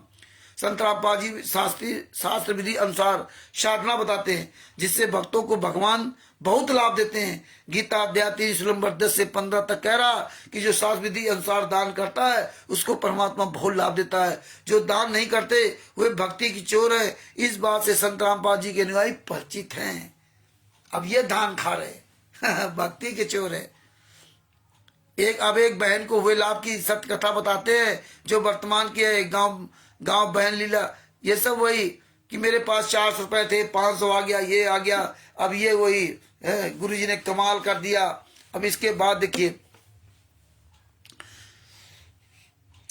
संत रामपाल जी शास्त्र विधि अनुसार साधना बताते हैं जिससे भक्तों को भगवान बहुत लाभ देते हैं। गीता अध्याय 3 श्लोक 10 से 15 तक कह रहा कि जो शास्त्र विधि अनुसार दान करता है उसको परमात्मा बहुत लाभ देता है। जो दान नहीं करते वे भक्ति की चोर है। इस बात से संत रामपाल जी के अनुयायी परिचित हैं। अब ये दान खा रहे भक्ति के चोर है। एक बहन को हुए लाभ की सत्य कथा बताते हैं जो वर्तमान की है। गांव बहन लीला, ये सब वही कि मेरे पास 400 रुपए थे, 500 आ गया, ये आ गया। अब ये वही गुरुजी ने कमाल कर दिया। अब इसके बाद देखिए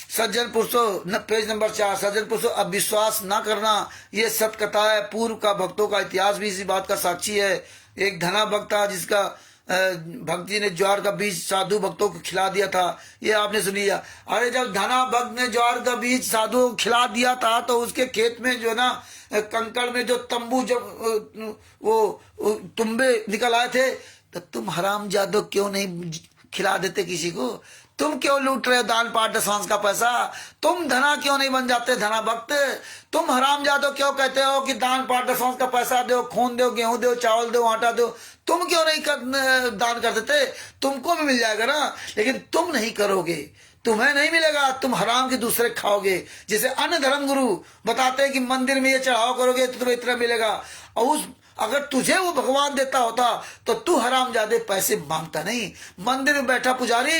सज्जन पुरुषों, पेज नंबर 4, सज्जन पुरुषों अब विश्वास ना करना, ये सत्य कथा है। पूर्व का भक्तों का इतिहास भी इसी बात का साक्षी है। एक धना भक्त था जिसका भक्ति ने ज्वार का बीज साधु भक्तों को खिला दिया था। ये आपने सुन लिया। अरे जब धना भक्त ने ज्वार का बीज साधु को खिला दिया था तो उसके खेत में जो ना कंकड़ में जो तंबू, जब वो तुम्बे निकल आए थे, तो तुम हराम जादो क्यों नहीं खिला देते किसी को? तुम क्यों लूट रहे हो दान पाठ दशांश का पैसा? तुम धना क्यों नहीं बन जाते धना भक्त? तुम हराम जादो क्यों कहते हो कि दान पाठ दशांश का पैसा दो, खून दो, गेहूं दो, चावल दो, आटा दो? तुम क्यों नहीं दान कर देते? तुमको भी मिल जाएगा ना, लेकिन तुम नहीं करोगे, तुम्हें नहीं मिलेगा, तुम हराम के दूसरे खाओगे। जैसे अन्य धर्म गुरु बताते हैं कि मंदिर में ये चढ़ाव करोगे तो तुम्हें इतना मिलेगा, और अगर तुझे वो भगवान देता होता तो तू हराम जादे पैसे मांगता नहीं। मंदिर में बैठा पुजारी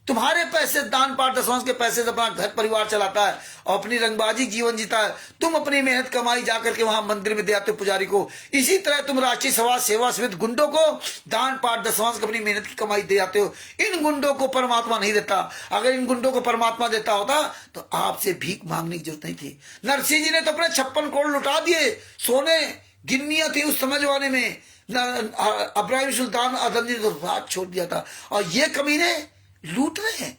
तुम्हारे पैसे, दान पाठ दशांश के पैसे से अपना घर परिवार चलाता है और अपनी रंगबाजी जीवन जीता है। तुम अपनी मेहनत कमाई जाकर के वहां मंदिर में दे आते हो पुजारी को। इसी तरह तुम राष्ट्रीय समाज सेवा समिति गुंडों को दान पाठ दशांश अपनी मेहनत की कमाई दे आते हो। इन गुंडों को परमात्मा नहीं देता। अगर इन गुंडों को परमात्मा देता होता तो आपसे भीख मांगने की जरूरत नहीं थी। नरसिंह जी ने तो अपने 56 करोड़ लुटा दिए सोने गिन्नियां थी उस समय जमाने में। इब्राहिम सुल्तान आदम ने तो राज छोड़ दिया था, और ये कमीने लूट रहे हैं,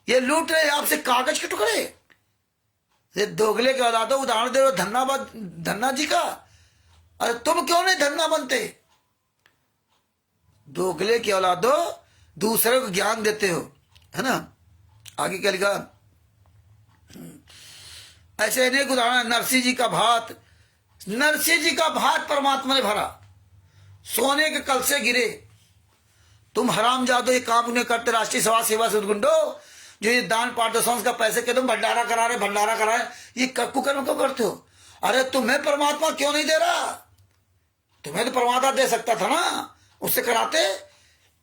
ये लूट रहे हैं आपसे कागज के टुकड़े। ये दोगले के औलादो, उदाहरण दे रहे हो धन्ना जी का। अरे तुम क्यों नहीं धन्ना बनते? दोगले की औलादो, दूसरे को ज्ञान देते हो, है ना। आगे क्या लिखा? ऐसे अनेक उदाहरण। नरसिंह जी का भात, नरसिंह जी का भात परमात्मा ने भरा, सोने के कल से गिरे। तुम हराम जादो ये काम उन्हें करते, राष्ट्रीय समाज सेवा से गुंडो, जो ये दान पार्टिशन का पैसे के तुम भंडारा करा रहे, ये कुकर्म क्यों करते हो? अरे तुम्हें परमात्मा क्यों नहीं दे रहा? तुम्हें तो परमात्मा दे सकता था ना, उससे कराते।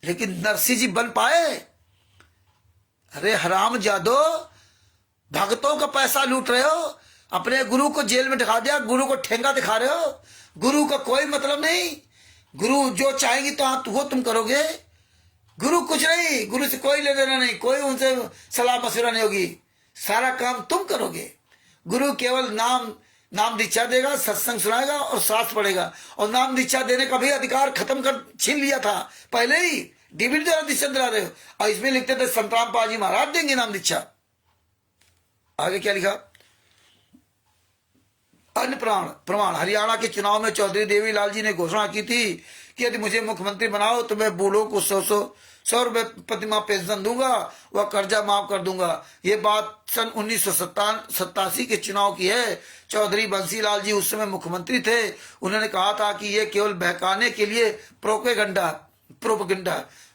लेकिन नरसिंह जी बन पाए? अरे हराम जादो, भक्तों का पैसा लूट रहे हो, अपने गुरु को जेल में दिखा दिया, गुरु को ठेंगा दिखा रहे हो। गुरु का कोई मतलब नहीं, गुरु जो चाहेगी तो वो तुम करोगे। गुरु कुछ नहीं, गुरु से कोई लेना देना नहीं, कोई उनसे सलाह मशवरा नहीं होगी, सारा काम तुम करोगे। गुरु केवल नाम दीक्षा देगा, सत्संग सुनाएगा और शास्त्र पढ़ेगा। और नाम दीक्षा देने का भी अधिकार खत्म कर छीन लिया था पहले ही, डीवीडी द्वारा दीक्षा दिला रहे हो। और इसमें लिखते थे संतराम पाजी महाराज देंगे नाम दीक्षा। आगे क्या लिखा? अन्य प्रमाण। हरियाणा के चुनाव में चौधरी देवीलाल जी ने घोषणा की थी कि यदि मुझे मुख्यमंत्री बनाओ तो मैं बूढ़ों को 100 रुपए प्रतिमाह पेंशन दूंगा, वह कर्जा माफ कर दूंगा। ये बात सन 1987 के चुनाव की है। चौधरी बंसीलाल जी उस समय मुख्यमंत्री थे। उन्होंने कहा था कि ये केवल बहकाने के लिए प्रोपेगेंडा।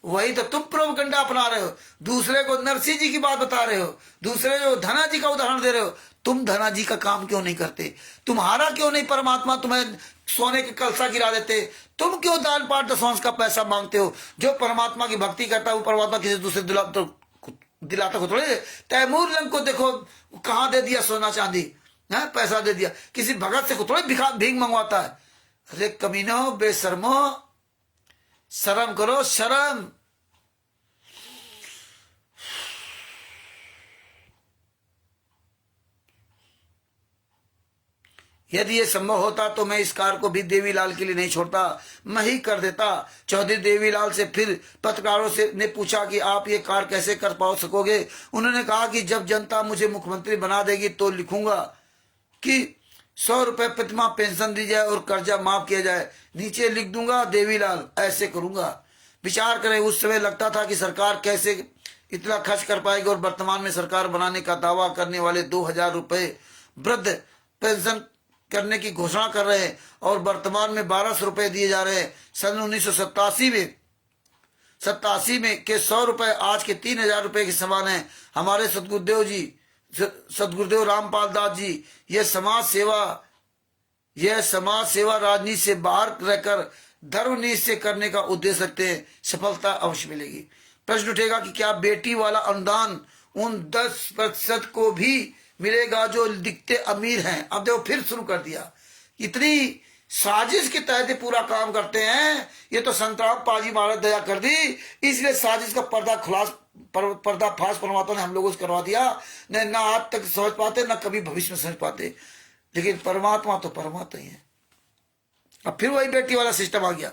वही तो तुम प्रोपेगेंडा अपना रहे हो। दूसरे को नरसिंह जी की बात बता रहे हो, दूसरे को धना जी का उदाहरण दे रहे हो। तुम धना जी का काम क्यों नहीं करते? तुम्हारा क्यों नहीं परमात्मा तुम्हें सोने के कलसा गिरा देते? तुम क्यों दान पाठ दशवांश का पैसा मांगते हो? जो परमात्मा की भक्ति करता है वो परमात्मा किसी दूसरे दिलाता को थोड़े। तैमूर लंग को देखो कहाँ दे दिया सोना चांदी, है पैसा दे दिया, किसी भगत से को थोड़े भीख मंगवाता है। अरे कमीनो, बेशर्मो, शर्म करो, शर्म। यदि ये संभव होता तो मैं इस कार को भी देवीलाल के लिए नहीं छोड़ता, मैं ही कर देता। चौधरी देवीलाल से फिर पत्रकारों से ने पूछा कि आप ये कार कैसे कर सकोगे? उन्होंने कहा कि जब जनता मुझे मुख्यमंत्री बना देगी तो लिखूंगा कि 100 रुपए प्रतिमाह पेंशन दी जाए और कर्जा माफ किया जाए। नीचे लिख दूंगा देवीलाल, ऐसे करूंगा। विचार करें, उस समय लगता था कि सरकार कैसे इतना खर्च कर पाएगी, और वर्तमान में सरकार बनाने का दावा करने वाले 2000 रुपए वृद्ध पेंशन करने की घोषणा कर रहे हैं, और वर्तमान में 1200 रुपए दिए जा रहे हैं। सन 1987 में के 100 रुपए आज के 3000 रुपए के समान है। हमारे सदगुरुदेव रामपाल दास जी, यह समाज सेवा राजनीति से बाहर रहकर धर्मनीति से करने का उद्देश्य रखते हैं, सफलता अवश्य मिलेगी। प्रश्न उठेगा कि क्या बेटी वाला अनुदान उन 10% को भी मिलेगा जो दिखते अमीर हैं? अब देखो फिर शुरू कर दिया। इतनी साजिश के तहत पूरा काम करते हैं। ये तो संतराम पाजी महाराज दया कर दी, इसलिए साजिश का पर्दाफाश परमात्मा ने हम लोगों से करवा दिया। न आज तक समझ पाते, न कभी भविष्य में समझ पाते। लेकिन परमात्मा तो परमात्मा ही है। अब फिर वही बेटी वाला सिस्टम आ गया।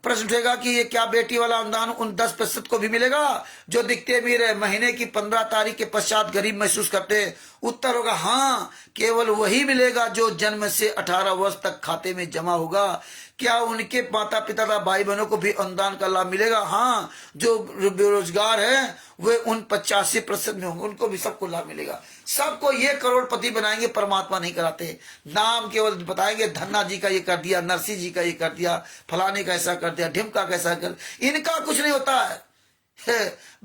प्रश्न उठेगा कि ये क्या बेटी वाला अनुदान उन 10% को भी मिलेगा जो दिखते अमीर है, महीने की 15 तारीख के पश्चात गरीब महसूस करते हैं? उत्तर होगा हाँ, केवल वही मिलेगा जो जन्म से 18 वर्ष तक खाते में जमा होगा। क्या उनके माता पिता तथा भाई बहनों को भी अनुदान का लाभ मिलेगा? हाँ, जो बेरोजगार है वे उन 85% में होंगे, उनको भी सबको लाभ मिलेगा। सबको ये करोड़पति बनाएंगे, परमात्मा नहीं कराते। नाम केवल बताएंगे, धन्ना जी का ये कर दिया, नरसिंह जी का ये कर दिया, फलाने का ऐसा कर दिया, ढिमका कैसा कर। इनका कुछ नहीं होता है।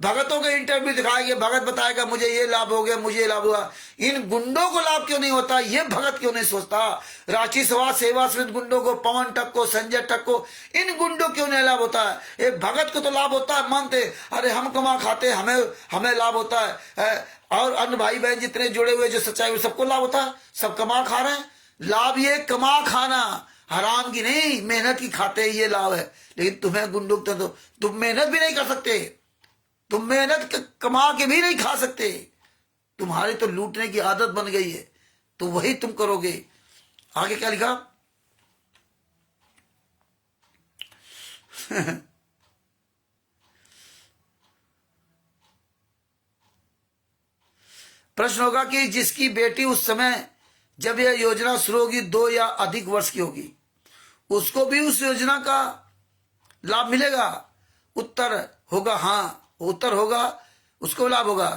भगतों के इंटरव्यू दिखाएंगे, भगत बताएगा मुझे ये लाभ हो गया, मुझे ये लाभ हुआ। इन गुंडों को लाभ क्यों नहीं होता? ये भगत क्यों नहीं सोचता? राष्ट्रीय समाज सेवा समिति गुंडों को, पवन टक को, संजय टक को, इन गुंडों क्यों नहीं लाभ होता है? एक भगत को तो लाभ होता है, मानते अरे हम कमा खाते, हमें लाभ होता है। और अन्य भाई बहन जितने जुड़े हुए जो सच्चाई, सबको लाभ होता है, सब कमा खा रहे हैं। लाभ ये कमा खाना, हराम की नहीं, मेहनत की खाते, ये लाभ है। लेकिन तुम्हें गुंडों तो तुम मेहनत भी नहीं कर सकते, तुम मेहनत कमा के भी नहीं खा सकते। तुम्हारी तो लूटने की आदत बन गई है। तो वही तुम करोगे। आगे क्या लिखा? प्रश्न होगा कि जिसकी बेटी उस समय जब यह योजना शुरू होगी 2 या अधिक वर्ष की होगी, उसको भी उस योजना का लाभ मिलेगा? उत्तर होगा हाँ। उत्तर होगा उसको लाभ होगा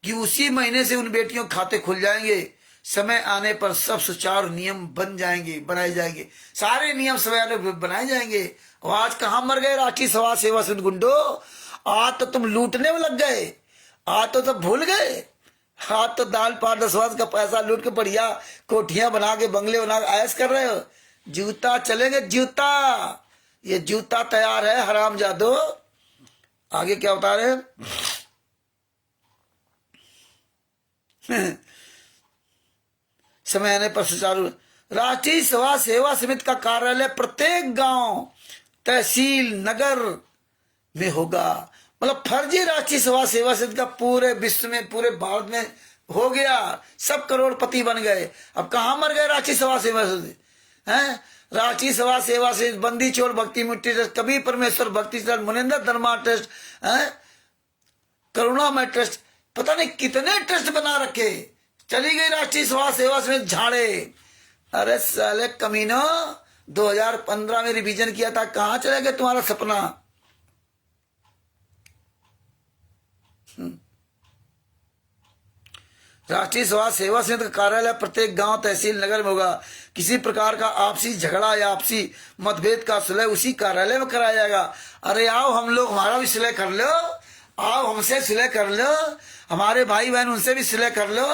कि उसी महीने से उन बेटियों के खाते खुल जाएंगे। समय आने पर सब सुचारू नियम बनाए जाएंगे। सारे नियम समय बनाए जाएंगे। और आज कहां मर गए राष्ट्रीय समाज सेवा से गुंडो? आज तो तुम लूटने में लग गए। आज तो भूल गए। आज तो दाल पार दसवास का पैसा लूट के बढ़िया कोठियां बना के बंगले बना के ऐश कर रहे हो। जूता चलेंगे जूता। ये जूता तैयार है हरामजादो। आगे क्या बता रहे हैं? समय आने पर सुचारू राष्ट्रीय समाज सेवा समिति का कार्यालय प्रत्येक गांव, तहसील, नगर में होगा। मतलब फर्जी राष्ट्रीय समाज सेवा समिति का पूरे विश्व में, पूरे भारत में हो गया। सब करोड़पति बन गए। अब कहां मर गए राष्ट्रीय समाज सेवा समिति? हैं? राष्ट्रीय समाज सेवा से बंदी छोड़ भक्ति मुट्ठी ट्रस्ट, कबीर परमेश्वर भक्ति ट्रस्ट, मुनिंदर धर्मा ट्रस्ट, करुणामय ट्रस्ट, पता नहीं कितने ट्रस्ट बना रखे। चली गई राष्ट्रीय समाज सेवा समिति झाड़े। अरे साले कमीनो, 2015 में रिवीजन किया था, कहां चले गए तुम्हारा सपना? राष्ट्रीय समाज सेवा समिति का कार्यालय प्रत्येक गांव, तहसील, नगर में होगा। किसी प्रकार का आपसी झगड़ा या आपसी मतभेद का सुलह उसी कार्यालय में कराया जाएगा। अरे आओ हम लोग, हमारा भी सुलह कर लो। आओ हमसे सुलह कर लो, हमारे भाई बहन उनसे भी सुलह कर लो।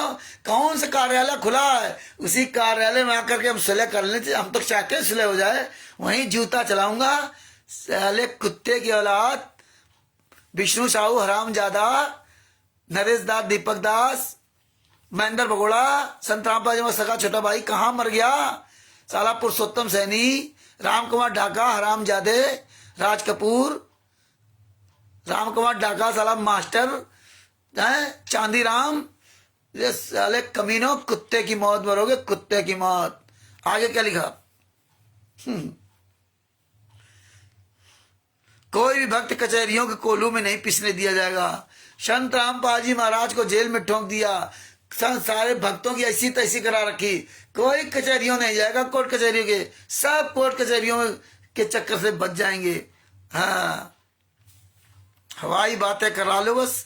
कौन सा कार्यालय खुला है? उसी कार्यालय में आकर के हम सुलह कर लेते। हम तो चाहते सुलह हो जाए, वहीं जूता चलाऊंगा। साले कुत्ते की औलाद, विष्णु साहू हरामजादा, नरेश दास, दीपक दास, महेंद्र भगोड़ा, संतराम पाजी सका छोटा भाई कहां मर गया? साला पुरुषोत्तम सैनी, राम कुमार ढाका हरामजादे, राज कपूर, राम कुमार ढाका साला मास्टर, चांदी राम, ये साले कमीनों, कुत्ते की मौत मरोगे, कुत्ते की मौत। आगे क्या लिखा? कोई भी भक्त कचहरियों के कोल्हू में नहीं पिसने दिया जाएगा। संत रामपाल जी महाराज को जेल में ठोंक दिया। सारे भक्तों की ऐसी तैसी करा रखी। कोई कचहरियों नहीं जाएगा, कोर्ट कचहरियों के, सब कोर्ट कचहरियों के चक्कर से बच जाएंगे। हाँ, हवाई बातें करा लो बस।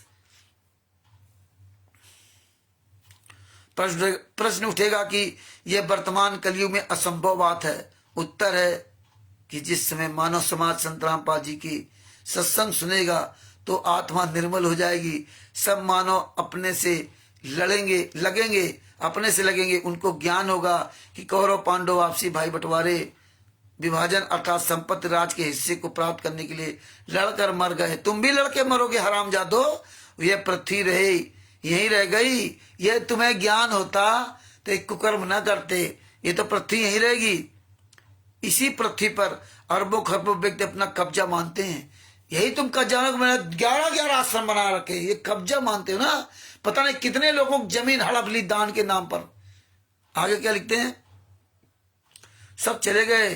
प्रश्न उठेगा कि यह वर्तमान कलयुग में असंभव बात है। उत्तर है कि जिस समय मानव समाज संत रामपाल जी की सत्संग सुनेगा तो आत्मा निर्मल हो जाएगी। सब मानव अपने से लगेंगे। उनको ज्ञान होगा कि कौरव पांडव आपसी भाई बंटवारे, विभाजन अर्थात संपत्ति राज के हिस्से को प्राप्त करने के लिए लड़कर मर गए। तुम भी लड़के मरोगे हरामजादो। यह पृथ्वी रहे यहीं रह गई। यह तुम्हें ज्ञान होता तो एक कुकर्म न करते। ये तो पृथ्वी यहीं रहेगी। इसी पृथ्वी पर अरबों खरबों व्यक्ति अपना कब्जा मानते हैं। यही तुम कब्जा, मैंने 11 आश्रम बना रखे, ये कब्जा मानते हो ना। पता नहीं कितने लोगों को जमीन हड़प ली दान के नाम पर। आगे क्या लिखते हैं? सब चले गए,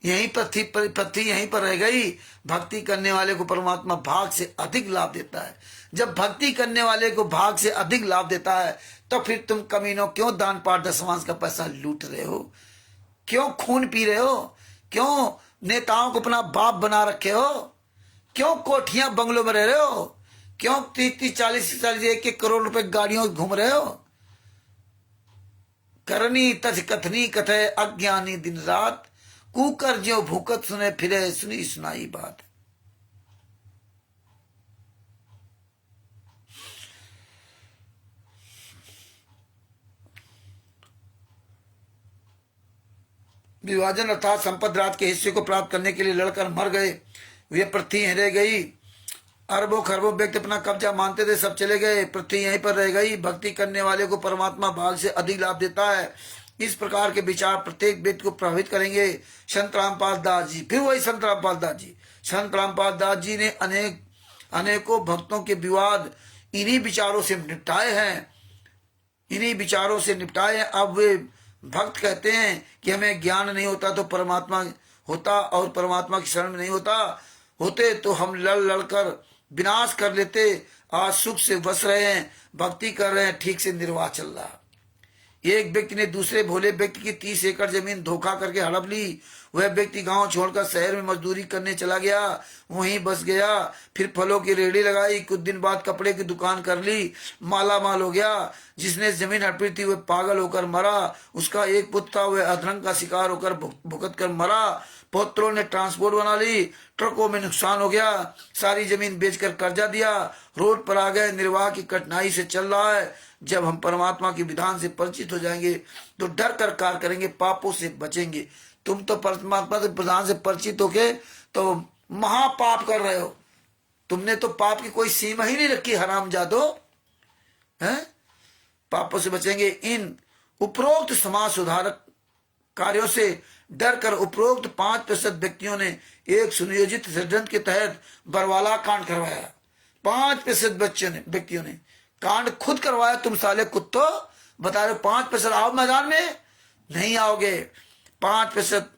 यही पृथ्वी यहीं पर रह गई। भक्ति करने वाले को परमात्मा भाग से अधिक लाभ देता है। जब भक्ति करने वाले को भाग से अधिक लाभ देता है तो फिर तुम कमीनों क्यों दान पाठ दशमांश का पैसा लूट रहे हो? क्यों खून पी रहे हो? क्यों नेताओं को अपना बाप बना रखे हो? क्यों कोठियां बंगलों में रह रहे हो? क्यों 30-40 1 करोड़ रुपए गाड़ियों में घूम रहे हो? करनी तज कथनी कथे अज्ञानी दिन रात, कुकर जो भूकत सुने फिरे सुनी सुनाई बात। विभाजन अर्थात संपत्ति राज के हिस्से को प्राप्त करने के लिए लड़कर मर गए। वे पृथ्वी रह गई। अरबों खरबों व्यक्ति अपना कब्जा मानते थे, सब चले गए, पृथ्वी यहीं पर रह गई। भक्ति करने वाले को परमात्मा भाग से अधिक लाभ देता है। इस प्रकार के विचार प्रत्येक व्यक्ति को प्रभावित करेंगे। संत रामपाल दास जी, फिर वही संत रामपाल दास जी, संत रामपाल दास जी ने अनेकों भक्तों के विवाद इन्हीं विचारों से निपटाए हैं। इन्हीं विचारों से निपटाए। अब वे भक्त कहते हैं कि हमें ज्ञान नहीं होता तो परमात्मा होता, और परमात्मा की शरण में नहीं होते तो हम लड़ लड़कर विनाश कर लेते। आज सुख से बस रहे हैं, भक्ति कर रहे हैं, ठीक से निर्वाह चल रहा। एक व्यक्ति ने दूसरे भोले व्यक्ति की 30 एकड़ जमीन धोखा करके हड़प ली। वह व्यक्ति गांव छोड़कर शहर में मजदूरी करने चला गया, वहीं बस गया। फिर फलों की रेहड़ी लगाई, कुछ दिन बाद कपड़े की दुकान कर ली, माला माल हो गया। जिसने जमीन हड़पी थी वह पागल होकर मरा। उसका एक पुत्र था, वह अधरंग का शिकार होकर भुगत कर मरा। पुत्रों ने ट्रांसपोर्ट बना ली, ट्रकों में नुकसान हो गया, सारी जमीन बेचकर कर्जा दिया, रोड पर आ गए, निर्वाह की कठिनाई से चल रहा है। जब हम परमात्मा के विधान से परिचित हो जाएंगे तो डर कर कार्य करेंगे, पापों से बचेंगे। तुम तो परमात्मा के विधान से परिचित होके तो महापाप कर रहे हो। तुमने तो पाप की कोई सीमा ही नहीं रखी, हरामजादो हैं। पापों से बचेंगे। इन उपरोक्त समाज सुधारक कार्यों से डर कर उपरोक्त 5% व्यक्तियों ने एक सुनियोजित षड्यंत्र के तहत बरवाला कांड करवाया। 5% व्यक्तियों ने कांड खुद करवाया। तुम साले कुत्तो बता रहे 5% आओ मैदान में, नहीं आओगे। 5%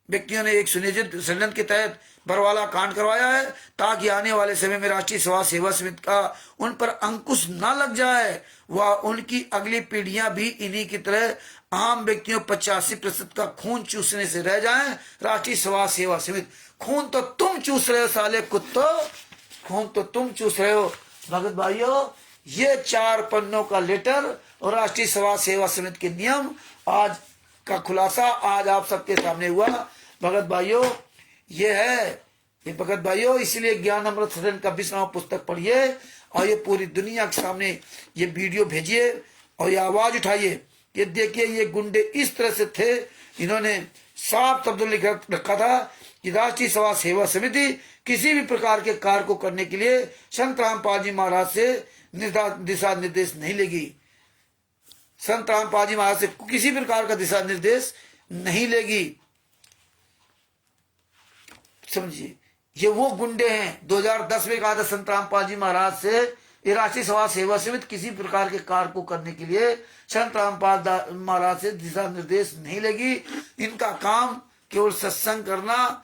व्यक्तियों ने एक सुनियोजित षड्यंत्र के तहत बरवाला कांड करवाया है, ताकि आने वाले समय में राष्ट्रीय समाज सेवा समिति का उन पर अंकुश न लग जाए, वह उनकी अगली पीढ़ियां भी इन्हीं की तरह आम व्यक्तियों 85% का खून चूसने से रह जाएं। राष्ट्रीय समाज सेवा समिति, खून तो तुम चूस रहे हो साले कुत्तो, खून तो तुम चूस रहे हो। भगत भाइयों, ये 4 पन्नों का लेटर और राष्ट्रीय समाज सेवा समिति के नियम आज का खुलासा आज आप सबके सामने हुआ। भगत भाइयों, ये है ये भगत भाइयों, इसलिए ज्ञान अमृत सदन का 20वां पुस्तक पढ़िए और ये पूरी दुनिया के सामने ये वीडियो भेजिए और ये आवाज उठाइए। ये देखिए, ये गुंडे इस तरह से थे, इन्होंने साफ शब्दों लिख रखा था कि राष्ट्रीय समाज सेवा समिति किसी भी प्रकार के कार्य को करने के लिए संत रामपाल जी महाराज से दिशा निर्देश नहीं लेगी। संत रामपाल जी महाराज से किसी प्रकार का दिशा निर्देश नहीं लेगी। समझिए, ये वो गुंडे हैं। 2010 में कहा था संत रामपाल जी महाराज से, ये राष्ट्रीय समाज सेवा समिति किसी प्रकार के कार्य को करने के लिए संत रामपाल महाराज से दिशा निर्देश नहीं लेगी। इनका काम केवल सत्संग करना,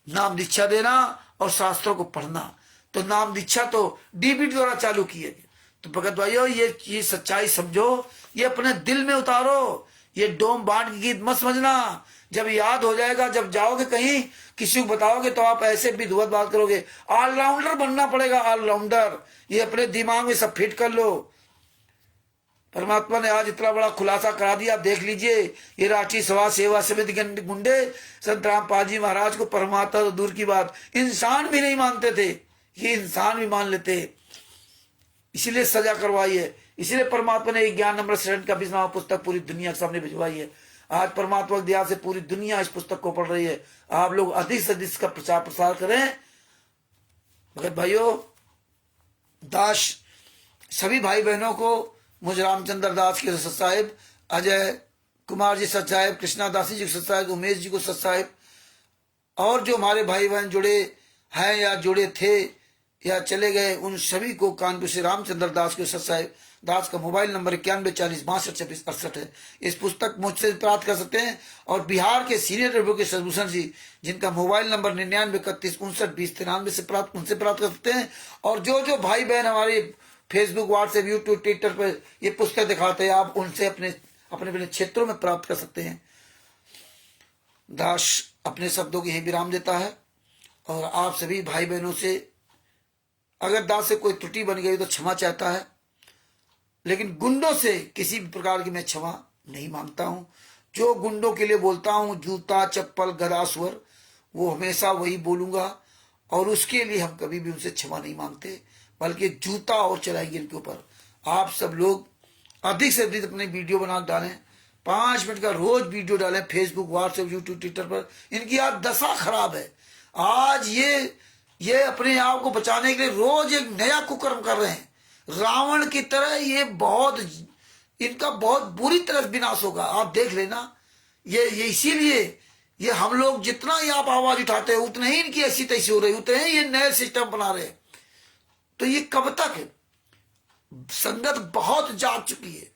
नाम दीक्षा देना और शास्त्रों को पढ़ना। तो नाम दीक्षा तो डीबीटी द्वारा चालू किए गए। तो भगत भाइयों, ये सच्चाई समझो, ये अपने दिल में उतारो। ये डोम बांट के गीत मत समझना। जब याद हो जाएगा, जब जाओगे कहीं किसी को बताओगे तो आप ऐसे विधिवत बात करोगे। ऑलराउंडर बनना पड़ेगा, ऑलराउंडर। ये अपने दिमाग में सब फिट कर लो। परमात्मा ने आज इतना बड़ा खुलासा करा दिया, देख लीजिए। ये राष्ट्रीय समाज सेवा समिति के गुंडे संत रामपाल जी महाराज को परमात्मा तो दूर की बात, इंसान भी नहीं मानते थे। ये इंसान भी मान लेते, इसीलिए सजा करवाई है। इसीलिए परमात्मा ने ज्ञान अमृत सदन का 20वां पुस्तक पूरी दुनिया के सामने भिजवाई है। आज परमात्मा की दया से पूरी दुनिया इस पुस्तक को पढ़ रही है। आप लोग अधिक से अधिक इसका प्रचार प्रसार करें। भगत भाइयों, दास सभी भाई बहनों को, मुझे रामचंद्र दास के सत साहिब, अजय कुमार जी सत साहिब, कृष्णा दासी जी सत साहिब, उमेश जी को सत साहिब, और जो हमारे भाई बहन जुड़े हैं या जुड़े थे या चले गए, उन सभी को कानपुर से रामचंद्र दास के सत साहिब। दास का मोबाइल नंबर 9140626268 है। इस पुस्तक मुझसे प्राप्त कर सकते हैं। और बिहार के सीनियर रिव्यू के शशिभूषण जी, जिनका मोबाइल नंबर 9931592093 से उनसे प्राप्त कर सकते हैं। और जो भाई बहन हमारे फेसबुक, व्हाट्सएप, यूट्यूब, ट्विटर पर ये पुस्तक दिखाते हैं, आप उनसे अपने क्षेत्रों में प्राप्त कर सकते हैं। दास अपने शब्दों की ही विराम देता है और आप सभी भाई बहनों से अगर दास से कोई त्रुटि बन गई तो क्षमा चाहता है, लेकिन गुंडों से किसी भी प्रकार की मैं क्षमा नहीं मांगता हूं। जो गुंडों के लिए बोलता हूं, जूता, चप्पल, गदा, स्वर, वो हमेशा वही बोलूंगा और उसके लिए हम कभी भी उनसे क्षमा नहीं मांगते, बल्कि जूता और चलाएंगे इनके ऊपर। आप सब लोग अधिक से अधिक अपने वीडियो बना डालें, 5 मिनट का रोज वीडियो डालें, फेसबुक, व्हाट्सएप, यूट्यूब, ट्विटर पर। इनकी आज दशा खराब है। आज ये अपने आप को बचाने के लिए रोज एक नया कुकर्म कर रहे हैं। रावण की तरह इनका बहुत बुरी तरह विनाश होगा, आप देख लेना। ये इसीलिए ये हम लोग जितना ही आप आवाज उठाते हैं उतने ही इनकी ऐसी तैसी हो रही, उतने ही ये नए सिस्टम बना रहे हैं। तो ये कब तक है? संगत बहुत जाग चुकी है।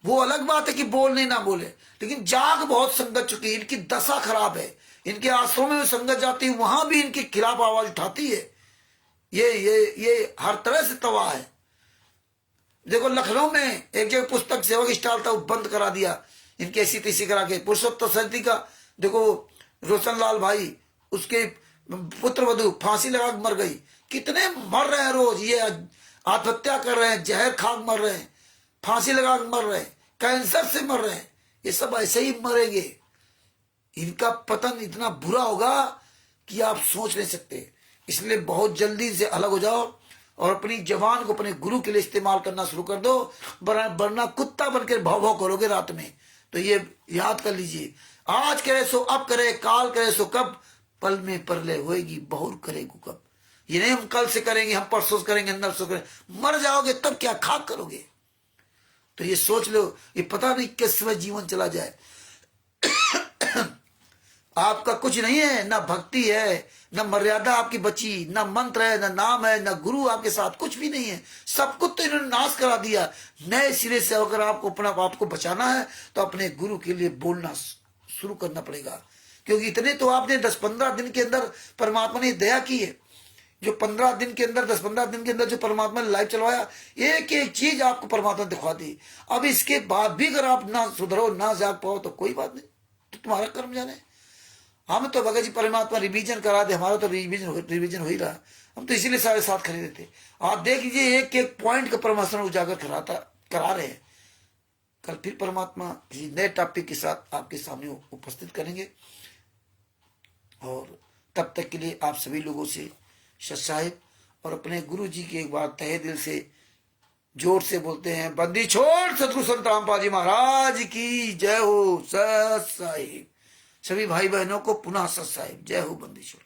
वो अलग बात है कि बोलने ना बोले, लेकिन जाग बहुत संगत चुकी है। इनकी दशा खराब है। इनके आश्रम में संगत जाती है, वहां भी इनके खिलाफ आवाज उठाती है। ये हर तरह से तबाह है। देखो लखनऊ में एक जगह पुस्तक सेवक स्टॉल था, वो बंद करा दिया इनके ऐसी तैसी करा के। पुरुषोत्तम समिति का देखो रोशन लाल भाई, उसके पुत्र वधु फांसी लगा के मर गई। कितने मर रहे हैं रोज, ये आत्महत्या कर रहे हैं, जहर खा मर रहे हैं, फांसी लगा के मर रहे हैं, कैंसर से मर रहे हैं। ये सब ऐसे ही मरेंगे। इनका पतन इतना बुरा होगा कि आप सोच नहीं सकते। इसलिए बहुत जल्दी से अलग हो जाओ और अपनी जवान को अपने गुरु के लिए इस्तेमाल करना शुरू कर दो, वरना कुत्ता बनकर भाव भाव करोगे रात में। तो ये याद कर लीजिए, आज करे सो अब करे, काल करे सो कब, पल में परले होएगी बहुर करेगू कब। ये नहीं हम कल से करेंगे, हम परसों से करेंगे, नरसों करेंगे। मर जाओगे तब क्या खाक करोगे। तो ये सोच लो, ये पता नहीं किस समय जीवन चला जाए। आपका कुछ नहीं है, ना भक्ति है, ना मर्यादा आपकी बची, ना मंत्र है, ना नाम है, ना गुरु आपके साथ, कुछ भी नहीं है। सब कुछ तो इन्होंने नाश करा दिया। नए सिरे से अगर आपको अपना आपको बचाना है तो अपने गुरु के लिए बोलना शुरू करना पड़ेगा। क्योंकि इतने तो आपने 10-15 दिन के अंदर परमात्मा ने दया की है। जो 15 दिन के अंदर 10-15 दिन के अंदर जो परमात्मा ने लाइव चलवाया, एक एक चीज आपको परमात्मा दिखा दी। अब इसके बाद भी अगर आप ना सुधरो, ना जाग पाओ तो कोई बात नहीं, तो तुम्हारा कर्म जाने। हम तो भगत जी परमात्मा रिवीजन करा दे, हमारा तो रिवीजन हो ही रहा। हम तो इसीलिए सारे साथ खरीदे थे। आप देख लीजिए, एक एक पॉइंट का परमात्मा उजागर करा रहे हैं। कल फिर परमात्मा किसी नए टॉपिक के साथ आपके सामने उपस्थित करेंगे। और तब तक के लिए आप सभी लोगों से सत साहिब और अपने गुरु जी के एक बार तहे दिल से जोर से बोलते हैं, बंदी छोड़ सतगुरु संत रामपाल जी महाराज की जय हो। सत साहिब। सभी भाई बहनों को पुनः सत साहिब, जय हो बंदी छोड़।